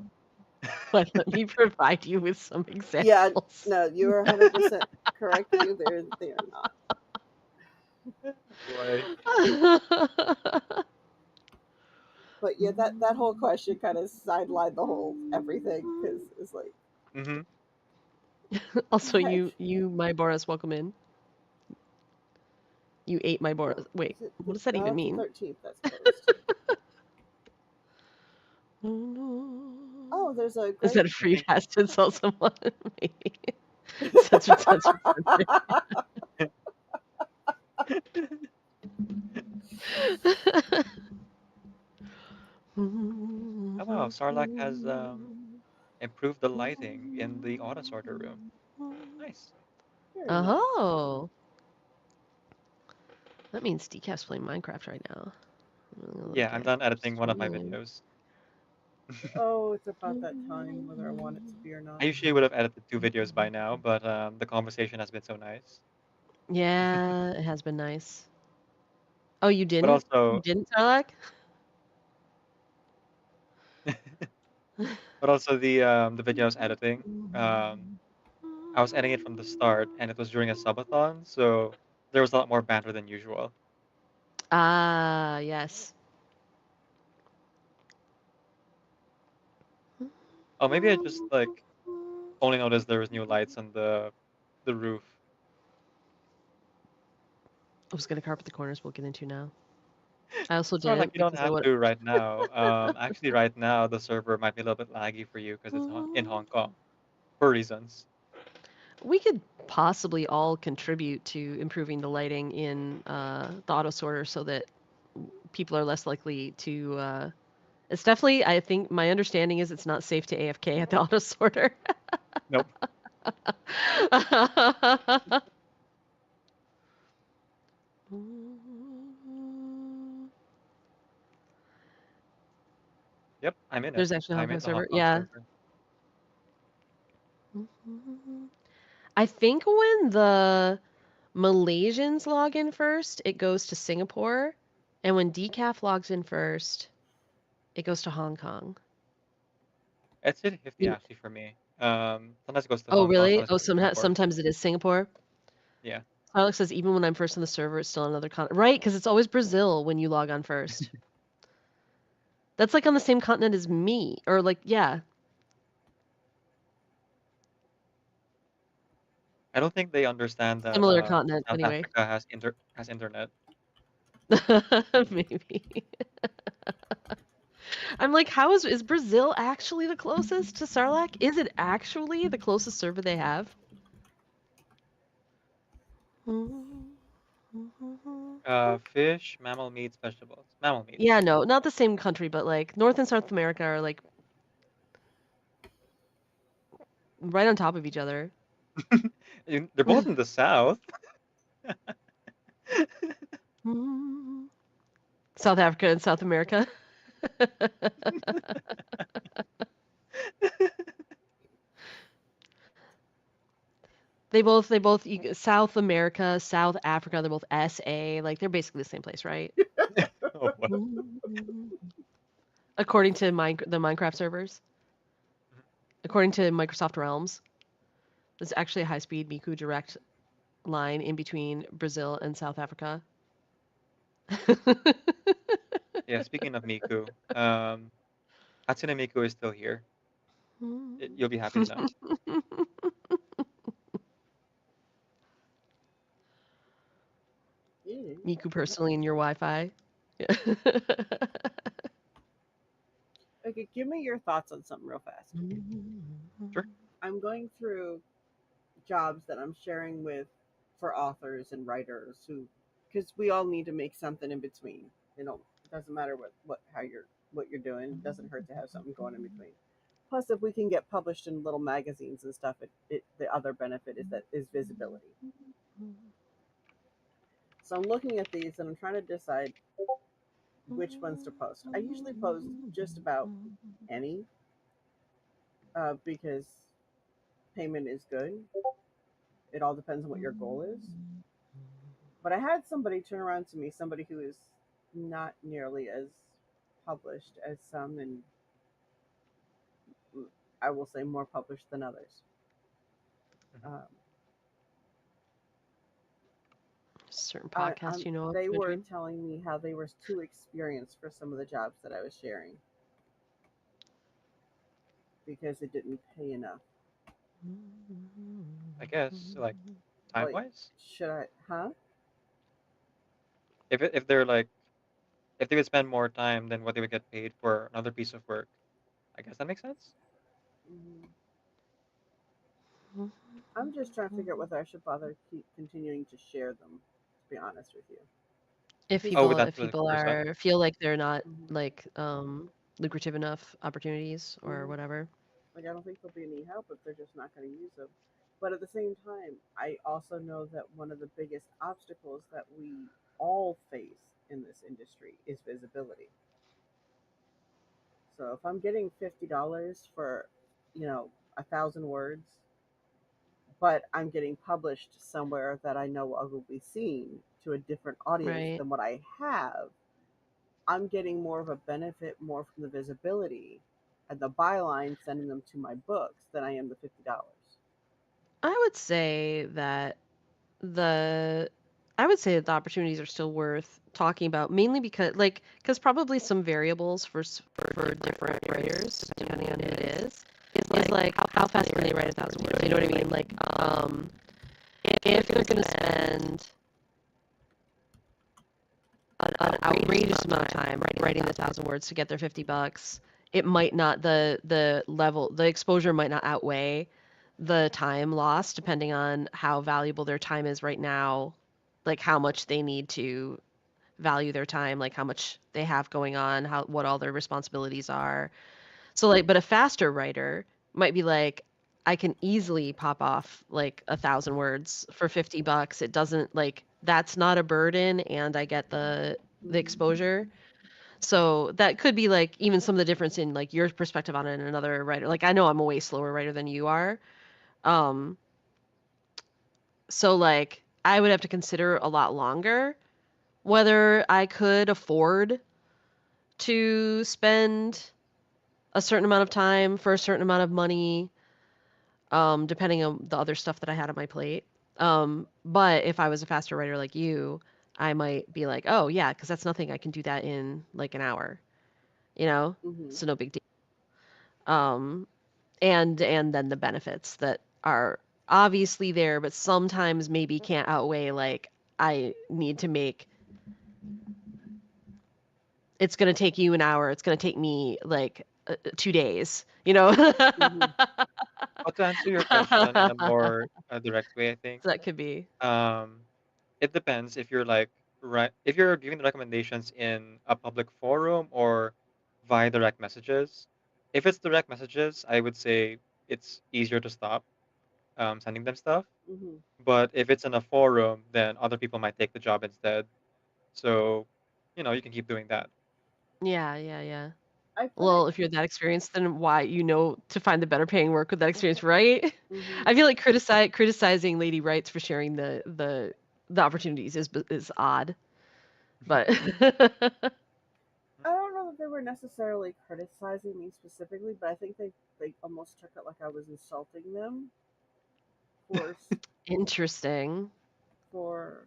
But let me provide you with some yeah, examples. no, you are 100% correct. They are not. Boy. But yeah, that whole question kind of sidelined the whole everything because it's like, Also, heck, my Boris, welcome in. You ate my Boris. Wait, what does that even it's mean? the 13th. That's closed. Oh, there's a Is great. that a free pass to insult someone? Maybe. Censor. Oh wow, Sarlacc has improved the lighting in the auto sorter room. Nice. Nice. Oh. That means Decaf's playing Minecraft right now. Yeah, I'm done editing one of my videos. Oh, it's about that time, whether I want it to be or not. I usually would have edited 2 videos by now, but the conversation has been so nice. Yeah, it has been nice. Oh, you didn't? But also, You didn't, Sarlacc? but also the video I was editing, I was editing it from the start, and it was during a subathon, so there was a lot more banter than usual. Ah, yes. Oh, maybe I just like only noticed there was new lights on the roof. I was gonna carpet the corners. We'll get into now. I also Or like didn't you don't because I have would. to right now. Actually, right now the server might be a little bit laggy for you because it's in Hong Kong for reasons. We could possibly all contribute to improving the lighting in the auto sorter so that people are less likely to. It's definitely. I think my understanding is it's not safe to AFK at the auto sorter. Nope. Yep, I'm in it. There's actually a Hong I'm Kong in the Hong server. Kong Yeah. server. I think when the Malaysians log in first, it goes to Singapore, and when Decaf logs in first, it goes to Hong Kong. It's 50 actually for me. Sometimes it goes to Oh, Hong Kong, really? sometimes it Oh, goes to Singapore. sometimes it is Singapore. Yeah. Alex says even when I'm first on the server, it's still another continent. Right, because it's always Brazil when you log on first. That's like on the same continent as me, or like yeah. I don't think they understand that Similar continent South anyway. Africa has internet. Maybe. I'm like, how is Brazil actually the closest to Sarlacc? Is it actually the closest server they have? Fish, mammal meats, vegetables. Mammal meats. Yeah, no, not the same country, but like North and South America are like right on top of each other. They're both in the south. South Africa and South America. They both South America, South Africa, they're both SA, like they're basically the same place, right? Oh, what? According to the Minecraft servers. According to Microsoft Realms. There's actually a high-speed Miku direct line in between Brazil and South Africa. Yeah, speaking of Miku, Hatsune Miku is still here. You'll be happy to know. Miku personally in your Wi-Fi. Yeah. Okay, give me your thoughts on something real fast. Sure. I'm going through jobs that I'm sharing with for authors and writers who, because we all need to make something in between. You know, it doesn't matter what you're doing. It doesn't hurt to have something going in between. Plus, if we can get published in little magazines and stuff, the other benefit is visibility. So I'm looking at these and I'm trying to decide which ones to post. I usually post just about any because payment is good. It all depends on what your goal is. But I had somebody turn around to me, somebody who is not nearly as published as some, and I will say more published than others. Certain podcasts, you know. They were telling me how they were too experienced for some of the jobs that I was sharing because it didn't pay enough. I guess, like, time-wise? Should I, huh? If they're like, if they would spend more time than what they would get paid for another piece of work, I guess that makes sense. I'm just trying to figure out whether I should bother keep continuing to share them. To be honest with you, if people feel like they're not like lucrative enough opportunities or whatever. Like, I don't think there'll be any help if they're just not going to use them. But at the same time, I also know that one of the biggest obstacles that we all face in this industry is visibility. So if I'm getting $50 for, 1,000 words, but I'm getting published somewhere that I know will be seen to a different audience than what I have, I'm getting more of a benefit, more from the visibility and the byline sending them to my books than I am the $50. I would say that the opportunities are still worth talking about, mainly because probably some variables for different writers, depending on who it is like how fast can they write 1,000 words? You know what I mean? Like, if you're gonna spend an outrageous amount of time writing the 1,000 words to get their $50, it might not the exposure might not outweigh the time lost, depending on how valuable their time is right now, like how much they need to value their time, like how much they have going on, what all their responsibilities are. So like, but a faster writer might be like, I can easily pop off like 1,000 words for $50. It doesn't like that's not a burden, and I get the exposure. So that could be like even some of the difference in like your perspective on it and another writer. Like I know I'm a way slower writer than you are. So like I would have to consider a lot longer whether I could afford to spend a certain amount of time for a certain amount of money, depending on the other stuff that I had on my plate. But if I was a faster writer like you, I might be like, oh yeah, because that's nothing. I can do that in like an hour. You know, so no big deal. And then the benefits that are obviously there, but sometimes maybe can't outweigh like I need to make. It's going to take you an hour. It's going to take me like 2 days, you know? Well, to answer your question in a more direct way, I think So that could be. it depends if you're like if you're giving the recommendations in a public forum or via direct messages. If it's direct messages, I would say it's easier to stop sending them stuff. But if it's in a forum, then other people might take the job instead. So, you can keep doing that. Yeah. Well, if you're that experienced, then why to find the better paying work with that experience, right? I feel like criticizing Lady Writes for sharing the opportunities is odd, but I don't know that they were necessarily criticizing me specifically, but I think they almost took it like I was insulting them. Interesting. For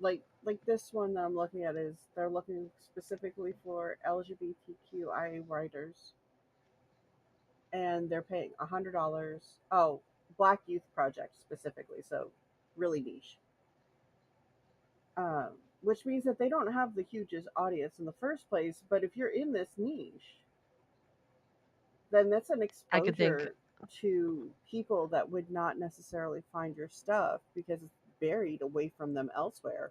like this one that I'm looking at is they're looking specifically for LGBTQIA writers, and they're paying $100. Oh, Black Youth Project specifically, so really niche. Which means that they don't have the hugest audience in the first place. But if you're in this niche, then that's an exposure to people that would not necessarily find your stuff because it's buried away from them elsewhere,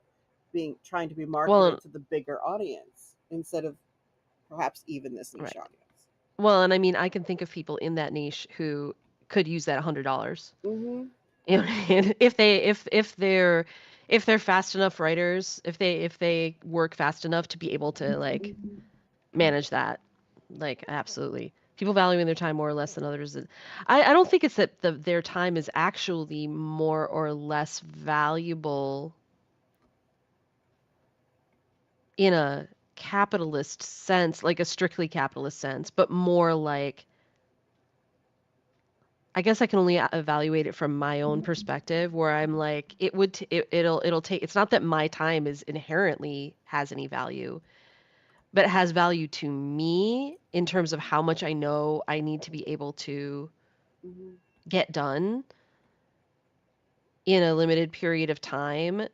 trying to be marketed to the bigger audience instead of perhaps even this niche audience. Well, and I mean, I can think of people in that niche who could use that $100. You know, and if they're fast enough writers, if they work fast enough to be able to like manage that, like absolutely. People valuing their time more or less than others. I don't think it's that their time is actually more or less valuable in a capitalist sense, like a strictly capitalist sense, but more like, I guess I can only evaluate it from my own perspective, where I'm like, it'll take. It's not that my time is inherently has any value, but it has value to me in terms of how much I know I need to be able to get done in a limited period of time,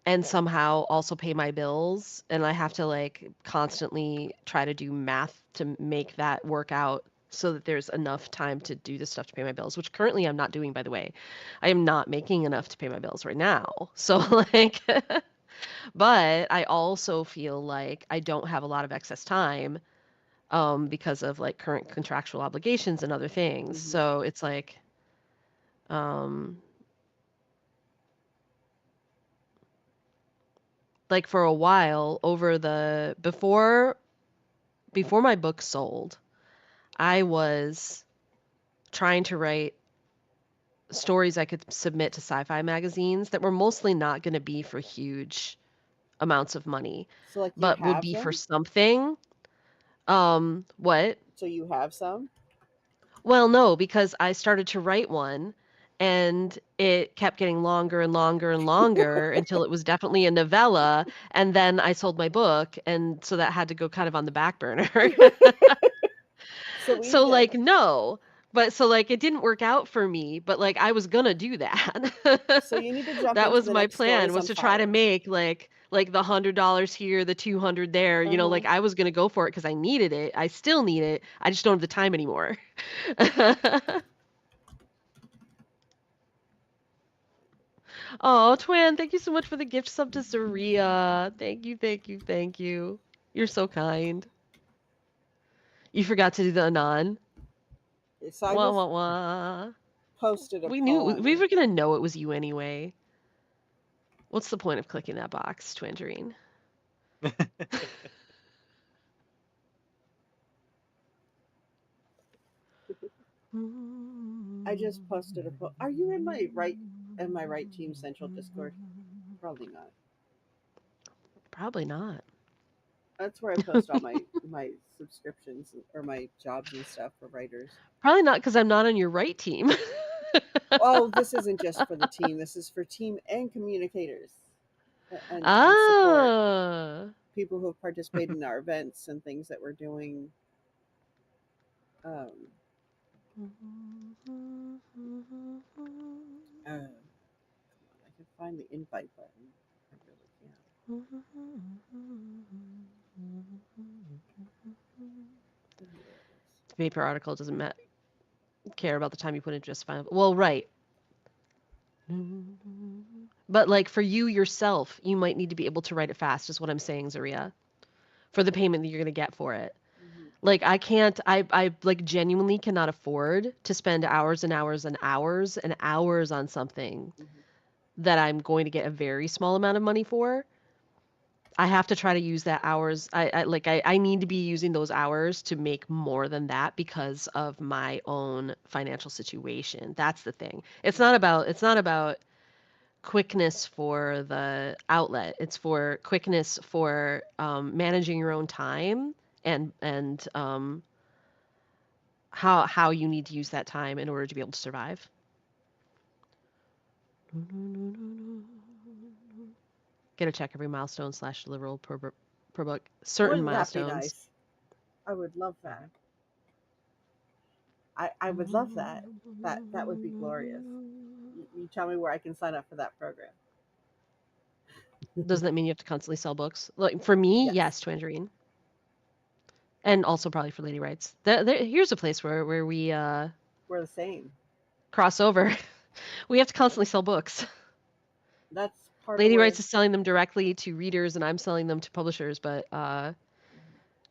and somehow also pay my bills, and I have to like constantly try to do math to make that work out so that there's enough time to do this stuff to pay my bills, which currently I'm not doing, by the way. I am not making enough to pay my bills right now. So like, but I also feel like I don't have a lot of excess time because of like current contractual obligations and other things. So it's like, like for a while before my book sold, I was trying to write stories I could submit to sci-fi magazines that were mostly not going to be for huge amounts of money, but would be for something. What? So you have some? Well, no, because I started to write one and it kept getting longer and longer and longer until it was definitely a novella, and then I sold my book, and so that had to go kind of on the back burner. So like, no, But so like it didn't work out for me, but like I was gonna do that. So you need to jump That into was the my next plan, Stories was on to try to Fire. make like the $100 here, the 200 there. You know, like I was gonna go for it because I needed it. I still need it. I just don't have the time anymore. Oh, Twin, thank you so much for the gift sub to Zaria. Thank you, thank you, thank you. You're so kind. You forgot to do the Anon. So I Wah just wah wah. posted a We knew poem. we were gonna know it was you anyway. What's the point of clicking that box, Twingerine? I just posted a poem. Are you in my right Team Central Discord? Probably not. Probably not. That's where I post all my subscriptions or my jobs and stuff for writers. Probably not because I'm not on your right team. Oh, this isn't just for the team. This is for team and communicators and support people who have participated in our events and things that we're doing. I can find the invite button. I really can't. Vapor article doesn't care about the time you put in, just fine. Well, right. But like for you yourself, you might need to be able to write it fast, is what I'm saying, Zaria, for the payment that you're gonna get for it. Like I like genuinely cannot afford to spend hours and hours and hours and hours on something that I'm going to get a very small amount of money for. I have to try to use that hours. I need to be using those hours to make more than that because of my own financial situation. That's the thing. It's not about quickness for the outlet. It's for quickness for managing your own time and how you need to use that time in order to be able to survive. Get a check every milestone / deliverable per book. Certain milestones. That be nice? I would love that. I would love that. That would be glorious. You tell me where I can sign up for that program. Doesn't that mean you have to constantly sell books? Like for me, yes, Twingerine. And also probably for Lady Writes. Here's a place where we we're the same. Cross over. We have to constantly sell books. That's part Lady Writes is selling them directly to readers and I'm selling them to publishers, but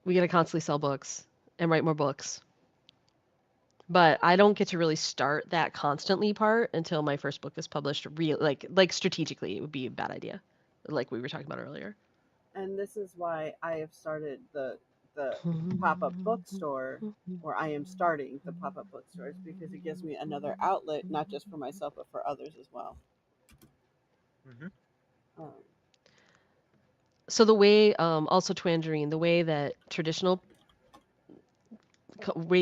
we got to constantly sell books and write more books. But I don't get to really start that constantly part until my first book is published. Like strategically, it would be a bad idea, like we were talking about earlier. And this is why I have started the pop-up bookstore, or I am starting the pop-up bookstores, because it gives me another outlet, not just for myself, but for others as well. So the way, also Twingerine, the way that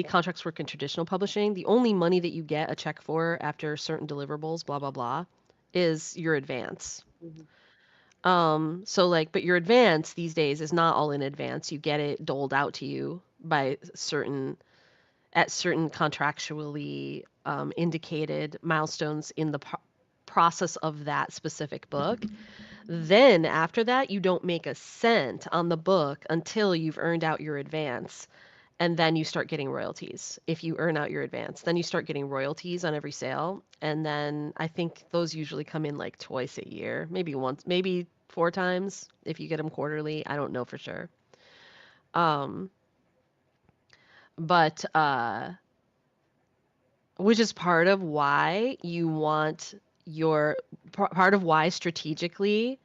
contracts work in traditional publishing, the only money that you get a check for after certain deliverables, blah, blah, blah, is your advance. So like, but your advance these days is not all in advance. You get it doled out to you by certain contractually indicated milestones in the process of that specific book. Then after that, you don't make a cent on the book until you've earned out your advance. And then you start getting royalties. If you earn out your advance, then you start getting royalties on every sale. And then I think those usually come in like twice a year, maybe once, maybe 4 times if you get them quarterly. I don't know for sure. But which is part of why you want part of why strategically,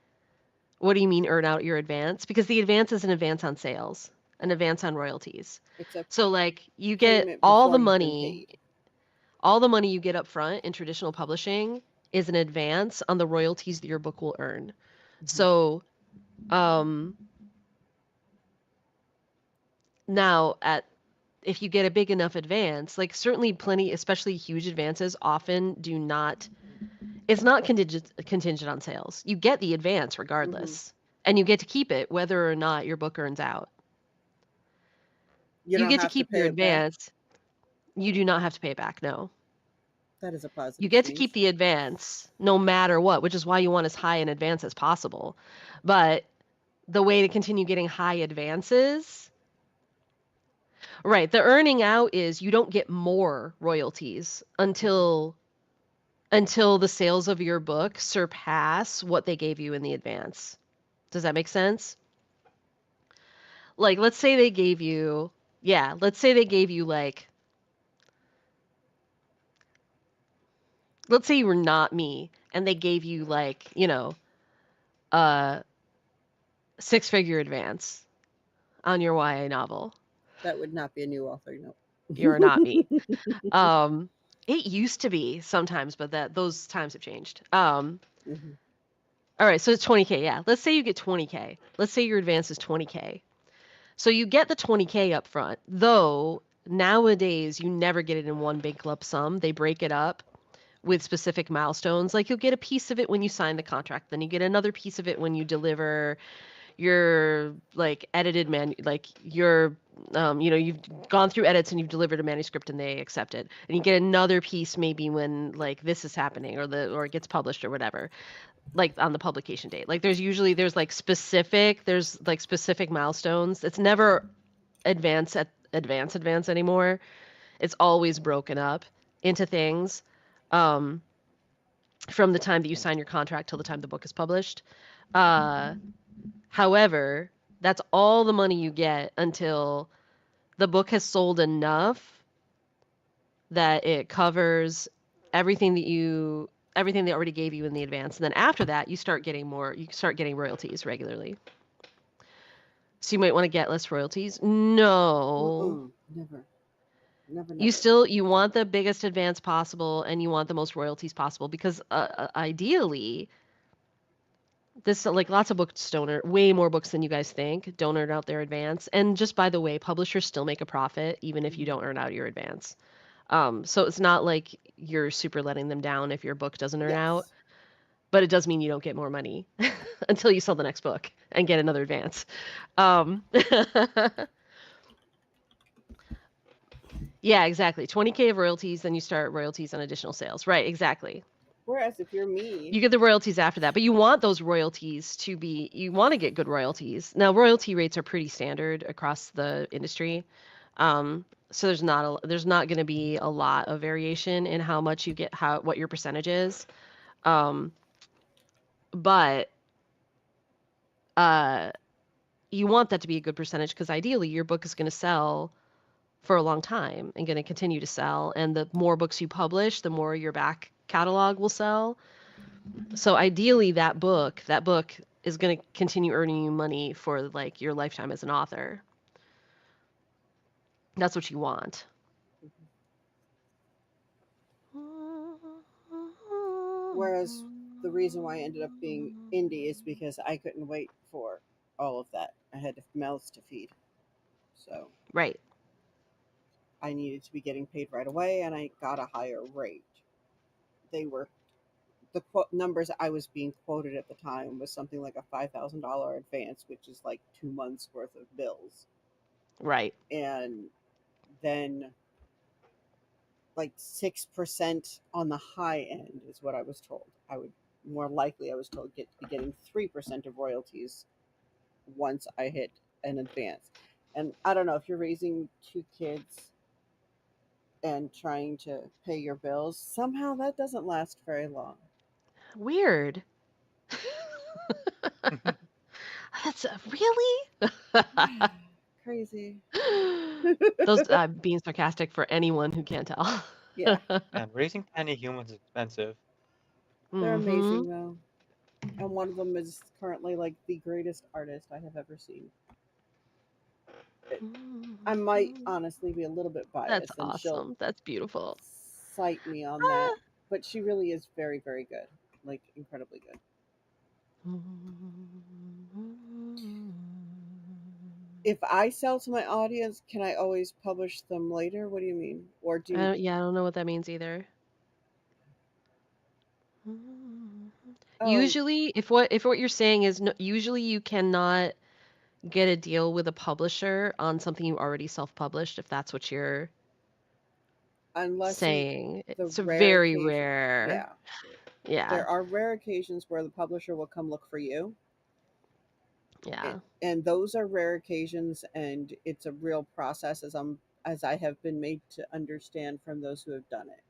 what do you mean earn out your advance? Because the advance is an advance on sales, an advance on royalties. So like you get all the money you get up front in traditional publishing is an advance on the royalties that your book will earn. So now if you get a big enough advance, like certainly plenty, especially huge advances often do not, it's not contingent on sales. You get the advance regardless, and you get to keep it whether or not your book earns out. You get to keep your advance. You do not have to pay it back, no. That is a positive You get to change. keep the advance no matter what, which is why you want as high an advance as possible. But the way to continue getting high advances, right, the earning out is you don't get more royalties until the sales of your book surpass what they gave you in the advance. Does that make sense? Like, let's say they gave you, like, let's say you were not me and they gave you, like, a 6-figure advance on your YA novel. That would not be a new author, no. You're not me. It used to be sometimes, but those times have changed. Mhm. All right, so it's 20K, yeah. Let's say you get 20K. Let's say your advance is 20K. So you get the 20K up front, though nowadays you never get it in one big lump sum. They break it up with specific milestones. Like you'll get a piece of it when you sign the contract, then you get another piece of it when you deliver your like edited your you've gone through edits and you've delivered a manuscript and they accept it, and you get another piece maybe when like this is happening or it gets published or whatever, like on the publication date. Like there's specific milestones. It's never advance anymore. It's always broken up into things from the time that you sign your contract till the time the book is published. However, that's all the money you get until the book has sold enough that it covers everything they already gave you in the advance. And then after that, you start getting royalties regularly. So you might want to get less royalties. No. Never. You want the biggest advance possible and you want the most royalties possible because ideally, this like lots of books way more books than you guys think don't earn out their advance. And just by the way, publishers still make a profit even if you don't earn out your advance. So it's not like you're super letting them down if your book doesn't earn out, but it does mean you don't get more money until you sell the next book and get another advance. Yeah, exactly. 20K of royalties, then you start royalties on additional sales. Right, exactly. Whereas if you're me, you get the royalties after that, but you want those royalties you want to get good royalties. Now, royalty rates are pretty standard across the industry. So there's not going to be a lot of variation in how much you get, what your percentage is. But you want that to be a good percentage because ideally your book is going to sell for a long time and going to continue to sell. And the more books you publish, the more your back catalog will sell. So ideally that book is going to continue earning you money for like your lifetime as an author. That's what you want. Whereas the reason why I ended up being indie is because I couldn't wait for all of that. I had mouths to feed. So right. I needed to be getting paid right away, and I got a higher rate. They were the numbers I was being quoted at the time was something like a $5,000 advance, which is like 2 months worth of bills. Right. And then like 6% on the high end is what I was told. I was told be getting 3% of royalties once I hit an advance. And I don't know, if you're raising 2 kids and trying to pay your bills, somehow that doesn't last very long. Weird. That's really crazy. Those being sarcastic for anyone who can't tell. Yeah. And raising tiny humans is expensive. They're amazing though. And one of them is currently like the greatest artist I have ever seen. I might honestly be a little bit biased. That's awesome. That's beautiful. Cite me on that. But she really is very, very good. Like incredibly good. If I sell to my audience, can I always publish them later? What do you mean? Or do I don't know what that means either. Usually, if what you're saying is usually you cannot get a deal with a publisher on something you already self-published, if that's what you're unless saying the it's a rare very occasion, rare. yeah, there are rare occasions where the publisher will come look for you, Yeah. and those are rare occasions, and it's a real process, as I have been made to understand from those who have done it.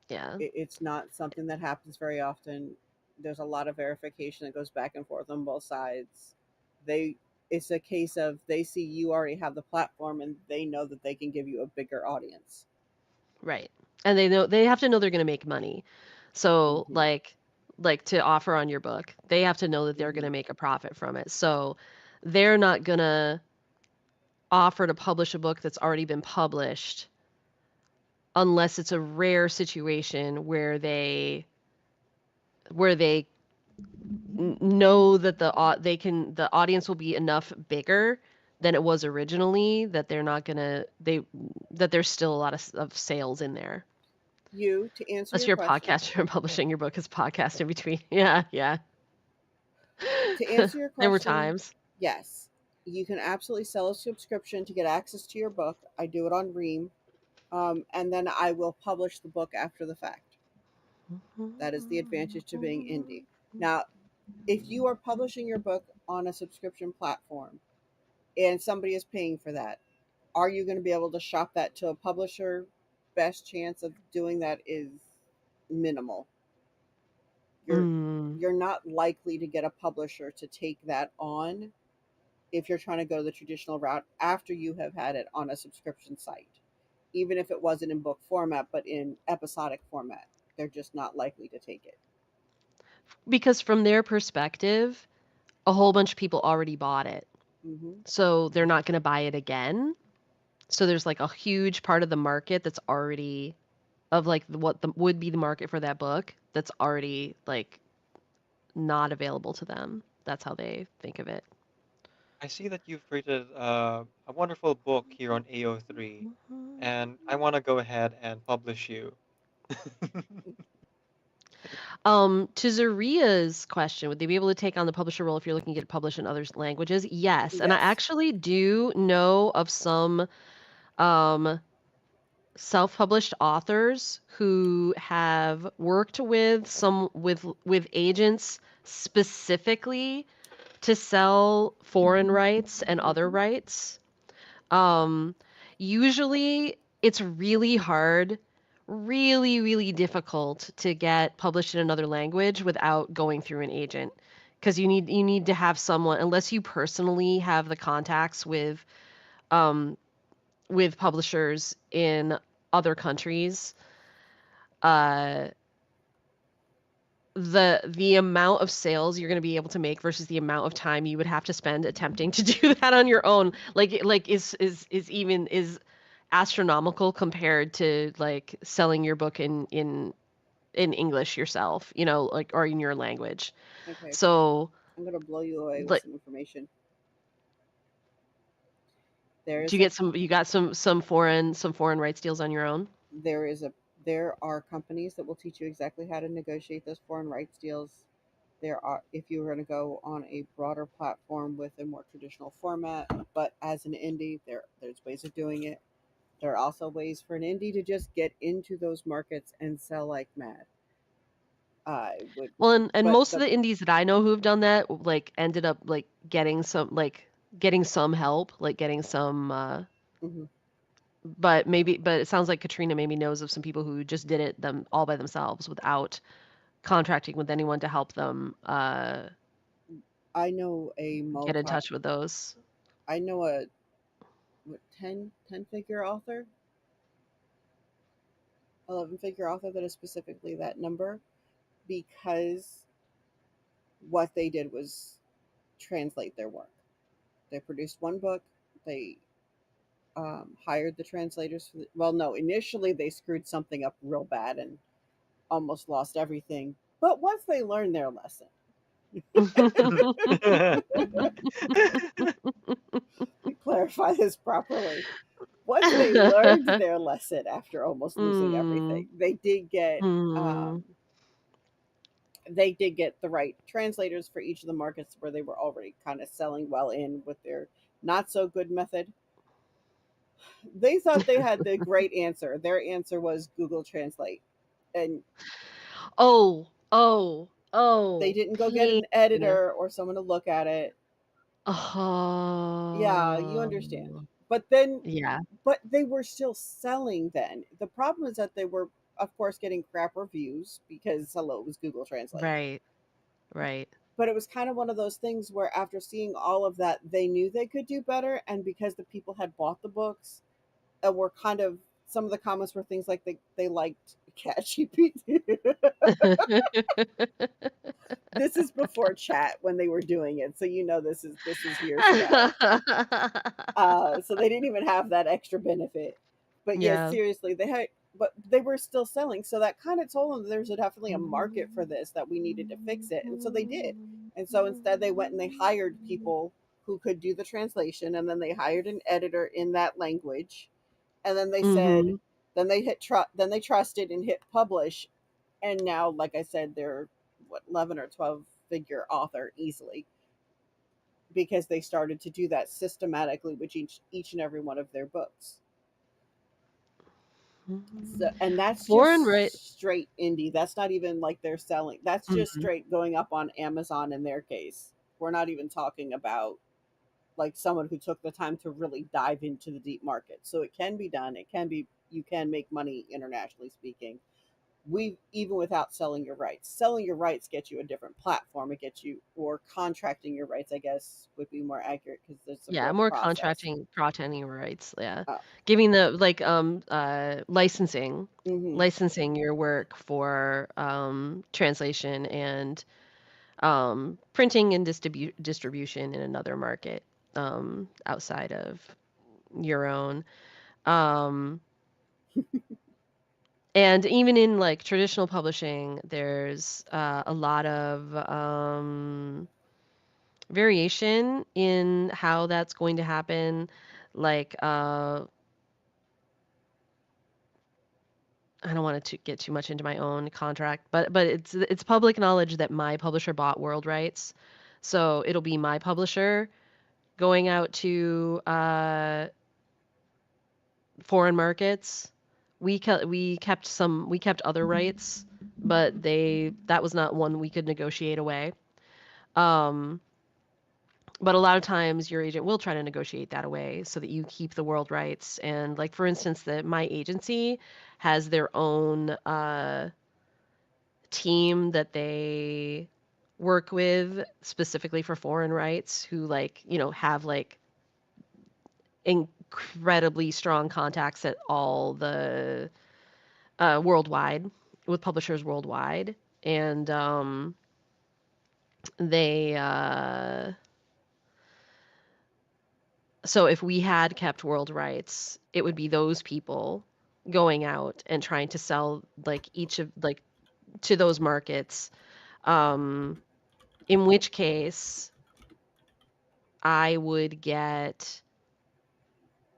Yeah. It's not something that happens very often. There's a lot of verification that goes back and forth on both sides. It's a case of they see you already have the platform and they know that they can give you a bigger audience. Right. And they have to know they're going to make money. So like to offer on your book, they have to know that they're going to make a profit from it. So they're not going to offer to publish a book that's already been published unless it's a rare situation where they know that the audience will be enough bigger than it was originally that they're not gonna that there's still a lot of sales in there. To answer Unless your you're a question, podcast, you're publishing your book as podcast in between. Yeah. to answer your There were question, times. yes, you can absolutely sell a subscription to get access to your book. I do it on Ream, and then I will publish the book after the fact. That is the advantage to being indie. Now, if you are publishing your book on a subscription platform and somebody is paying for that, are you going to be able to shop that to a publisher? Best chance of doing that is minimal. You're not likely to get a publisher to take that on if you're trying to go the traditional route after you have had it on a subscription site. Even if it wasn't in book format but in episodic format, they're just not likely to take it. Because from their perspective, a whole bunch of people already bought it. So they're not going to buy it again. So there's like a huge part of the market that's already of like would be the market for that book that's already like not available to them. That's how they think of it. I see that you've created a wonderful book here on AO3, and I want to go ahead and publish you. To Zaria's question, would they be able to take on the publisher role if you're looking to get it published in other languages? Yes. And I actually do know of some self-published authors who have worked with agents specifically to sell foreign rights and other rights. Usually it's really hard, really, really difficult to get published in another language without going through an agent. Because you need to have someone, unless you personally have the contacts with publishers in other countries, the amount of sales you're going to be able to make versus the amount of time you would have to spend attempting to do that on your own is astronomical compared to like selling your book in English yourself, like, or in your language. Okay. So I'm going to blow you away with some information. You got some foreign rights deals on your own? There are companies that will teach you exactly how to negotiate those foreign rights deals. If you were going to go on a broader platform with a more traditional format, but as an indie, there's ways of doing it. There are also ways for an indie to just get into those markets and sell like mad. Most of the indies that I know who have done that like ended up like getting some help, like getting some but it sounds like Katrina maybe knows of some people who just did it them all by themselves without contracting with anyone to help them I know get in touch with those. I know a 10-figure author, 11-figure author that is specifically that number, because what they did was translate their work. They produced one book. They hired the translators. Initially they screwed something up real bad and almost lost everything. But once they learned their lesson, clarify this properly. Once they learned their lesson after almost losing everything, they did get the right translators for each of the markets where they were already kind of selling well in with their not so good method. They thought they had the great answer. Their answer was Google Translate. And Oh, they didn't go get pain. an editor or someone to look at it. Yeah, you understand. Oh, But then, yeah, but they were still selling then. The problem is that they were, of course, getting crap reviews because, hello, it was Google Translate. right, right. But it was kind of one of those things where after seeing all of that, they knew they could do better. And because the people had bought the books, were kind of, some of the comments were things like they liked ChatGPT. This is before chat when they were doing it, so this is years ago. So they didn't even have that extra benefit. But yes, Yeah. seriously, but they were still selling, so that kind of told them there's definitely a market for this, that we needed to fix it, and so they did. And so instead, they went and they hired people who could do the translation, and then they hired an editor in that language, and then they said, Mm-hmm. then they trusted and hit publish, and now, like I said, they're what, 11 or 12 figure author easily, because they started to do that systematically with each and every one of their books. So, and that's Foreign right. just straight indie. That's not even like they're selling. That's just Mm-hmm. straight going up on Amazon in their case. We're not even talking about like someone who took the time to really dive into the deep market. So it can be done. You can make money internationally speaking. We, even without selling your rights gets you a different platform. It gets you, or contracting your rights, I guess would be more accurate, because there's a Yeah, real more process. contracting rights, yeah. Uh, Giving the like mm-hmm. licensing your work for translation and printing and distribution in another market outside of your own. Um and even in like traditional publishing, there's a lot of variation in how that's going to happen. Like I don't want to get too much into my own contract, but it's public knowledge that my publisher bought world rights. So it'll be my publisher going out to foreign markets. We kept other rights, but that was not one we could negotiate away. Um, but a lot of times your agent will try to negotiate that away so that you keep the world rights. And like for instance, my agency has their own team that they work with specifically for foreign rights, who like have like incredibly strong contacts at all the worldwide, with publishers worldwide. And they so if we had kept world rights, it would be those people going out and trying to sell like each of like to those markets. um in which case I would get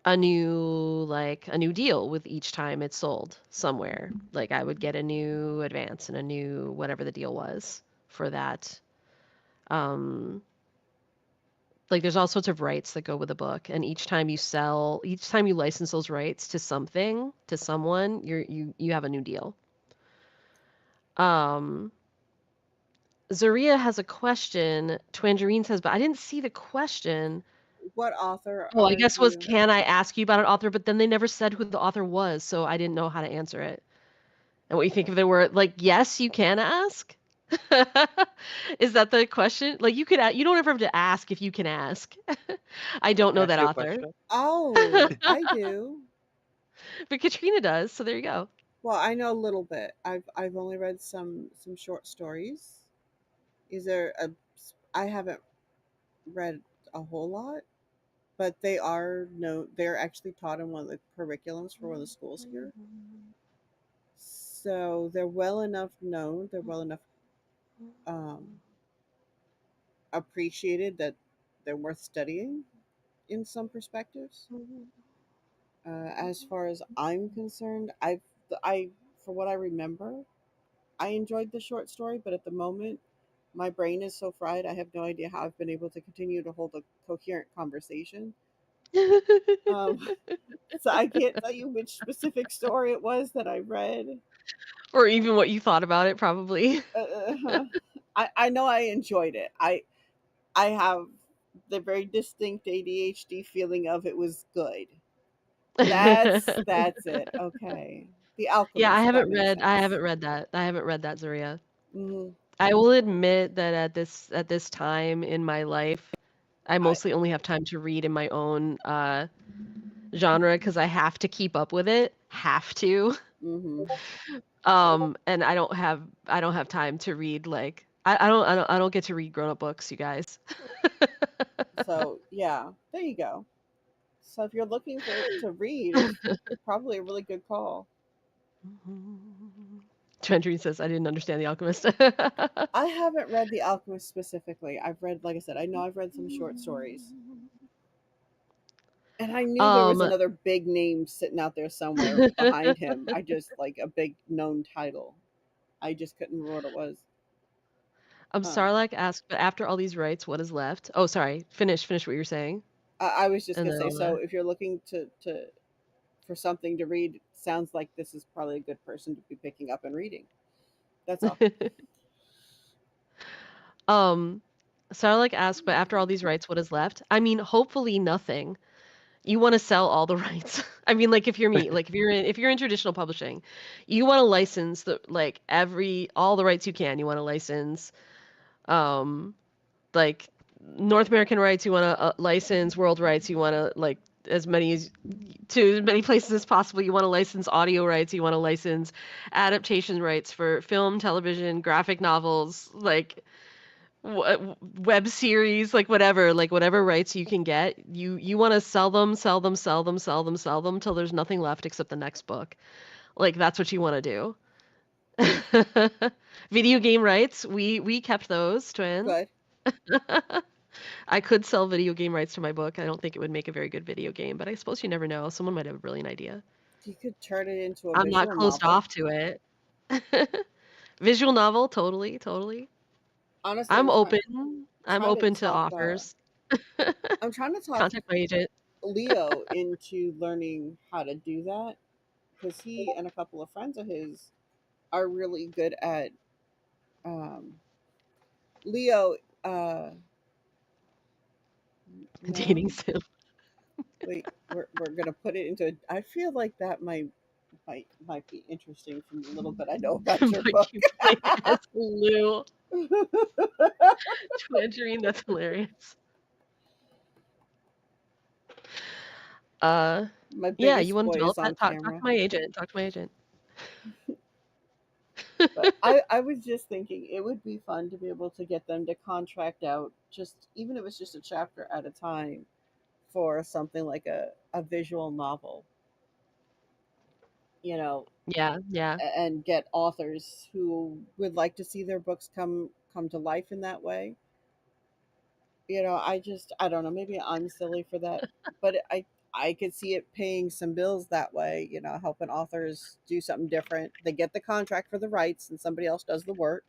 a new deal with each time it's sold somewhere. Like I would get a new advance and a new whatever the deal was for that. Um like there's all sorts of rights that go with a book, and each time you license those rights to something, to someone, you have a new deal. Um Zaria has a question. Tangerine says, but I didn't see the question. What author Oh, I are guess was you? can I ask you about an author? But then they never said who the author was, so I didn't know how to answer it. And what you think if they were like, yes, you can ask? Is that the question? Like you don't ever have to ask if you can ask. I don't Can I know ask that you a author. question? Oh, I do. But Katrina does, so there you go. Well, I know a little bit. I've only read some short stories. Is there a? I haven't read a whole lot, but they are no. They're actually taught in one of the curriculums for one of the schools here. So they're well enough known. They're well enough um, appreciated that they're worth studying in some perspectives. As far as I'm concerned, I for what I remember, I enjoyed the short story, but at the moment, my brain is so fried. I have no idea how I've been able to continue to hold a coherent conversation. Um, so I can't tell you which specific story it was that I read. Or even what you thought about it, probably. I know I enjoyed it. I have the very distinct ADHD feeling of it was good. That's it. Okay. The Yeah, Alchemist. That makes sense. I haven't read that. I haven't read that, Zaria. Mm-hmm. I will admit that at this time in my life, I mostly only have time to read in my own genre because I have to keep up with it. Have to. Mm-hmm. And I don't have time to read like I don't get to read grown-up books, you guys. So yeah, there you go. So if you're looking to read, it's probably a really good call. Trendry says I didn't understand The Alchemist. I haven't read The Alchemist specifically. I've read, like I said, I know I've read some short stories. And I knew there was another big name sitting out there somewhere behind him. I just like a big known title. I just couldn't remember what it was. Sarlacc asked, but after all these rights, what is left? Oh, sorry. Finish what you were saying. I was just gonna say, so if you're looking to for something to read, sounds like this is probably a good person to be picking up and reading. That's all. Sarlacc asked, but after all these rights, what is left? I mean, hopefully nothing. You want to sell all the rights. I mean, like if you're me, like if you're in traditional publishing, you want to license like all the rights you can. You want to license, like North American rights. You want to license world rights. You want to like to as many places as possible. You want to license audio rights. You want to license adaptation rights for film, television, graphic novels, like web series, like whatever rights you can get, you want to sell them till there's nothing left except the next book. Like that's what you want to do. Video game rights, we kept those, Twin. Good. I could sell video game rights to my book. I don't think it would make a very good video game, but I suppose you never know. Someone might have a brilliant idea. You could turn it into a I'm visual not closed novel. off to it. Visual novel, totally. Honestly, I'm open to offers. I'm trying to talk Contact my agent. Leo into learning how to do that because he and a couple of friends of his are really good at Leo. Dating sim. Wait, we're gonna put it into. I feel like that might be interesting from the little bit I know about your book. You play as Lou. Tangerine, that's hilarious. Yeah, you want to develop that? Talk to my agent. Talk to my agent. But I was just thinking it would be fun to be able to get them to contract out just even if it's just a chapter at a time for something like a visual novel. You know. Yeah. And get authors who would like to see their books come to life in that way. You know, I don't know, maybe I'm silly for that, but I could see it paying some bills that way, you know, helping authors do something different. They get the contract for the rights and somebody else does the work.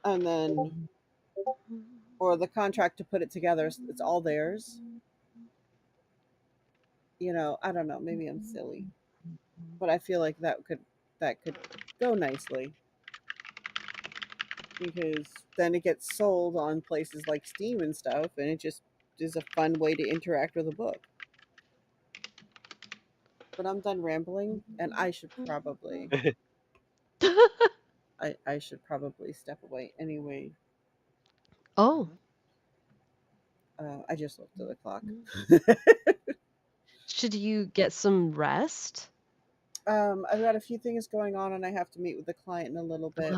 And then or the contract to put it together, it's all theirs. You know, I don't know, maybe I'm silly. But I feel like that could go nicely. Because then it gets sold on places like Steam and stuff, and it just is a fun way to interact with a book. But I'm done rambling, and I should probably I should probably step away anyway. Oh. I just looked at the clock. Should you get some rest? I've got a few things going on, and I have to meet with the client in a little bit.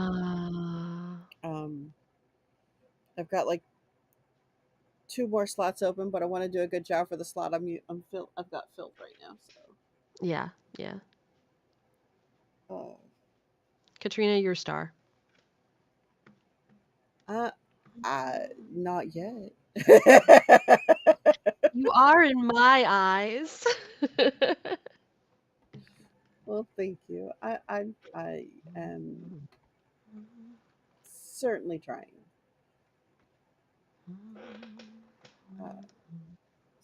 I've got like 2 more slots open, but I want to do a good job for the slot I've got filled right now. So yeah. Katrina, you're a star. Not yet. You are in my eyes. Well, thank you. I am certainly trying.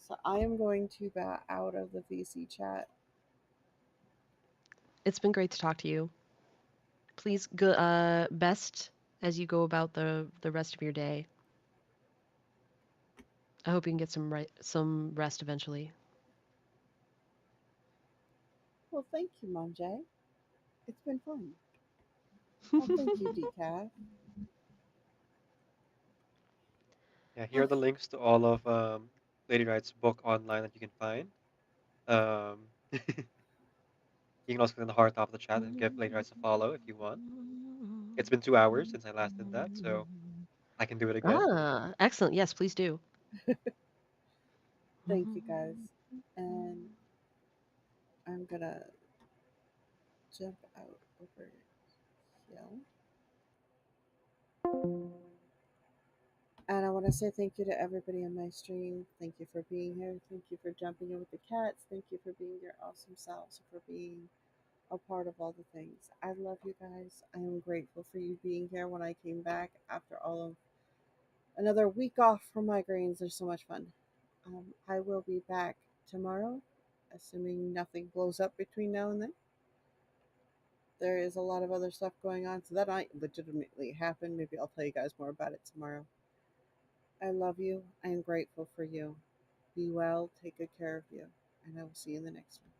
So I am going to bow out of the VC chat. It's been great to talk to you. Please go best as you go about the rest of your day. I hope you can get some rest eventually. Well, thank you, Mom J. It's been fun. Oh, thank you, Decaf. Yeah, here are the links to all of Lady Wright's book online that you can find. You can also click on the heart top of the chat and give Lady Wrights a follow if you want. It's been 2 hours since I last did that, so I can do it again. Ah, excellent. Yes, please do. Thank you, guys. And I'm gonna jump out over here. And I want to say thank you to everybody on my stream. Thank you for being here. Thank you for jumping in with the cats. Thank you for being your awesome selves, for being a part of all the things. I love you guys. I am grateful for you being here when I came back after all of another week off from migraines. They're so much fun. I will be back tomorrow, assuming nothing blows up between now and then. There is a lot of other stuff going on, so that might legitimately happen. Maybe I'll tell you guys more about it tomorrow. I love you. I am grateful for you. Be well. Take good care of you. And I will see you in the next one.